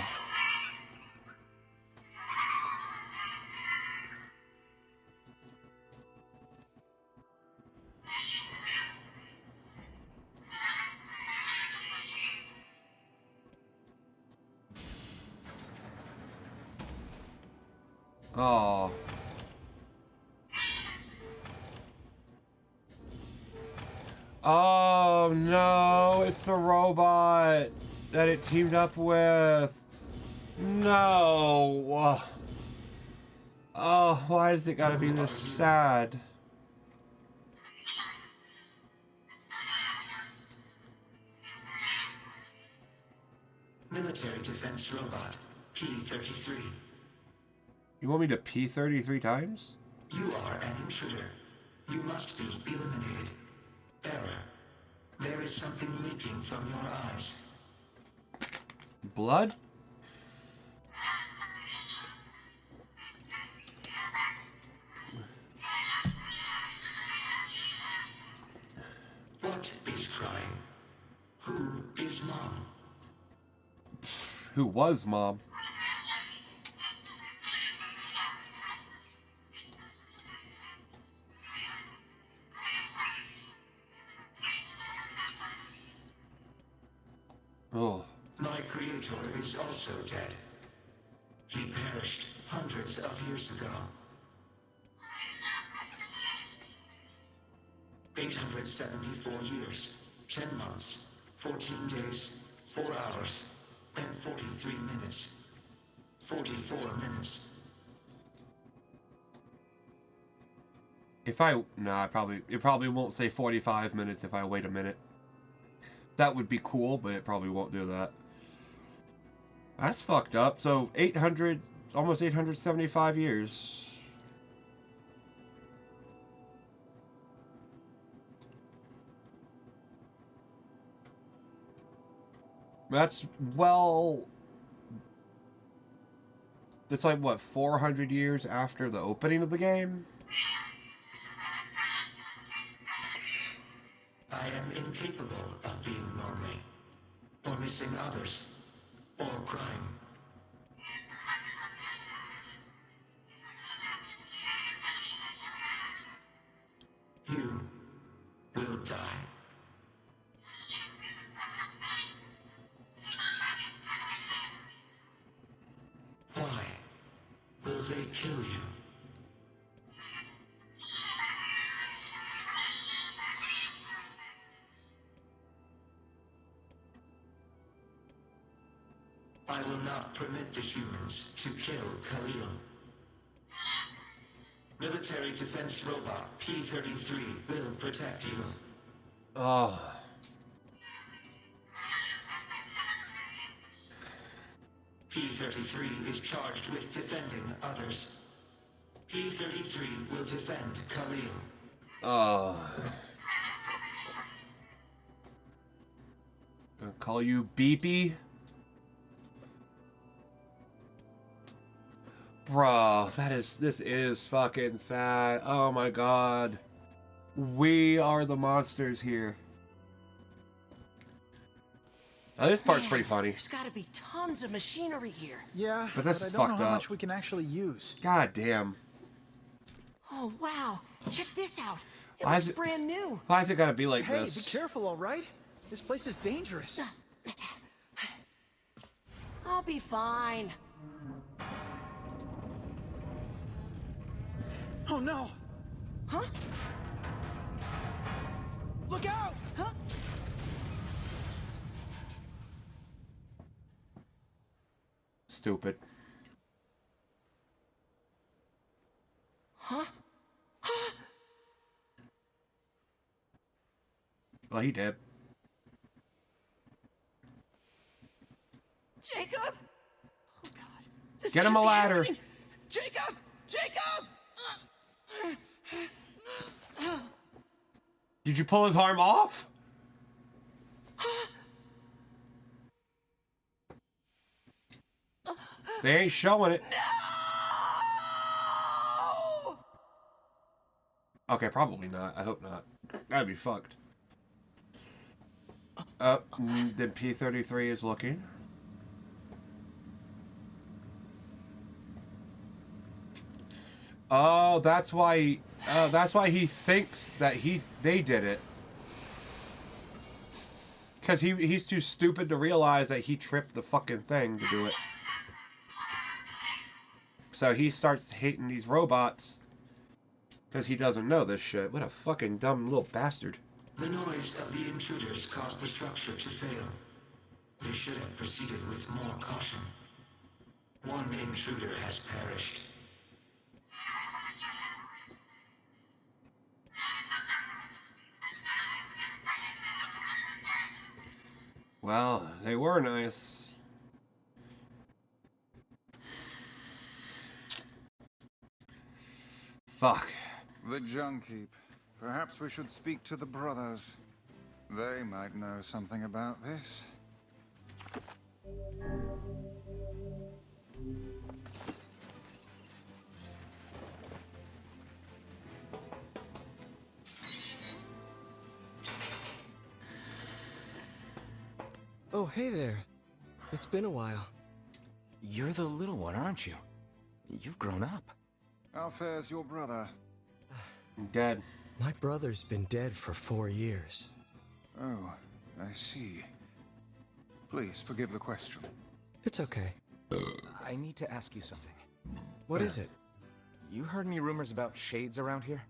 Oh. Oh no, it's the robot that it teamed up with. No. Oh, why does it gotta be this sad? Military defense robot, P-33. You want me to P-33 times? You are an intruder. You must be eliminated. Error. There is something leaking from your eyes. Blood? What is crying? Who is Mom? Who was Mom? Oh. My creator is also dead. He perished hundreds of years ago. 874 years, 10 months, 14 days, 4 hours, and 43 minutes. 44 minutes. If I... Nah, it probably won't say 45 minutes if I wait a minute. That would be cool, but it probably won't do that. That's fucked up. So 800, almost 875 years. That's, well... That's like, what, 400 years after the opening of the game? I am incapable of being lonely, or missing others, or crying. You will die. Why will they kill you? I will not permit the humans to kill Khalil. Military defense robot P-33 will protect you. Oh. P-33 is charged with defending others. P-33 will defend Khalil. Oh. I'll call you Beepy. Bruh, this is fucking sad. Oh my god. We are the monsters here. Now this part's pretty funny. There's gotta be tons of machinery here. Yeah, but this is I don't know fucked how up. much we can actually use. God damn. Oh wow, check this out. It Why looks is it- brand new. Why is it gotta be like Hey, this? be careful, all right? This place is dangerous. I'll be fine. Oh no! Huh? Look out! Huh? Stupid. Huh? Well, he did. Jacob! Oh god. This Get him can't a be ladder. happening. Jacob! Jacob! Did you pull his arm off? They ain't showing it. No! Okay, probably not. I hope not. That'd be fucked. Then P-33 is looking. Oh, that's why. That's why he thinks that they did it. Because he's too stupid to realize that he tripped the fucking thing to do it. So he starts hating these robots because he doesn't know this shit. What a fucking dumb little bastard. The noise of the intruders caused the structure to fail. They should have proceeded with more caution. One intruder has perished. Well, they were nice. Fuck. The junk heap. Perhaps we should speak to the brothers. They might know something about this. Oh, hey there. It's been a while. You're the little one, aren't you? You've grown up. How fares your brother? I'm dead. My brother's been dead for 4 years. Oh, I see. Please forgive the question. It's okay. I need to ask you something. What is it? You heard any rumors about shades around here?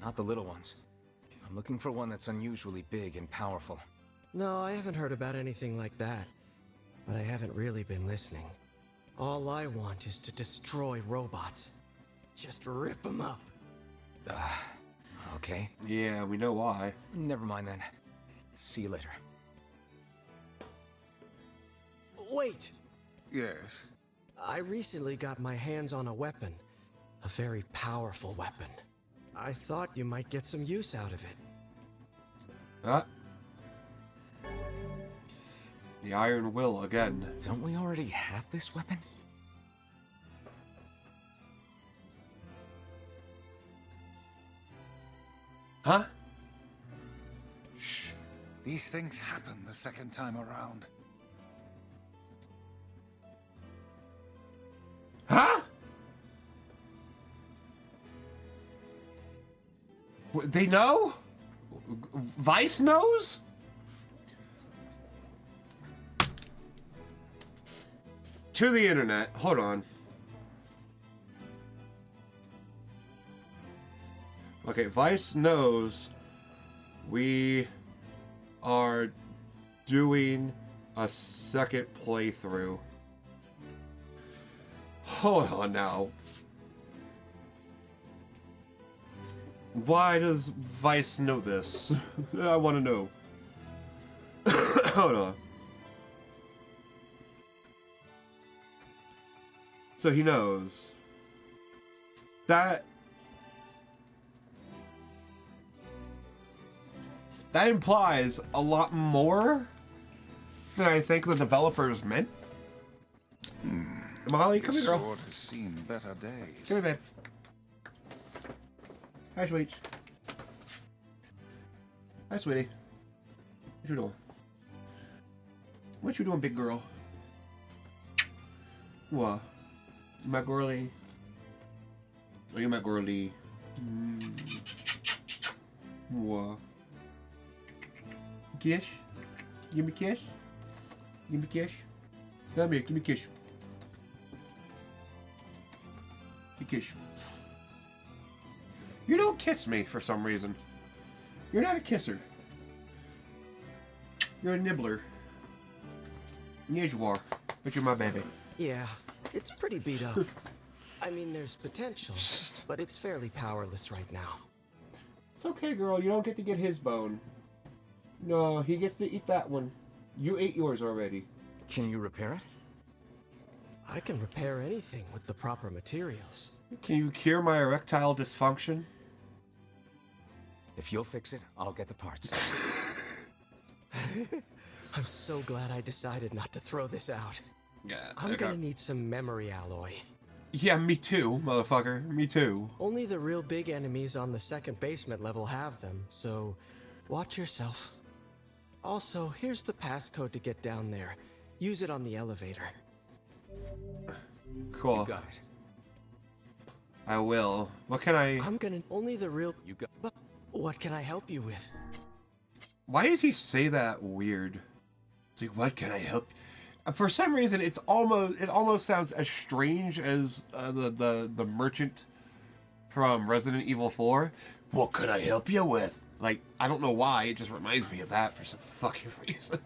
Not the little ones. I'm looking for one that's unusually big and powerful. No, I haven't heard about anything like that. But I haven't really been listening. All I want is to destroy robots. Just rip them up. Okay. Yeah, we know why. Never mind then. See you later. Wait! Yes? I recently got my hands on a weapon. A very powerful weapon. I thought you might get some use out of it. Huh? The Iron Will again. Don't we already have this weapon? Huh? Shh. These things happen the second time around. Huh? They know? Vice knows? To the internet. Hold on. Okay, Vice knows we are doing a second playthrough. Hold on now. Why does Vice know this? I want to know. Hold on. So he knows. That implies a lot more than I think the developers meant. Molly, come here, girl. Sword has seen better days. Come here, babe. Hi, sweet. Hi, sweetie. What you doing? What you doing, big girl? What? My girly. Oh, you my girly. What? Kiss? Give me a kiss? Give me a kiss? Come here, give me a kiss. Kiss. You don't kiss me for some reason. You're not a kisser. You're a nibbler. Yes, you are. But you're my baby. Yeah, it's pretty beat up. I mean, there's potential, but it's fairly powerless right now. It's okay, girl. You don't get to get his bone. No, he gets to eat that one. You ate yours already. Can you repair it? I can repair anything with the proper materials. Can you cure my erectile dysfunction? If you'll fix it, I'll get the parts. I'm so glad I decided not to throw this out. Yeah, I'm gonna need some memory alloy. Yeah, me too, motherfucker. Me too. Only the real big enemies on the second basement level have them, so watch yourself. Also, here's the passcode to get down there. Use it on the elevator. Cool. You got it. I will. What can I... I'm gonna... Only the real... You got... But what can I help you with? Why did he say that weird? It's like, what can I help? For some reason, it almost sounds as strange as the merchant from Resident Evil 4. What could I help you with? Like, I don't know why. It just reminds me of that for some fucking reason.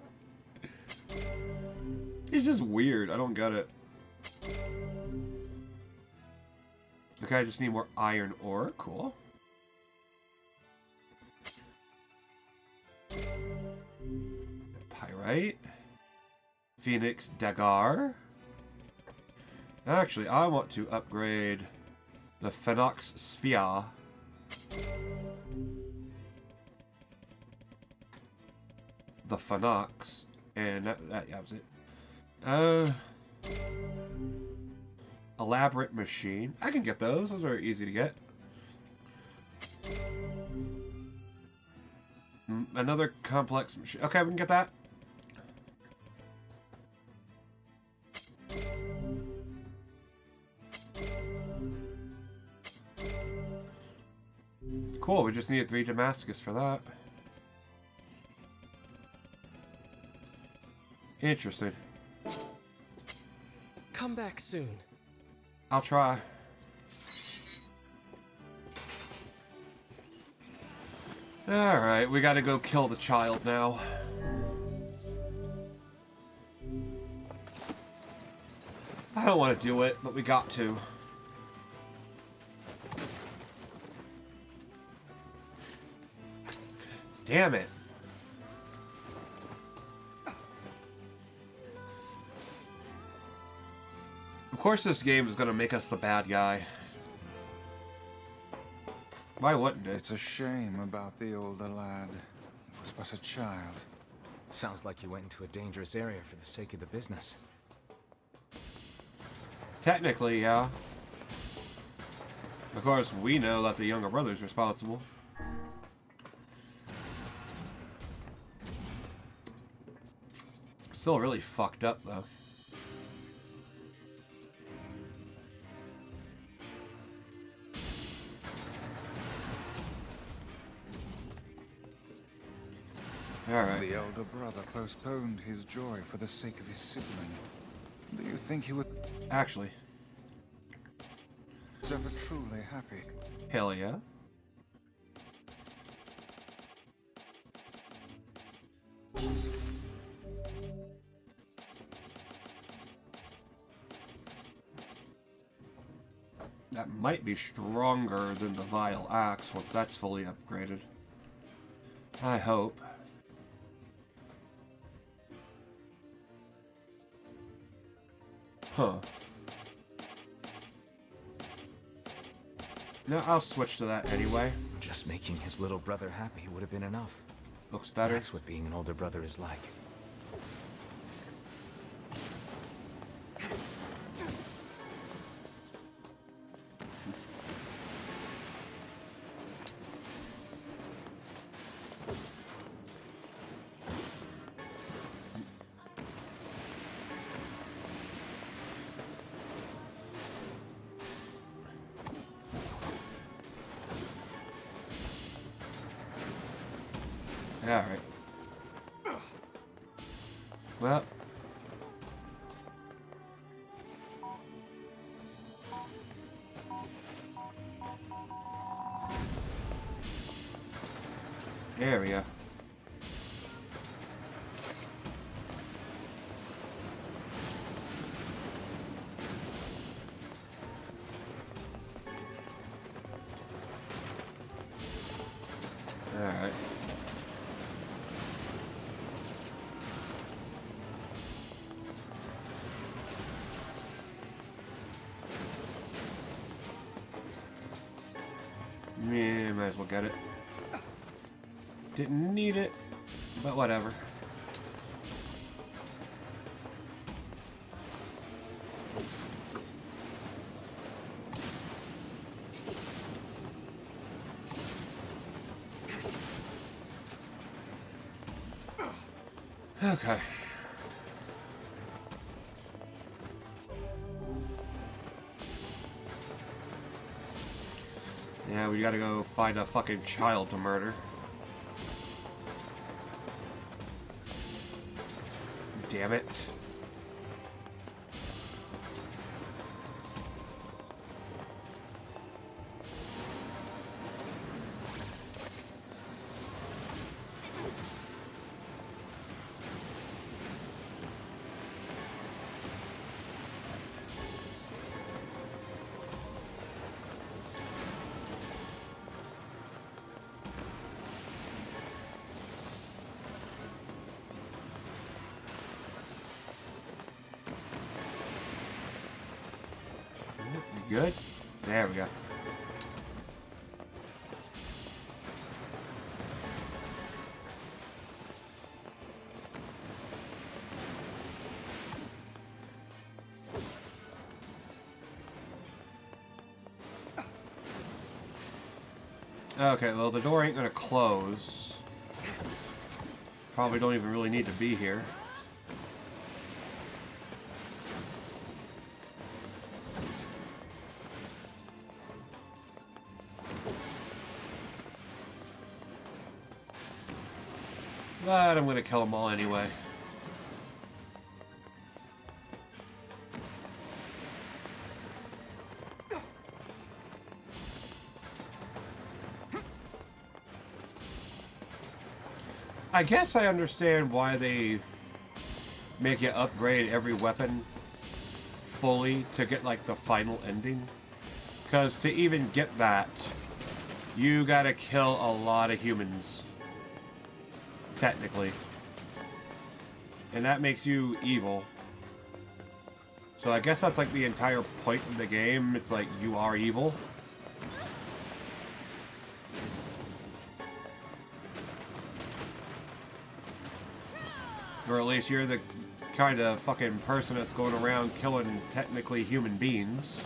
It's just weird. I don't get it. Okay, I just need more iron ore. Cool. Pyrite. Phoenix Dagar. Actually, I want to upgrade the Phoenix Sphere. The Phoenix. And that yeah, was it. Elaborate machine. I can get those. Those are easy to get. Another complex machine. Okay, we can get that. Cool, we just needed 3 Damascus for that. Interesting. Come back soon. I'll try. Alright, we gotta go kill the child now. I don't want to do it, but we got to. Damn it. Of course this game is going to make us the bad guy. Why wouldn't it? It's a shame about the older lad. He was but a child. Sounds like you went into a dangerous area for the sake of the business. Technically, yeah. Of course, we know that the younger brother's responsible. Still really fucked up, though. Alright. The elder brother postponed his joy for the sake of his sibling. Do you think he would... Actually. ...was ever truly happy? Hell yeah. That might be stronger than the Vile Axe once that's fully upgraded. I hope. Huh. No, I'll switch to that anyway. Just making his little brother happy would have been enough. Looks better. That's what being an older brother is like. Alright. Well. There we go. Alright. Yeah, might as well get it. Didn't need it, but whatever. Okay. Yeah, we gotta go find a fucking child to murder. Damn it. Good? There we go. Okay, well, the door ain't gonna close. Probably don't even really need to be here. But I'm gonna kill them all anyway. I guess I understand why they make you upgrade every weapon fully to get like the final ending. Because to even get that, you gotta kill a lot of humans. Technically. And that makes you evil. So I guess that's like the entire point of the game. It's like you are evil. Or at least you're the kind of fucking person that's going around killing technically human beings.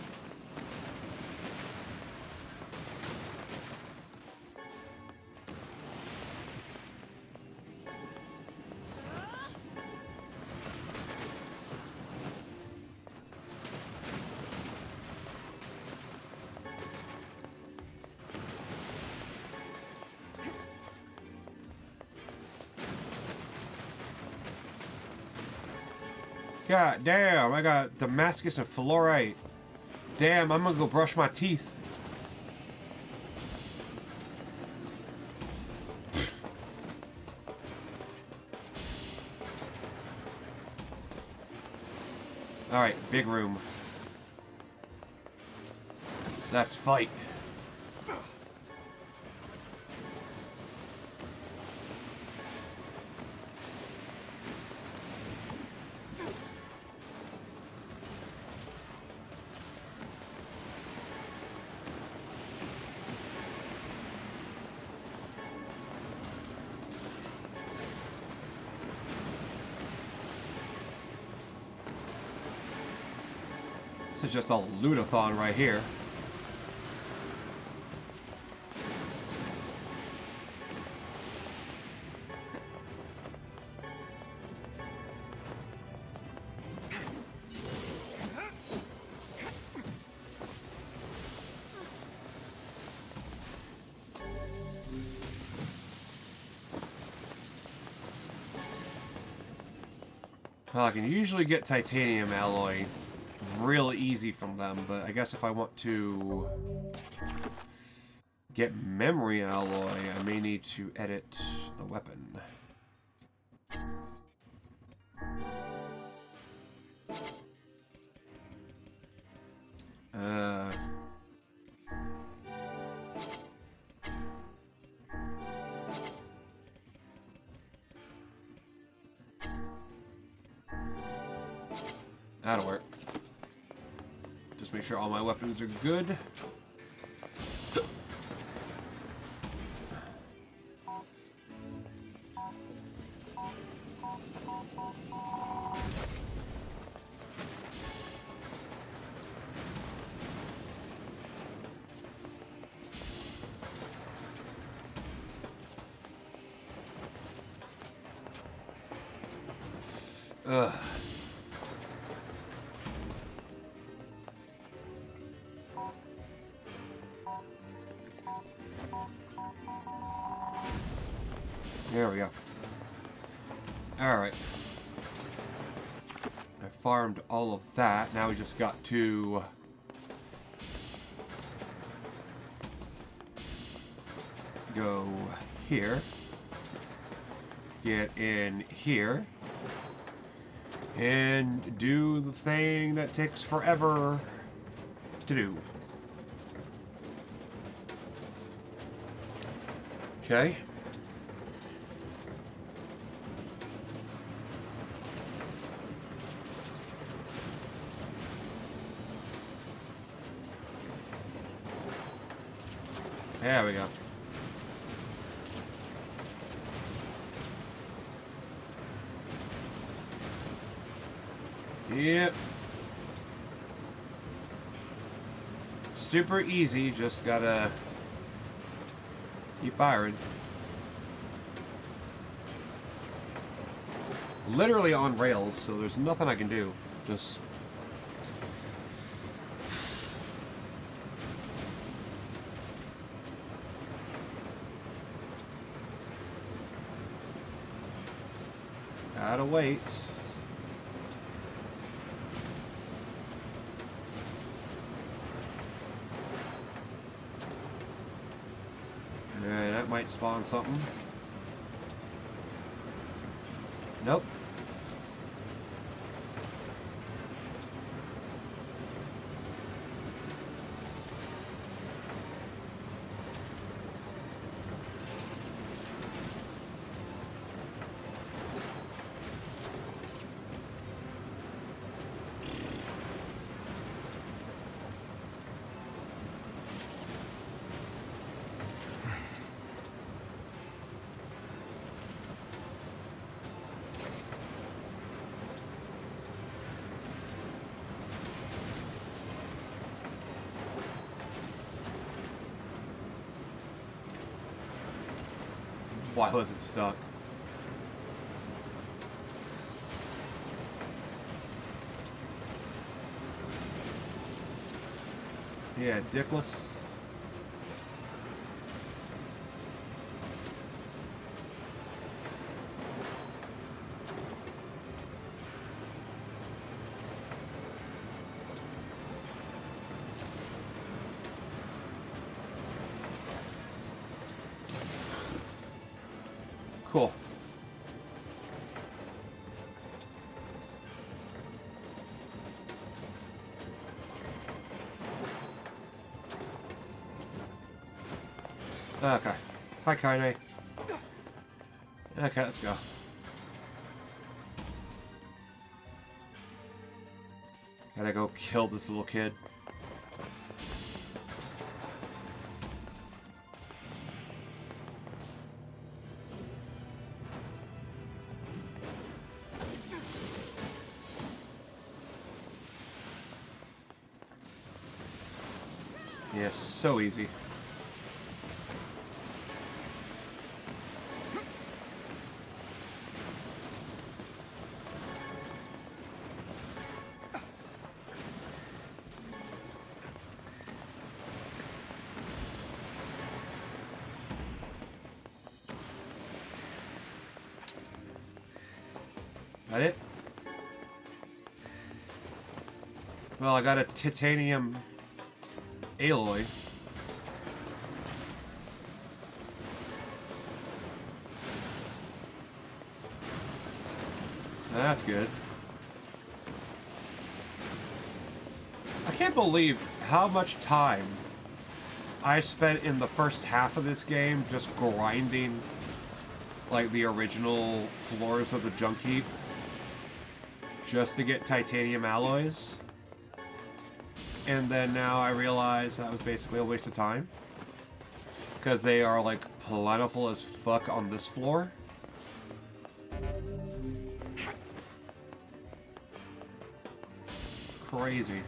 God damn, I got Damascus and fluorite. Damn, I'm gonna go brush my teeth. Alright, big room. Let's fight. This is just a lootathon right here. Well, I can usually get titanium alloy real easy from them, but I guess if I want to get memory alloy, I may need to edit the weapon. That'll work. Just make sure all my weapons are good. Ugh. There we go. Alright. I farmed all of that. Now we just got to... go here. Get in here. And do the thing that takes forever to do. Okay. There we go. Yep. Super easy, just gotta keep firing. Literally on rails, so there's nothing I can do. Just... gotta wait. Alright, that might spawn something. Nope. Why was it stuck? Yeah, dickless. Cool. Okay. Hi, Kaine. Okay, let's go. Gotta go kill this little kid. Yeah, so easy. That it? Well, I got a titanium alloy. That's good. I can't believe how much time I spent in the first half of this game just grinding like the original floors of the junk heap just to get titanium alloys. And then now I realize that was basically a waste of time because they are like plentiful as fuck on this floor. crazy.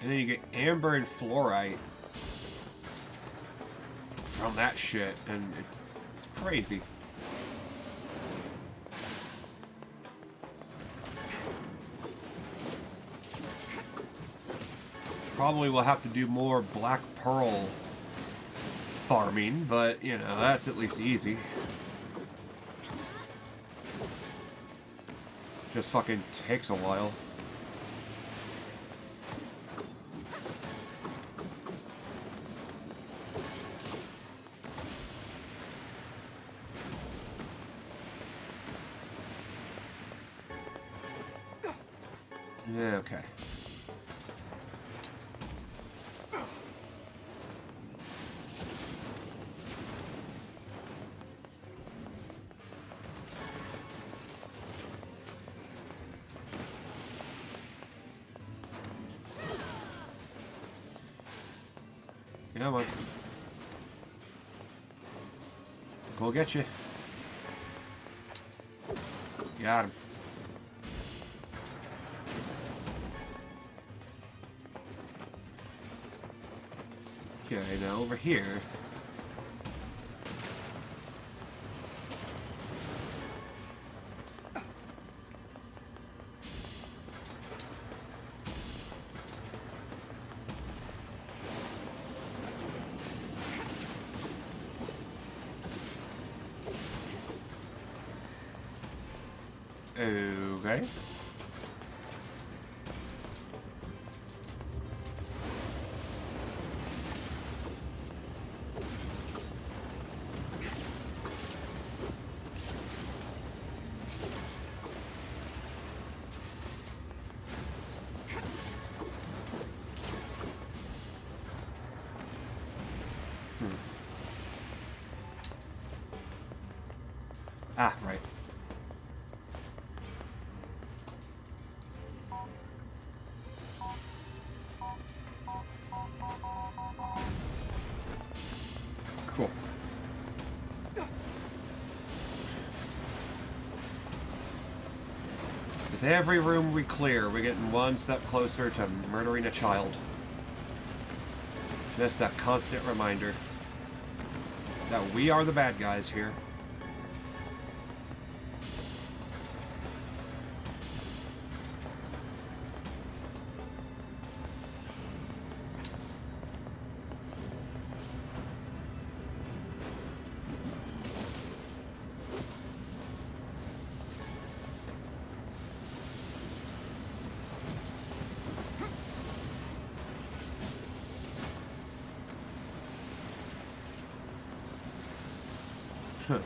And then you get amber and fluorite from that shit, and it's crazy. Probably will have to do more black pearl farming, but you know, that's at least easy. Just fucking takes a while. Yeah, okay. Come on. Go get you. Got him. Okay, now over here. Okay. Ah, right. Cool. With every room we clear, we're getting one step closer to murdering a child. Just that constant reminder that we are the bad guys here. Huh.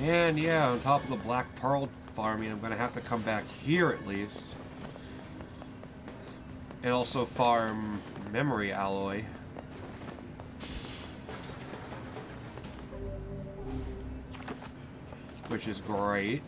And yeah, on top of the Black Pearl farming, I'm going to have to come back here at least. And also farm memory alloy. Which is great.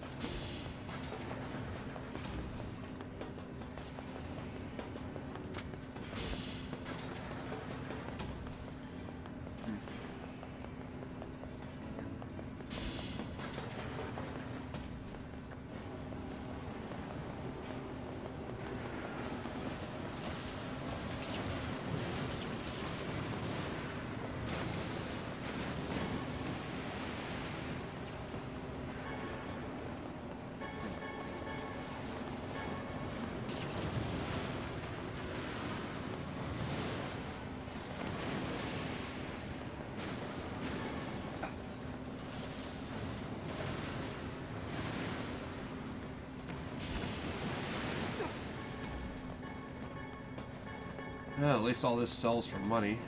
Well, at least all this sells for money.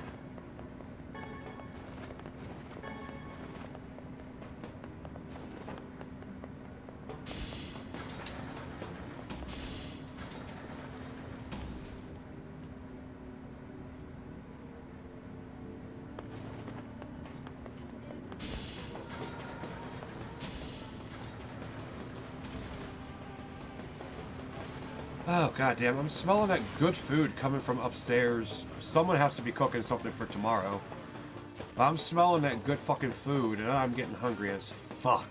Oh, goddamn. I'm smelling that good food coming from upstairs. Someone has to be cooking something for tomorrow. I'm smelling that good fucking food, and I'm getting hungry as fuck.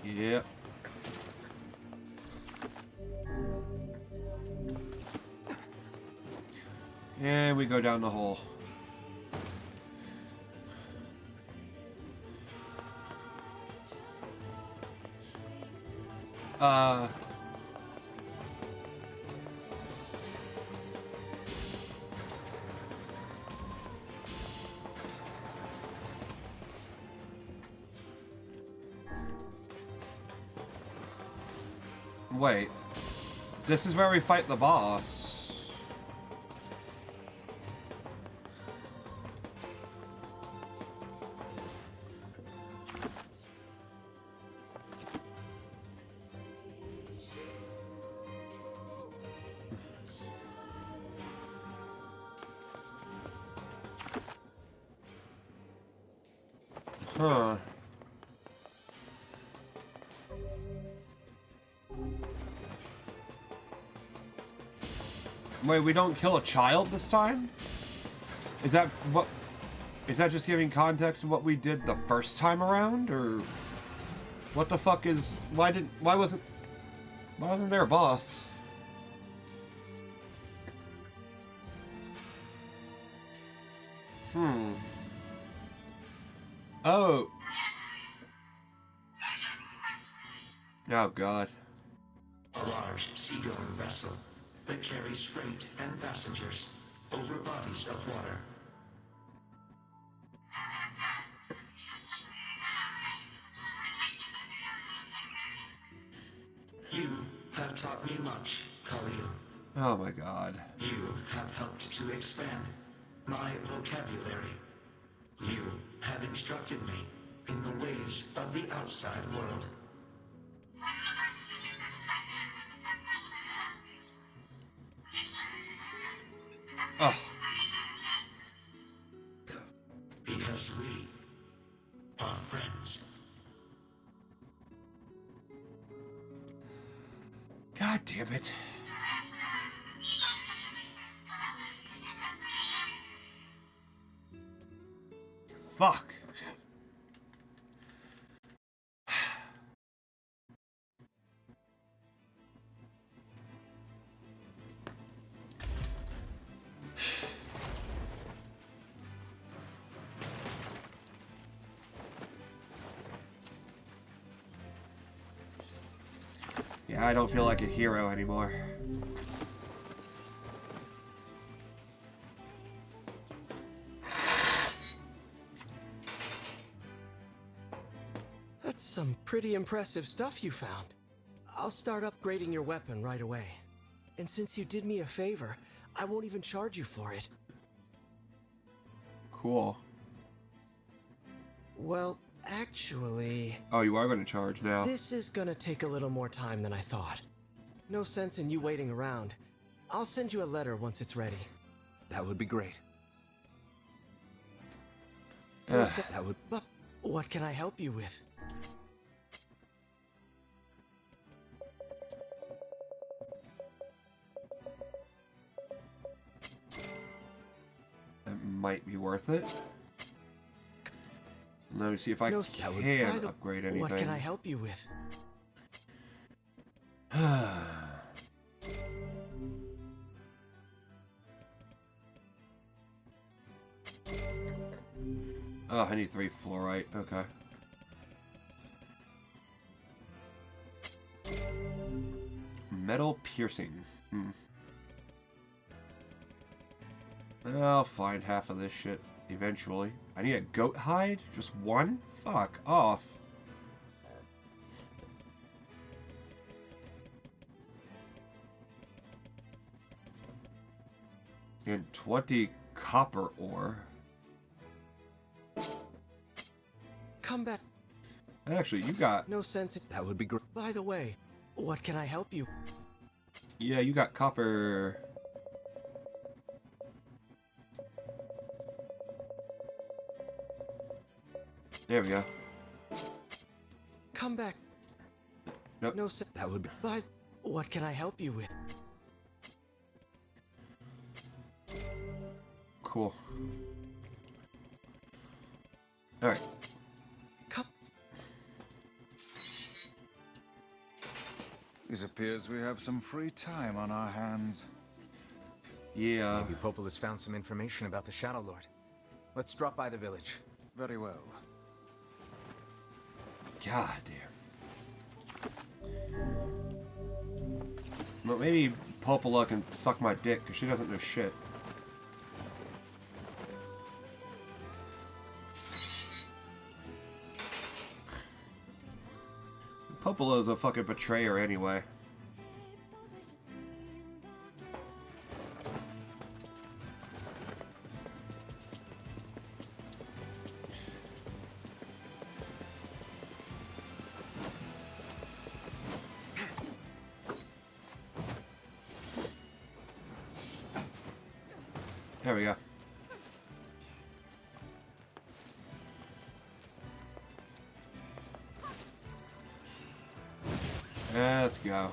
Yep. And we go down the hole. Wait. This is where we fight the boss. Huh. Wait, we don't kill a child this time? Is that what? Is that just giving context of what we did the first time around, or what the fuck is? Why wasn't there a boss? Oh. Oh god. A large seagoing vessel that carries freight and passengers over bodies of water. You have taught me much, Khalil. Oh my god. You have helped to expand my vocabulary. You have instructed me in the ways of the outside world. Oh. Because we are friends. God damn it. Fuck. Yeah, I don't feel like a hero anymore. That's some pretty impressive stuff you found. I'll start upgrading your weapon right away. And since you did me a favor, I won't even charge you for it. Cool. Well, actually... Oh, you are going to charge now. This is gonna take a little more time than I thought. No sense in you waiting around. I'll send you a letter once it's ready. That would be great. That would... But what can I help you with? That might be worth it. Let me see if I can upgrade anything. What can I help you with? Oh, I need 3 fluorite. Okay. Metal piercing. I'll find half of this shit eventually. I need a goat hide? Just one? Fuck off. And 20 copper ore. Come back. Actually, you got... No sense. That would be great. By the way, what can I help you? Yeah, you got copper... There we go. Come back. Nope. No sense. That would be... By... What can I help you with? Cool. Alright. Come. It appears we have some free time on our hands. Yeah. Maybe Popola's found some information about the Shadow Lord. Let's drop by the village. Very well. God damn. Well, maybe Popola can suck my dick, because she doesn't know shit. Popola's a fucking betrayer anyway. There we go. Let's go.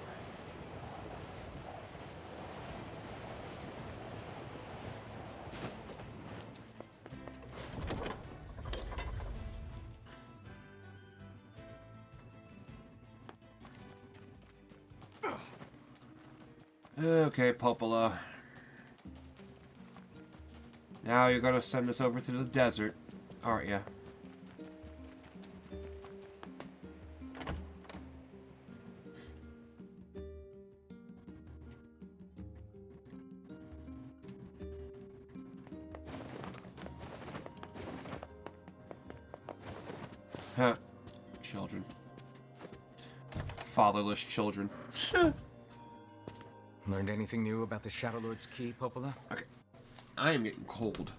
Okay, Popola. Now you're gonna send us over to the desert, aren't you? Huh. Children. Fatherless children. Learned anything new about the Shadow Lord's key, Popola? Okay. I am getting cold.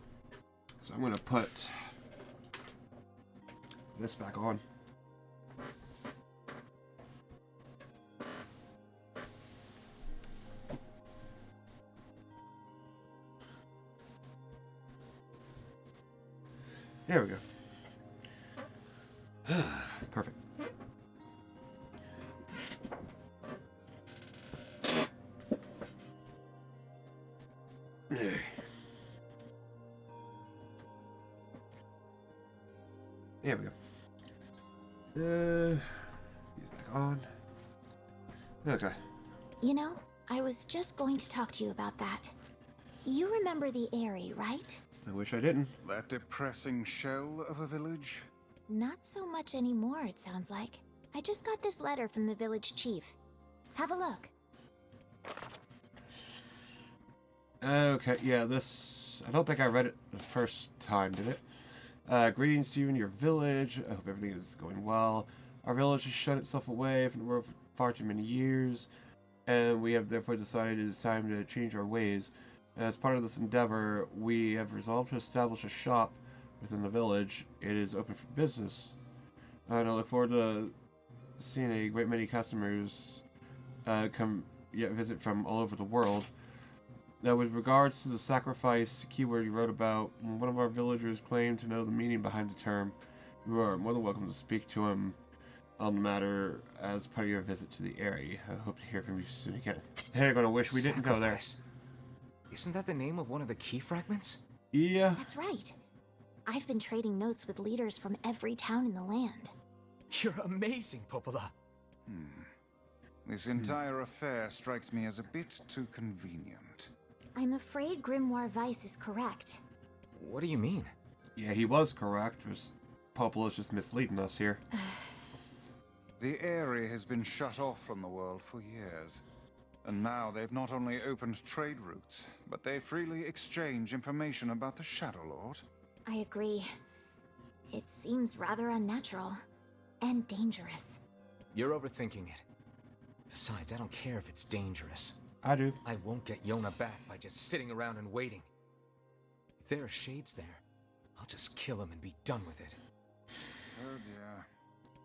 So I'm gonna put this back on. There we go. Perfect. There we go. He's back on. Okay. You know, I was just going to talk to you about that. You remember the Eyrie, right? I wish I didn't. That depressing shell of a village? Not so much anymore, it sounds like. I just got this letter from the village chief. Have a look. Okay, yeah, this... I don't think I read it the first time, did it? Greetings to you and your village. I hope everything is going well. Our village has shut itself away from the world for far too many years, and we have therefore decided it is time to change our ways. As part of this endeavor, we have resolved to establish a shop within the village. It is open for business, and I look forward to seeing a great many customers come visit from all over the world. Now, with regards to the sacrifice keyword you wrote about, one of our villagers claimed to know the meaning behind the term. You are more than welcome to speak to him on the matter as part of your visit to the area. I hope to hear from you soon again. Hey, I'm gonna wish we didn't go there. Isn't that the name of one of the key fragments? Yeah. That's right. I've been trading notes with leaders from every town in the land. You're amazing, Popola. This entire affair strikes me as a bit too convenient. I'm afraid Grimoire Weiss is correct. What do you mean? Yeah, he was correct. Popola's just misleading us here. The area has been shut off from the world for years. And now they've not only opened trade routes, but they freely exchange information about the Shadow Lord. I agree. It seems rather unnatural. And dangerous. You're overthinking it. Besides, I don't care if it's dangerous. I do. I won't get Yona back by just sitting around and waiting. If there are shades there, I'll just kill him and be done with it. Oh dear.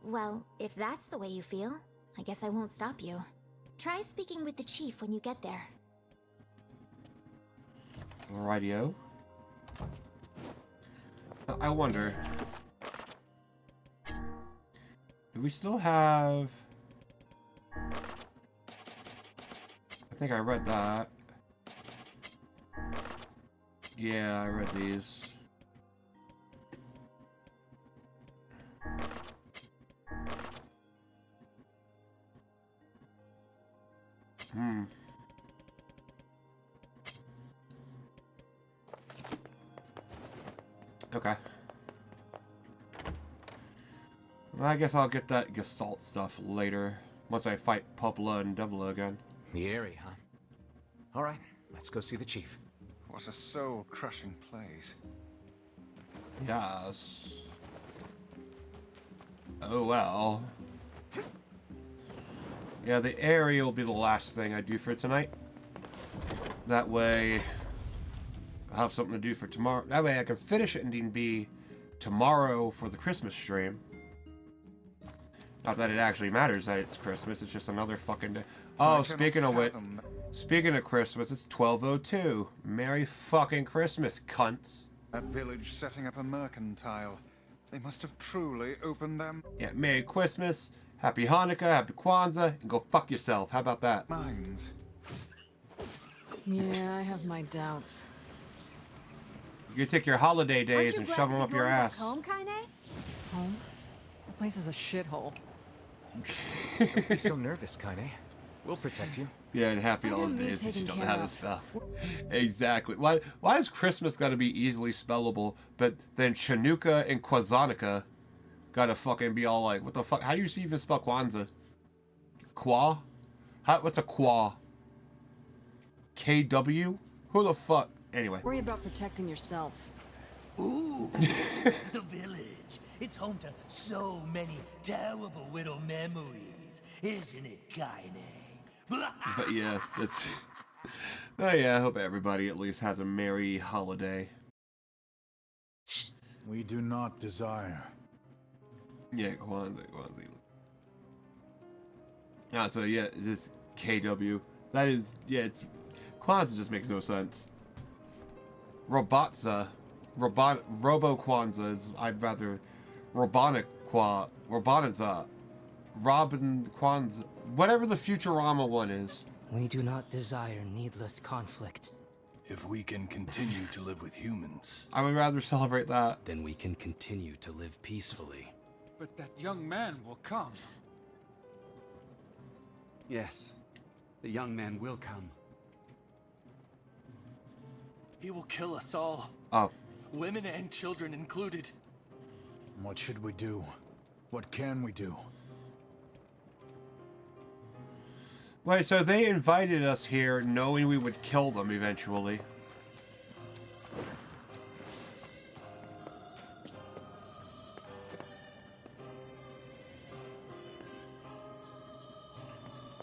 Well, if that's the way you feel, I guess I won't stop you. Try speaking with the chief when you get there. Rightio. I wonder. Do we still have... I think I read that. Yeah, I read these. Okay. Well, I guess I'll get that Gestalt stuff later, once I fight Popula and Devila again. The area, huh? Alright, let's go see the chief. What a soul-crushing place. Yes. Oh well. Yeah, the area will be the last thing I do for tonight. That way, I'll have something to do for tomorrow. That way I can finish it and then be tomorrow for the Christmas stream. Not that it actually matters that it's Christmas, it's just another fucking day. Oh, speaking of which, speaking of Christmas, it's 12:02. Merry fucking Christmas, cunts. That village setting up a mercantile. They must have truly opened them. Yeah, Merry Christmas, Happy Hanukkah, Happy Kwanzaa, and go fuck yourself. How about that? Minds. Yeah, I have my doubts. You can take your holiday days and shove them up your ass. Home, Kaine? Home? The place is a shithole. Don't be so nervous, Kaine. We'll protect you. Yeah, and happy holidays if you don't know how to spell. Exactly. Why is Christmas got to be easily spellable, but then Chanukah and Kwanzaa gotta fucking be all like, what the fuck? How do you even spell Kwanzaa? Kwa? What's a Kwa? KW? Who the fuck? Anyway. Worry about protecting yourself. Ooh, the village. It's home to so many terrible little memories, isn't it, Kaine? But yeah, it's... Oh yeah, I hope everybody at least has a merry holiday. We do not desire. Yeah, Kwanzaa. Ah, so yeah, this KW. That is, yeah, it's... Kwanzaa just makes no sense. Robo Kwanzaa is, I'd rather... Robonic Kwanzaa. Robin Kwanzaa. Whatever the Futurama one is. We do not desire needless conflict. If we can continue to live with humans, I would rather celebrate that. Then we can continue to live peacefully. But that young man will come. Yes, the young man will come. He will kill us all. Oh. Women and children included. What should we do? What can we do? Wait, so they invited us here knowing we would kill them eventually.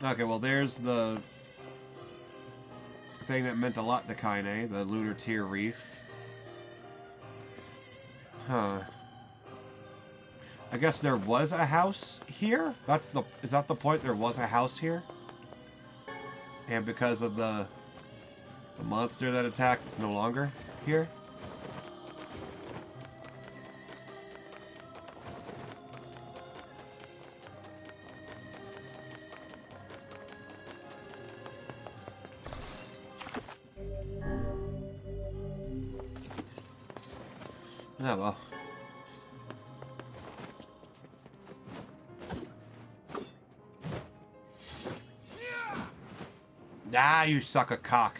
Okay, well there's the thing that meant a lot to Kaine, the Lunar Tier Reef. Huh. I guess there was a house here? Is that the point? There was a house here? And because of the monster that attacked, it's no longer here? Oh well. Ah, you suck a cock.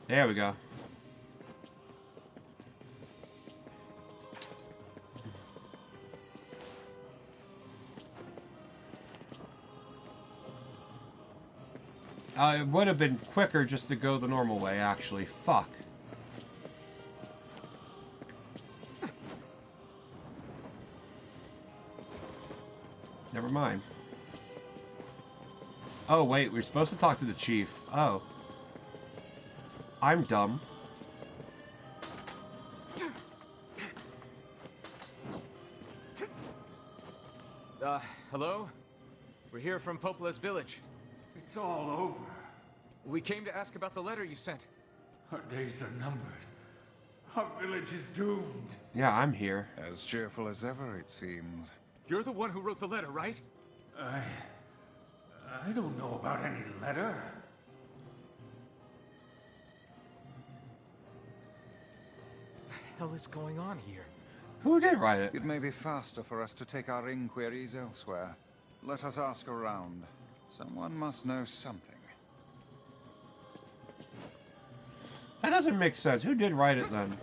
There we go. It would have been quicker just to go the normal way, actually. Fuck. Never mind. Oh, wait, we're supposed to talk to the chief. Oh. I'm dumb. Hello? We're here from Popola's village. It's all over. We came to ask about the letter you sent. Our days are numbered. Our village is doomed. Yeah, I'm here. As cheerful as ever, it seems. You're the one who wrote the letter, right? I don't know about any letter. What the hell is going on here? Who did write it? It may be faster for us to take our inquiries elsewhere. Let us ask around. Someone must know something. That doesn't make sense. Who did write it then?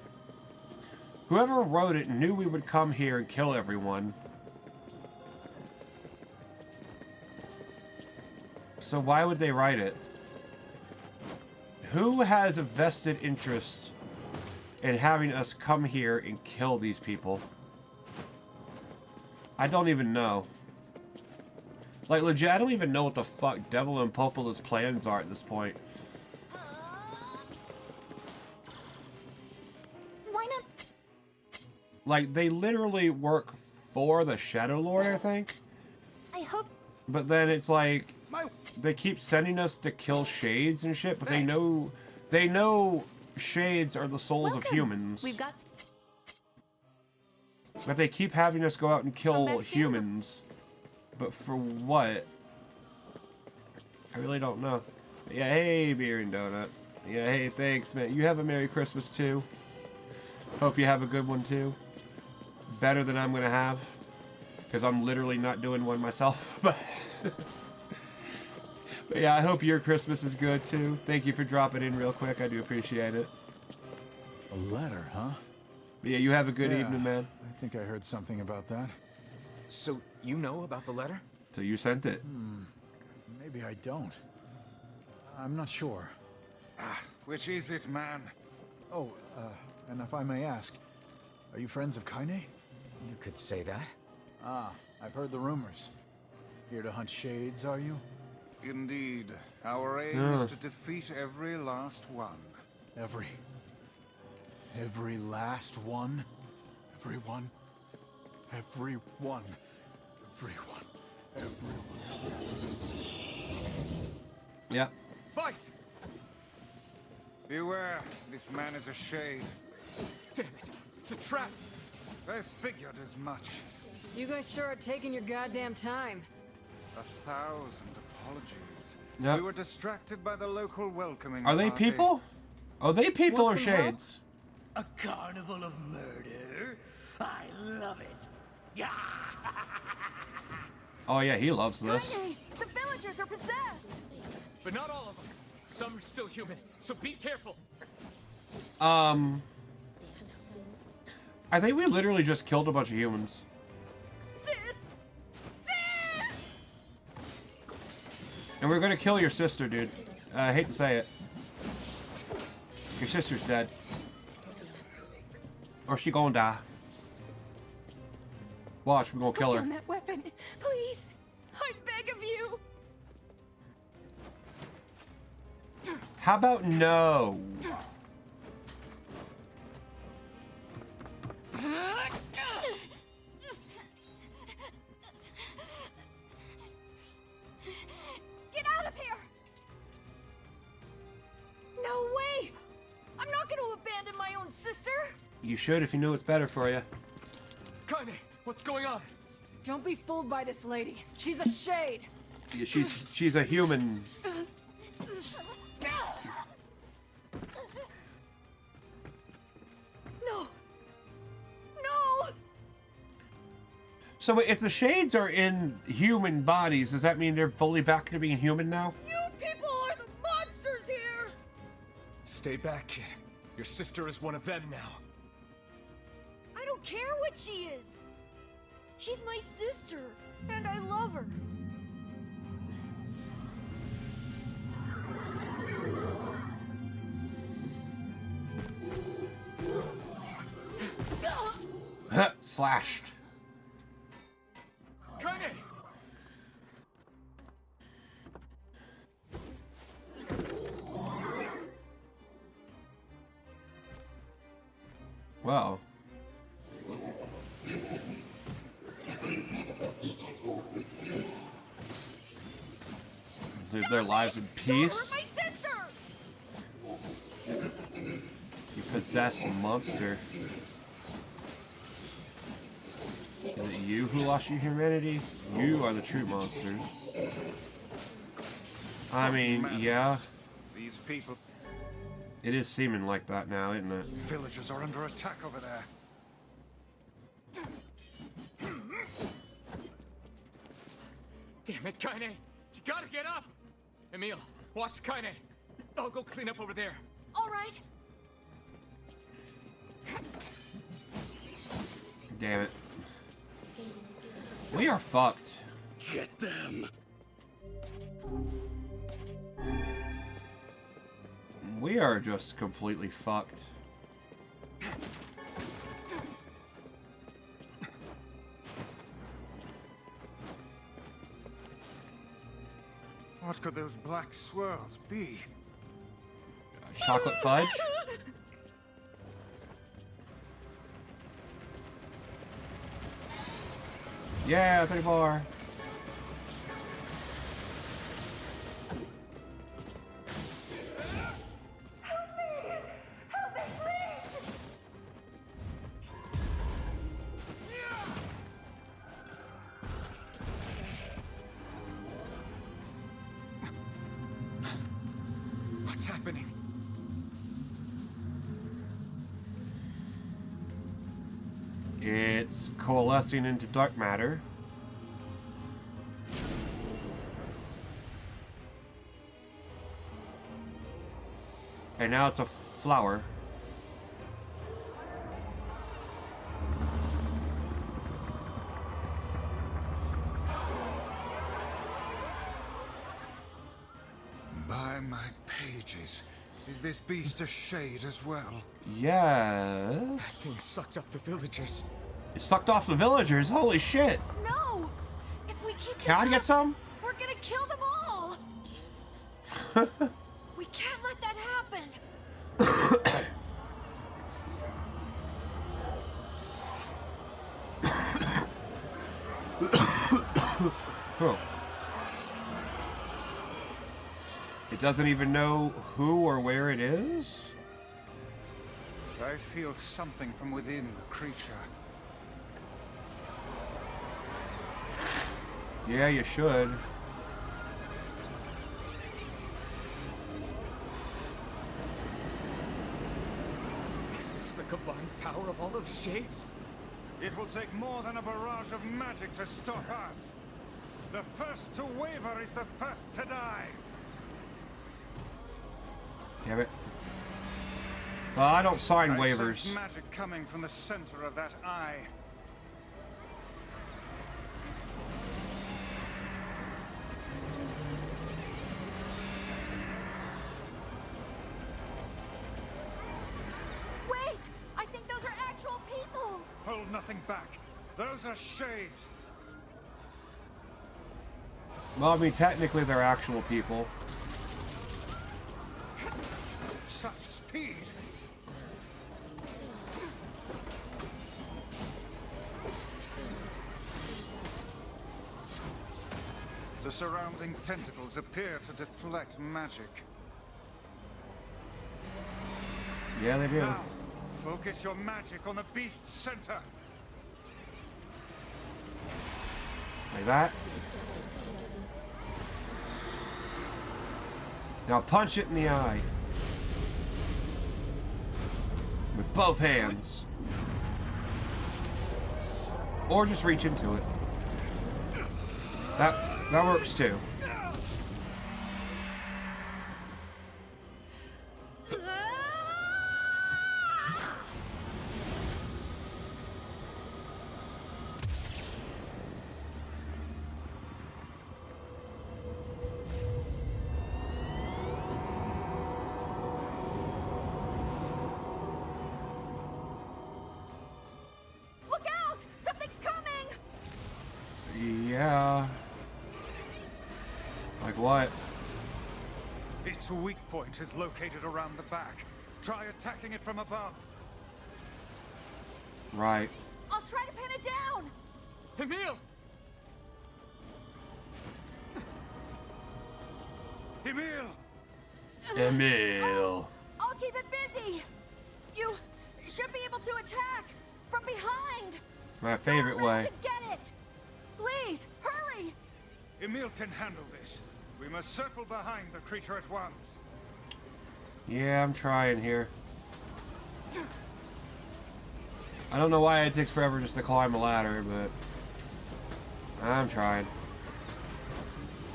Whoever wrote it knew we would come here and kill everyone. So why would they write it? Who has a vested interest in having us come here and kill these people? I don't even know. Like, legit, I don't even know what the fuck Devil and Popola's plans are at this point. Why not? Like, they literally work for the Shadow Lord, I think? I hope. But then it's like, they keep sending us to kill shades and shit, but they know shades are the souls of humans. We've got. But they keep having us go out and kill humans. But for what? I really don't know. Yeah, hey, beer and donuts. Yeah, hey, thanks, man. You have a Merry Christmas, too. Hope you have a good one, too. Better than I'm gonna have. Because I'm literally not doing one myself. But yeah, I hope your Christmas is good, too. Thank you for dropping in real quick. I do appreciate it. A letter, huh? But yeah, you have a good evening, man. I think I heard something about that. So, you know about the letter? So you sent it. Maybe I don't. I'm not sure. Which is it, man? Oh, and if I may ask, are you friends of Kaine? You could say that. Ah, I've heard the rumors. Here to hunt shades, are you? Indeed. Our aim is to defeat every last one. Every last one? Everyone? Everyone. Everyone. Yeah. Vice! Beware, this man is a shade. Damn it, it's a trap! I figured as much. You guys sure are taking your goddamn time. 1,000 apologies. Yep. We were distracted by the local welcoming Are they party. people? Are they people Want or some help? shades? A carnival of murder? I love it. Yeah. Oh yeah, he loves this. Kaine, the villagers are possessed! But not all of them. Some are still human, so be careful. I think we literally just killed a bunch of humans. And we're gonna kill your sister, dude. I hate to say it. Your sister's dead. Or she gonna die. Watch, we're gonna kill her. Put down that weapon, please. I beg of you. How about no? Get out of here! No way! I'm not going to abandon my own sister! You should if you knew what's better for you. Kaine, what's going on? Don't be fooled by this lady. She's a shade. Yeah, she's a human. No! No! So if the shades are in human bodies, does that mean they're fully back to being human now? You people are the monsters here! Stay back, kid. Your sister is one of them now. I don't care what she is! She's my sister, and I love her. Slashed. Kaine! Well. Live their lives in peace. My sister! You possessed monster. Is it you who lost your humanity? You are the true monsters. I mean, yeah. These people. It is seeming like that now, isn't it? Villagers are under attack over there. Damn it, Kaine! You gotta get up! Emil, watch Kaine. I'll go clean up over there. All right. Damn it. We are fucked. Get them. We are just completely fucked. What could those black swirls be? Chocolate fudge? Yeah, 34. What's happening? It's coalescing into dark matter. And now it's a flower. By my pages. Is this beast a shade as well? Yes. That thing sucked up the villagers. It sucked off the villagers. Holy shit. No! If we keep Can I this get up, some? we're gonna kill them all! We can't let that happen! Huh. It doesn't even know who or where it is? I feel something from within the creature. Yeah, you should. Is this the combined power of all those shades? It will take more than a barrage of magic to stop us. The first to waver is the first to die. Damn it. Well, I don't sign I waivers. sense magic coming from the center of that eye. Wait! I think those are actual people! Hold nothing back. Those are shades. Well, I mean, technically they're actual people. Such speed. The surrounding tentacles appear to deflect magic. Yeah, they do. Now, focus your magic on the beast's center. Like that. Now punch it in the eye. With both hands. Or just reach into it. That works too. Look out! Something's coming! Yeah. Like what? Its weak point is located around the back. Try attacking it from above. Right. I'll try to pin it down. Emil! Emil! Emil. I'll keep it busy. You should be able to attack from behind. My favorite Go around way. and get it. Please, hurry. Emil can handle this. We must circle behind the creature at once. Yeah, I'm trying here. I don't know why it takes forever just to climb a ladder, but I'm trying.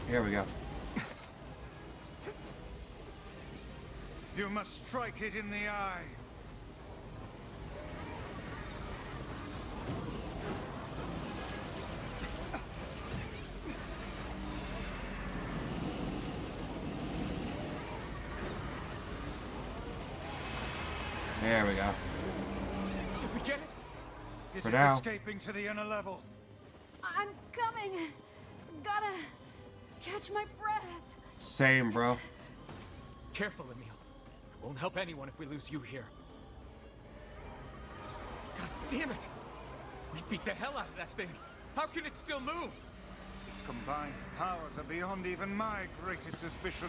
Here we go. You must strike it in the eye. There we go. Did we get it? It For is now. escaping to the inner level. I'm coming. Gotta catch my breath. Same, bro. Careful, Emil. It won't help anyone if we lose you here. God damn it! We beat the hell out of that thing. How can it still move? Its combined powers are beyond even my greatest suspicion.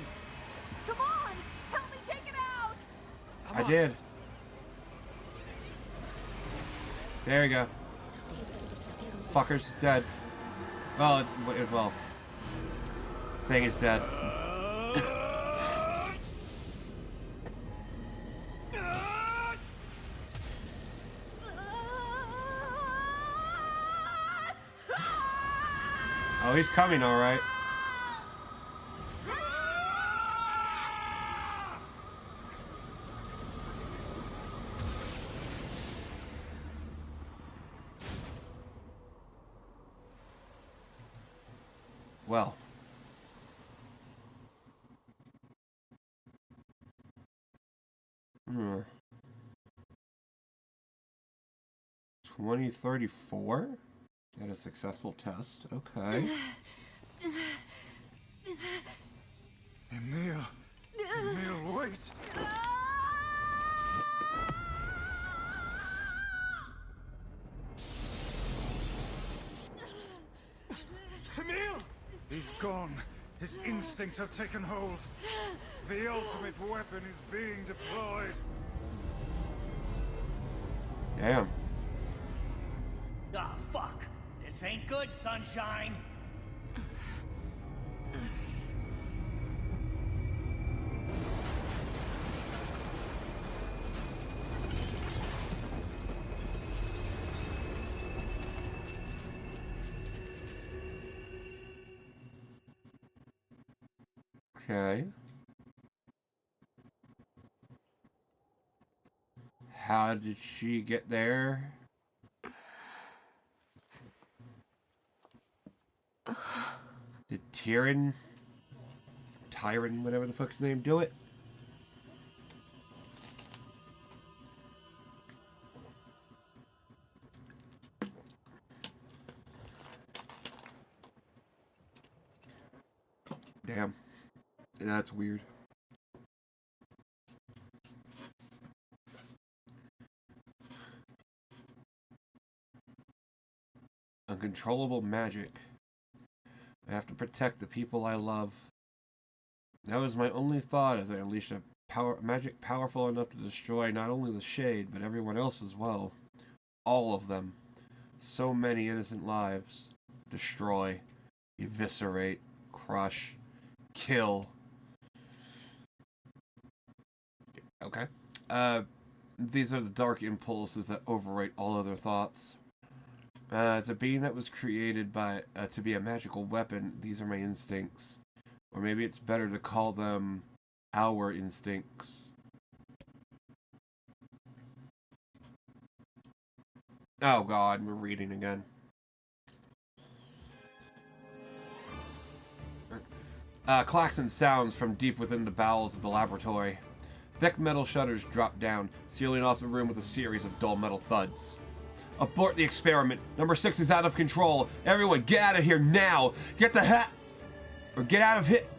Come on, help me take it out. I did. There you go. Fucker's dead. Well, well. Thing is dead. Oh, he's coming, all right. Well. Hmm. 2034? Had a successful test. Okay. Emil! Emil, wait! Emil! He's gone. His instincts have taken hold. The ultimate weapon is being deployed. Damn. Ah, fuck. This ain't good, Sunshine. Okay. How did she get there? Did Tyron, whatever the fuck's his name, do it? Damn. That's weird. Uncontrollable magic. I have to protect the people I love. That was my only thought as I unleashed a magic powerful enough to destroy not only the Shade, but everyone else as well. All of them. So many innocent lives. Destroy. Eviscerate. Crush. Kill. Okay. These are the dark impulses that overwrite all other thoughts. As a being that was created by to be a magical weapon, these are my instincts. Or maybe it's better to call them our instincts. Oh god, we're reading again. Klaxon sounds from deep within the bowels of the laboratory. Thick metal shutters drop down, sealing off the room with a series of dull metal thuds. Abort the experiment. Number 6 is out of control. Everyone, get out of here now. Get the hat. Or get out of it.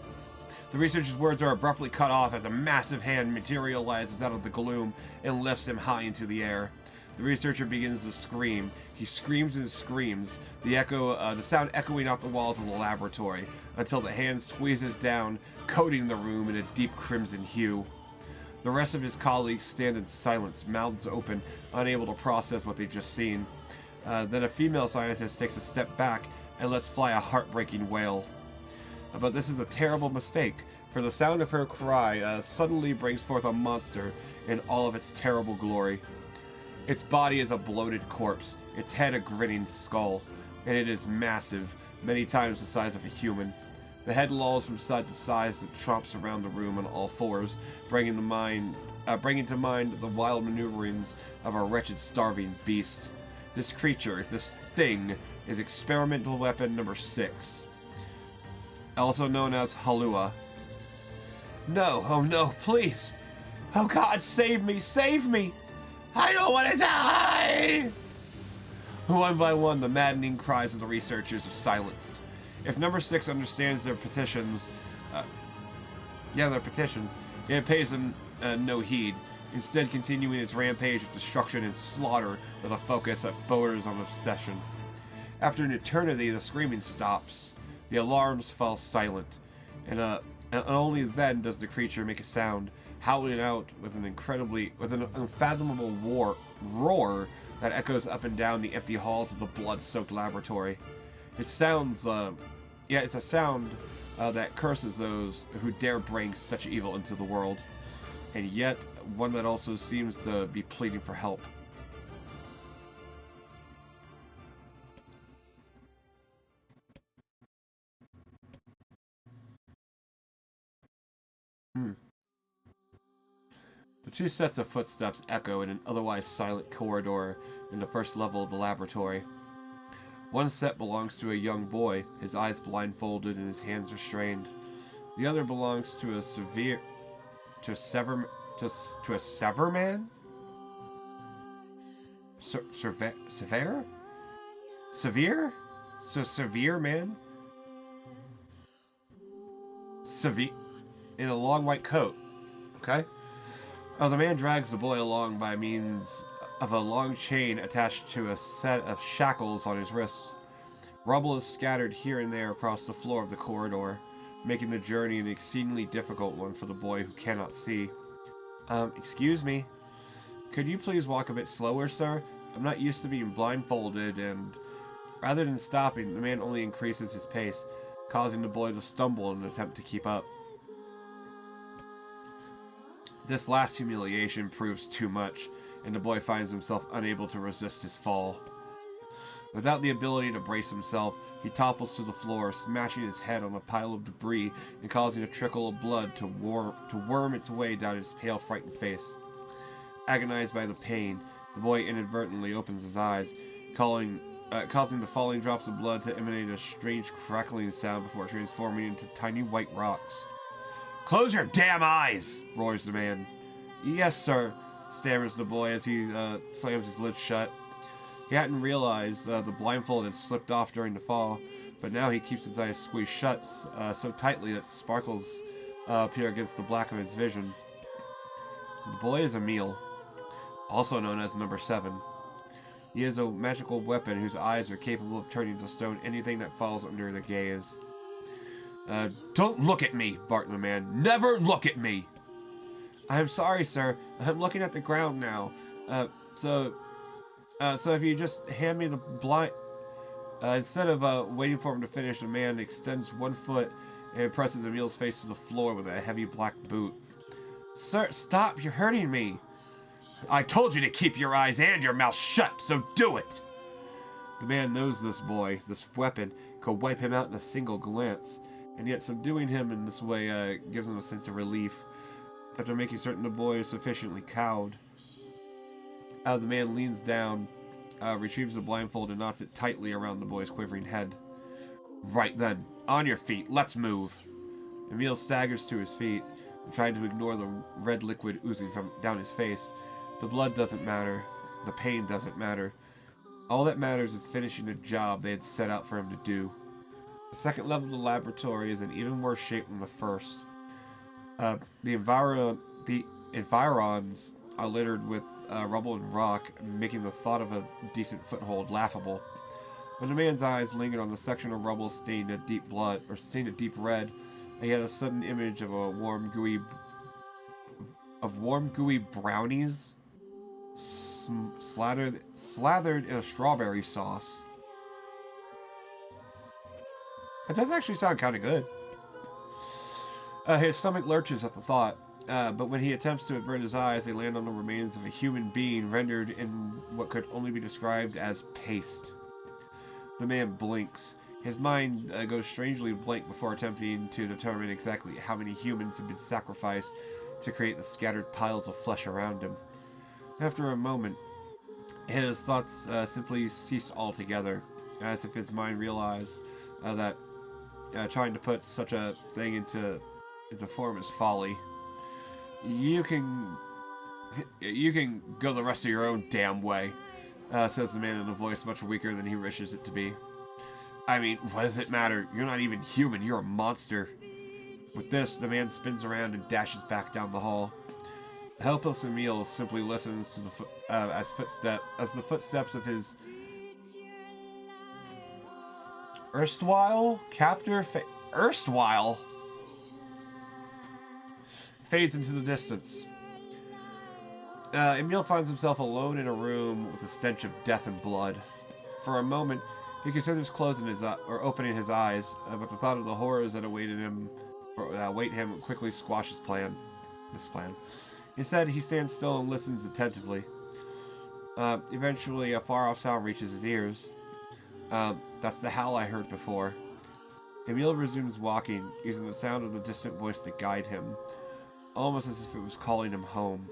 The researcher's words are abruptly cut off as a massive hand materializes out of the gloom and lifts him high into the air. The researcher begins to scream. He screams and screams, the sound echoing out the walls of the laboratory, until the hand squeezes down, coating the room in a deep crimson hue. The rest of his colleagues stand in silence, mouths open, unable to process what they've just seen. Then a female scientist takes a step back and lets fly a heartbreaking wail. But this is a terrible mistake, for the sound of her cry suddenly brings forth a monster in all of its terrible glory. Its body is a bloated corpse, its head a grinning skull, and it is massive, many times the size of a human. The head lolls from side to side as it tromps around the room on all fours, bringing to mind the wild maneuverings of a wretched, starving beast. This creature, this thing, is experimental weapon number 6, also known as Halua. No, oh no, please! Oh God, save me, save me! I don't want to die! One by one, the maddening cries of the researchers are silenced. If number 6 understands their petitions, it pays them no heed, instead continuing its rampage of destruction and slaughter with a focus that borders on obsession. After an eternity, the screaming stops. The alarms fall silent, and only then does the creature make a sound, howling out with an unfathomable roar that echoes up and down the empty halls of the blood-soaked laboratory. It sounds, it's a sound that curses those who dare bring such evil into the world, and yet one that also seems to be pleading for help. The two sets of footsteps echo in an otherwise silent corridor in the first level of the laboratory. One set belongs to a young boy, his eyes blindfolded and his hands restrained. The other belongs to a sever man? Severe? So severe man? Severe in a long white coat. Okay. Oh, the man drags the boy along by means of a long chain attached to a set of shackles on his wrists. Rubble is scattered here and there across the floor of the corridor, making the journey an exceedingly difficult one for the boy who cannot see. Excuse me. Could you please walk a bit slower, sir? I'm not used to being blindfolded, and rather than stopping, the man only increases his pace, causing the boy to stumble in an attempt to keep up. This last humiliation proves too much, and the boy finds himself unable to resist his fall. Without the ability to brace himself, he topples to the floor, smashing his head on a pile of debris and causing a trickle of blood to worm its way down his pale, frightened face. Agonized by the pain, the boy inadvertently opens his eyes, causing the falling drops of blood to emanate a strange crackling sound before transforming into tiny white rocks. "Close your damn eyes!" roars the man. "Yes, sir," stammers the boy as he slams his lids shut. He hadn't realized the blindfold had slipped off during the fall, but now he keeps his eyes squeezed shut so tightly that sparkles appear against the black of his vision. The boy is Emil, also known as number 7. He is a magical weapon whose eyes are capable of turning to stone anything that falls under their gaze. "Don't look at me," barked the man. "Never look at me!" "I'm sorry, sir. I'm looking at the ground now. So if you just hand me the blind..." Instead of waiting for him to finish, the man extends one foot and presses Emil's face to the floor with a heavy black boot. "Sir, stop! You're hurting me!" "I told you to keep your eyes and your mouth shut, so do it!" The man knows this boy, this weapon, could wipe him out in a single glance, and yet subduing him in this way gives him a sense of relief. After making certain the boy is sufficiently cowed, the man leans down, retrieves the blindfold, and knots it tightly around the boy's quivering head. "Right then, on your feet, let's move." Emil staggers to his feet, trying to ignore the red liquid oozing from down his face. The blood doesn't matter. The pain doesn't matter. All that matters is finishing the job they had set out for him to do. The second level of the laboratory is in even worse shape than the first. The environs are littered with rubble and rock, making the thought of a decent foothold laughable. When the man's eyes lingered on the section of rubble stained a deep red, he had a sudden image of warm gooey brownies slathered in a strawberry sauce. It does actually sound kind of good. His stomach lurches at the thought, but when he attempts to avert his eyes, they land on the remains of a human being rendered in what could only be described as paste. The man blinks. His mind goes strangely blank before attempting to determine exactly how many humans have been sacrificed to create the scattered piles of flesh around him. After a moment, his thoughts simply ceased altogether, as if his mind realized that trying to put such a thing into form is folly. You can go the rest of your own damn way, says the man in a voice much weaker than he wishes it to be. I mean, what does it matter? You're not even human, you're a monster. With this, the man spins around and dashes back down the hall. The helpless Emil simply listens to the footsteps of his erstwhile captor fades into the distance. Emil finds himself alone in a room with a stench of death and blood. For a moment, he considers closing or opening his eyes, but the thought of the horrors that await him quickly squashes this plan. Instead, he stands still and listens attentively. Eventually, a far-off sound reaches his ears. That's the howl I heard before. Emil resumes walking, using the sound of the distant voice to guide him, almost as if it was calling him home.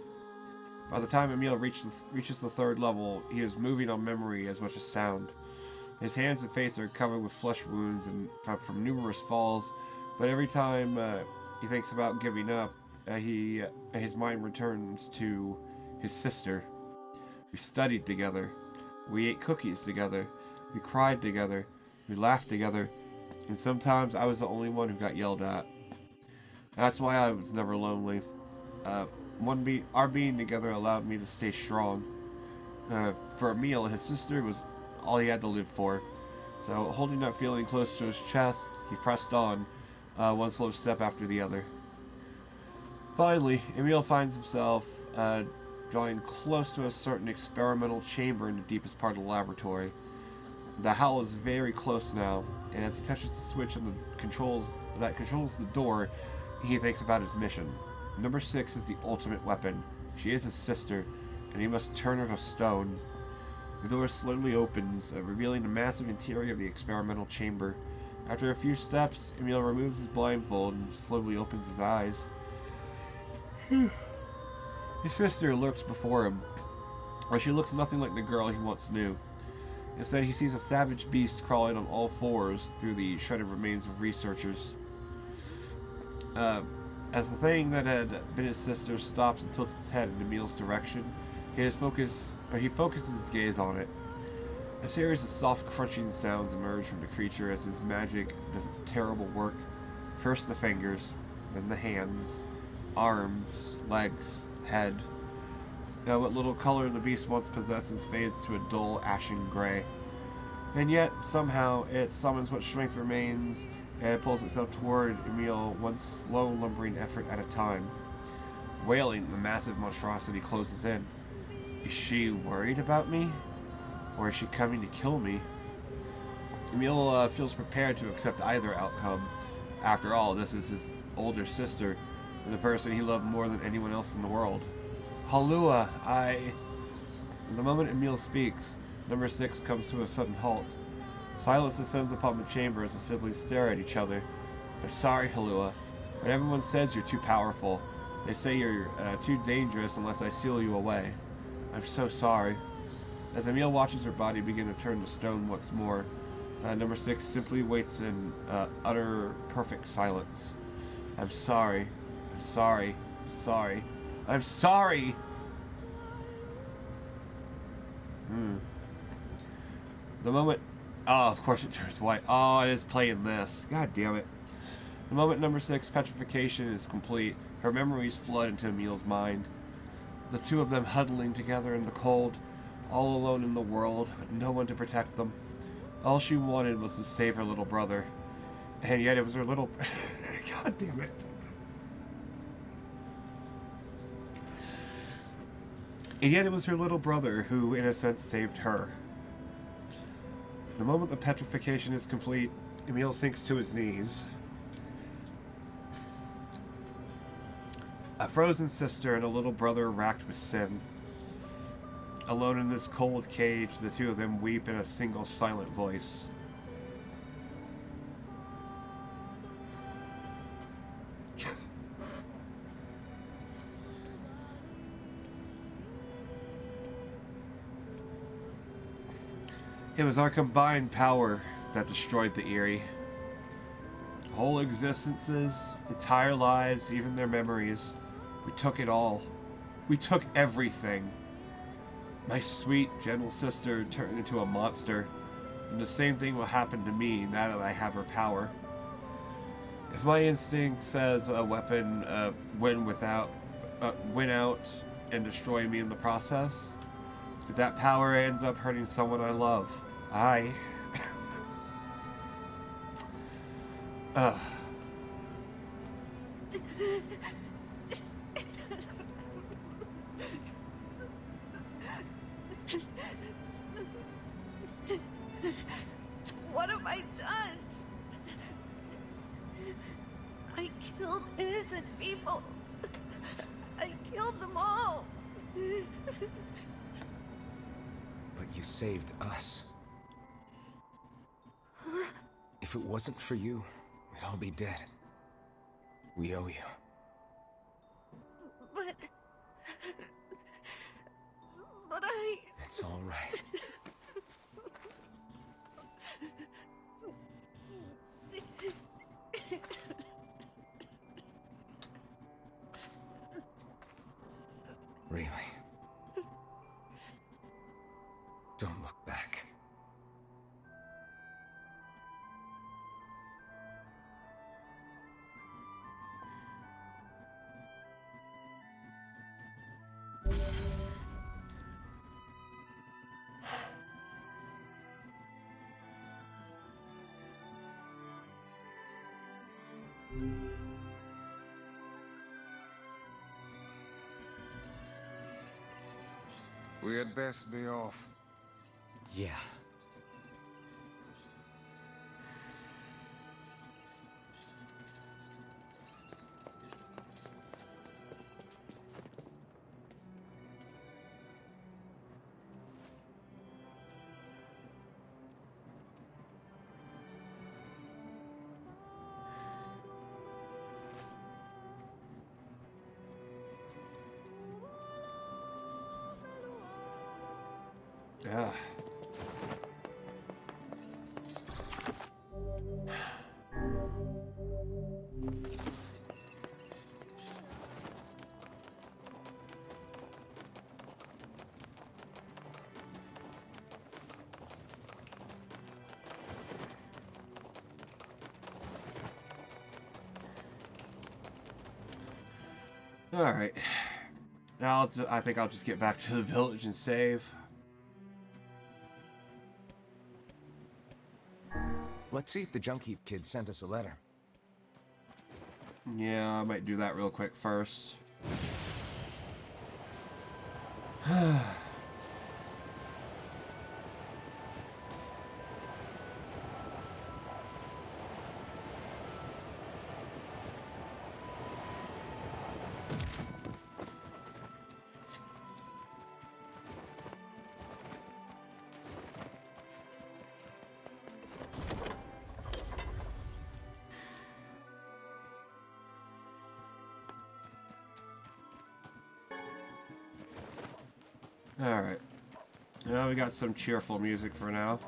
By the time Emil reaches the third level, he is moving on memory as much as sound. His hands and face are covered with flesh wounds and from numerous falls, but every time he thinks about giving up, his mind returns to his sister. We studied together. We ate cookies together. We cried together. We laughed together. And sometimes I was the only one who got yelled at. That's why I was never lonely. Our being together allowed me to stay strong. For Emil, his sister was all he had to live for. So, holding that feeling close to his chest, he pressed on, one slow step after the other. Finally, Emil finds himself drawing close to a certain experimental chamber in the deepest part of the laboratory. The howl is very close now, and as he touches the switch on the controls the door, he thinks about his mission. Number 6 is the ultimate weapon. She is his sister, and he must turn her to stone. The door slowly opens, revealing the massive interior of the experimental chamber. After a few steps, Emil removes his blindfold and slowly opens his eyes. His sister lurks before him, but she looks nothing like the girl he once knew. Instead, he sees a savage beast crawling on all fours through the shredded remains of researchers. As the thing that had been his sister stops and tilts its head in Emil's direction, he focuses his gaze on it. A series of soft crunching sounds emerge from the creature as his magic does its terrible work. First the fingers, then the hands, arms, legs, head. Now what little color the beast once possesses fades to a dull ashen gray. And yet, somehow, it summons what strength remains and pulls itself toward Emil one slow, lumbering effort at a time. Wailing, the massive monstrosity closes in. Is she worried about me? Or is she coming to kill me? Emil feels prepared to accept either outcome. After all, this is his older sister, and the person he loved more than anyone else in the world. Halua, The moment Emil speaks, number 6 comes to a sudden halt. Silence descends upon the chamber as they simply stare at each other. I'm sorry, Halua, but everyone says you're too powerful. They say you're too dangerous unless I seal you away. I'm so sorry. As Emil watches her body begin to turn to stone once more, number 6 simply waits in utter, perfect silence. I'm sorry. I'm sorry. I'm sorry. I'm sorry! The moment... Oh, of course it turns white. Oh, it is playing this. God damn it. The moment number 6 petrification is complete, her memories flood into Emil's mind. The two of them huddling together in the cold, all alone in the world, with no one to protect them. All she wanted was to save her little brother. And yet it was her little... God damn it. And yet it was her little brother who, in a sense, saved her. The moment the petrification is complete, Emil sinks to his knees. A frozen sister and a little brother racked with sin. Alone in this cold cage, the two of them weep in a single silent voice. It was our combined power that destroyed the Eyrie. Whole existences, entire lives, even their memories. We took it all. We took everything. My sweet, gentle sister turned into a monster, and the same thing will happen to me now that I have her power. If my instinct says a weapon win out and destroy me in the process, if that power ends up hurting someone I love, What have I done? I killed innocent people. I killed them all. But you saved us. If it wasn't for you, we'd all be dead. We owe you. But I... It's all right. Really? Don't look back. We had best be off. Yeah. Yeah. All right. Now I think I'll just get back to the village and save. Let's see if the Junk Heap kid sent us a letter. Yeah, I might do that real quick first. Alright. Now we got some cheerful music for now.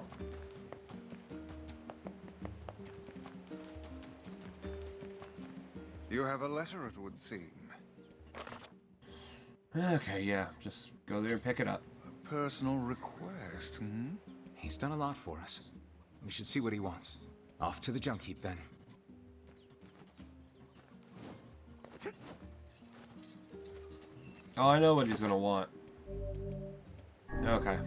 You have a letter, it would seem. Okay, yeah. Just go there and pick it up. A personal request, hmm? He's done a lot for us. We should see what he wants. Off to the Junk Heap, then. Oh, I know what he's gonna want. Okay.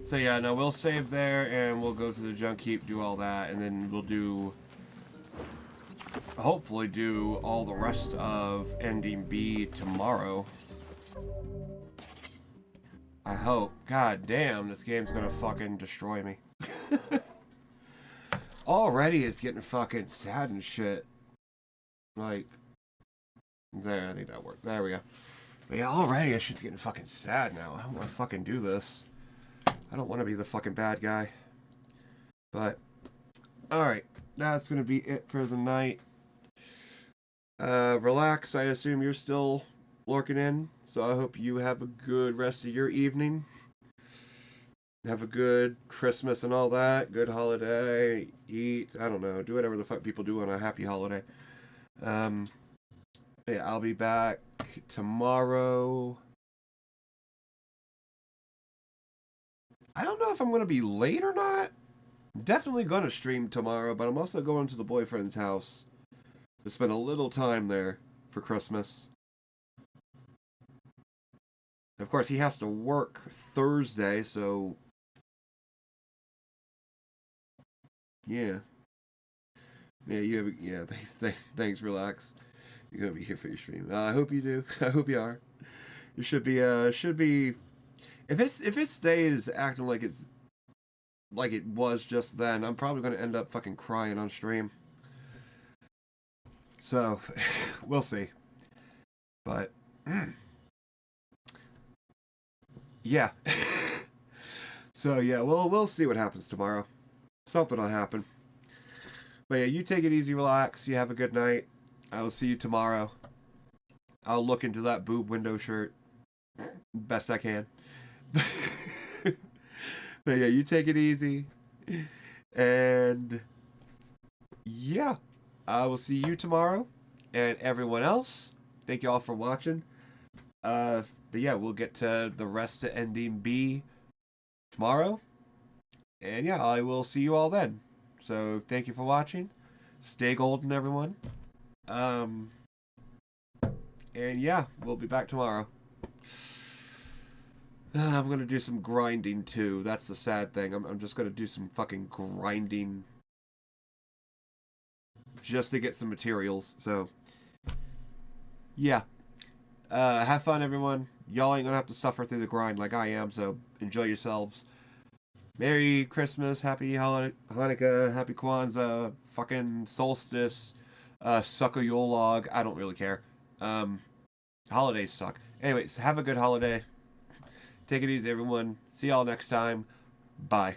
So yeah, no, we'll save there, and we'll go to the junk heap, do all that, and then we'll do... hopefully do all the rest of Ending B tomorrow. I hope. God damn, this game's gonna fucking destroy me. Already it's getting fucking sad and shit. Like... there, I think that worked. There we go. But yeah, already this shit's getting fucking sad now. I don't want to fucking do this. I don't want to be the fucking bad guy. But, alright. That's going to be it for the night. Relax. I assume you're still lurking in. So I hope you have a good rest of your evening. Have a good Christmas and all that. Good holiday. Eat. I don't know. Do whatever the fuck people do on a happy holiday. Yeah, I'll be back tomorrow. I don't know if I'm going to be late or not. I'm definitely going to stream tomorrow, but I'm also going to the boyfriend's house to spend a little time there for Christmas. Of course, he has to work Thursday, so... yeah. Yeah, you have... yeah, thanks, relax. You're going to be here for your stream. I hope you do. I hope you are. It should be... If it stays acting like it's like it was just then, I'm probably going to end up fucking crying on stream. So, we'll see. But, yeah. So, yeah, we'll see what happens tomorrow. Something will happen. But yeah, you take it easy, relax. You have a good night. I will see you tomorrow. I'll look into that boob window shirt best I can. But yeah, you take it easy. And yeah, I will see you tomorrow. And everyone else, thank you all for watching. But yeah, we'll get to the rest of Ending B tomorrow. And yeah, I will see you all then. So thank you for watching. Stay golden, everyone. And yeah, we'll be back tomorrow. I'm gonna do some grinding too. That's the sad thing. I'm just gonna do some fucking grinding just to get some materials. So yeah, have fun, everyone. Y'all ain't gonna have to suffer through the grind like I am. So enjoy yourselves. Merry Christmas, Happy Hanukkah, Happy Kwanzaa, fucking Solstice, suck a Yule log. I don't really care. Holidays suck. Anyways, have a good holiday. Take it easy, everyone. See y'all next time. Bye.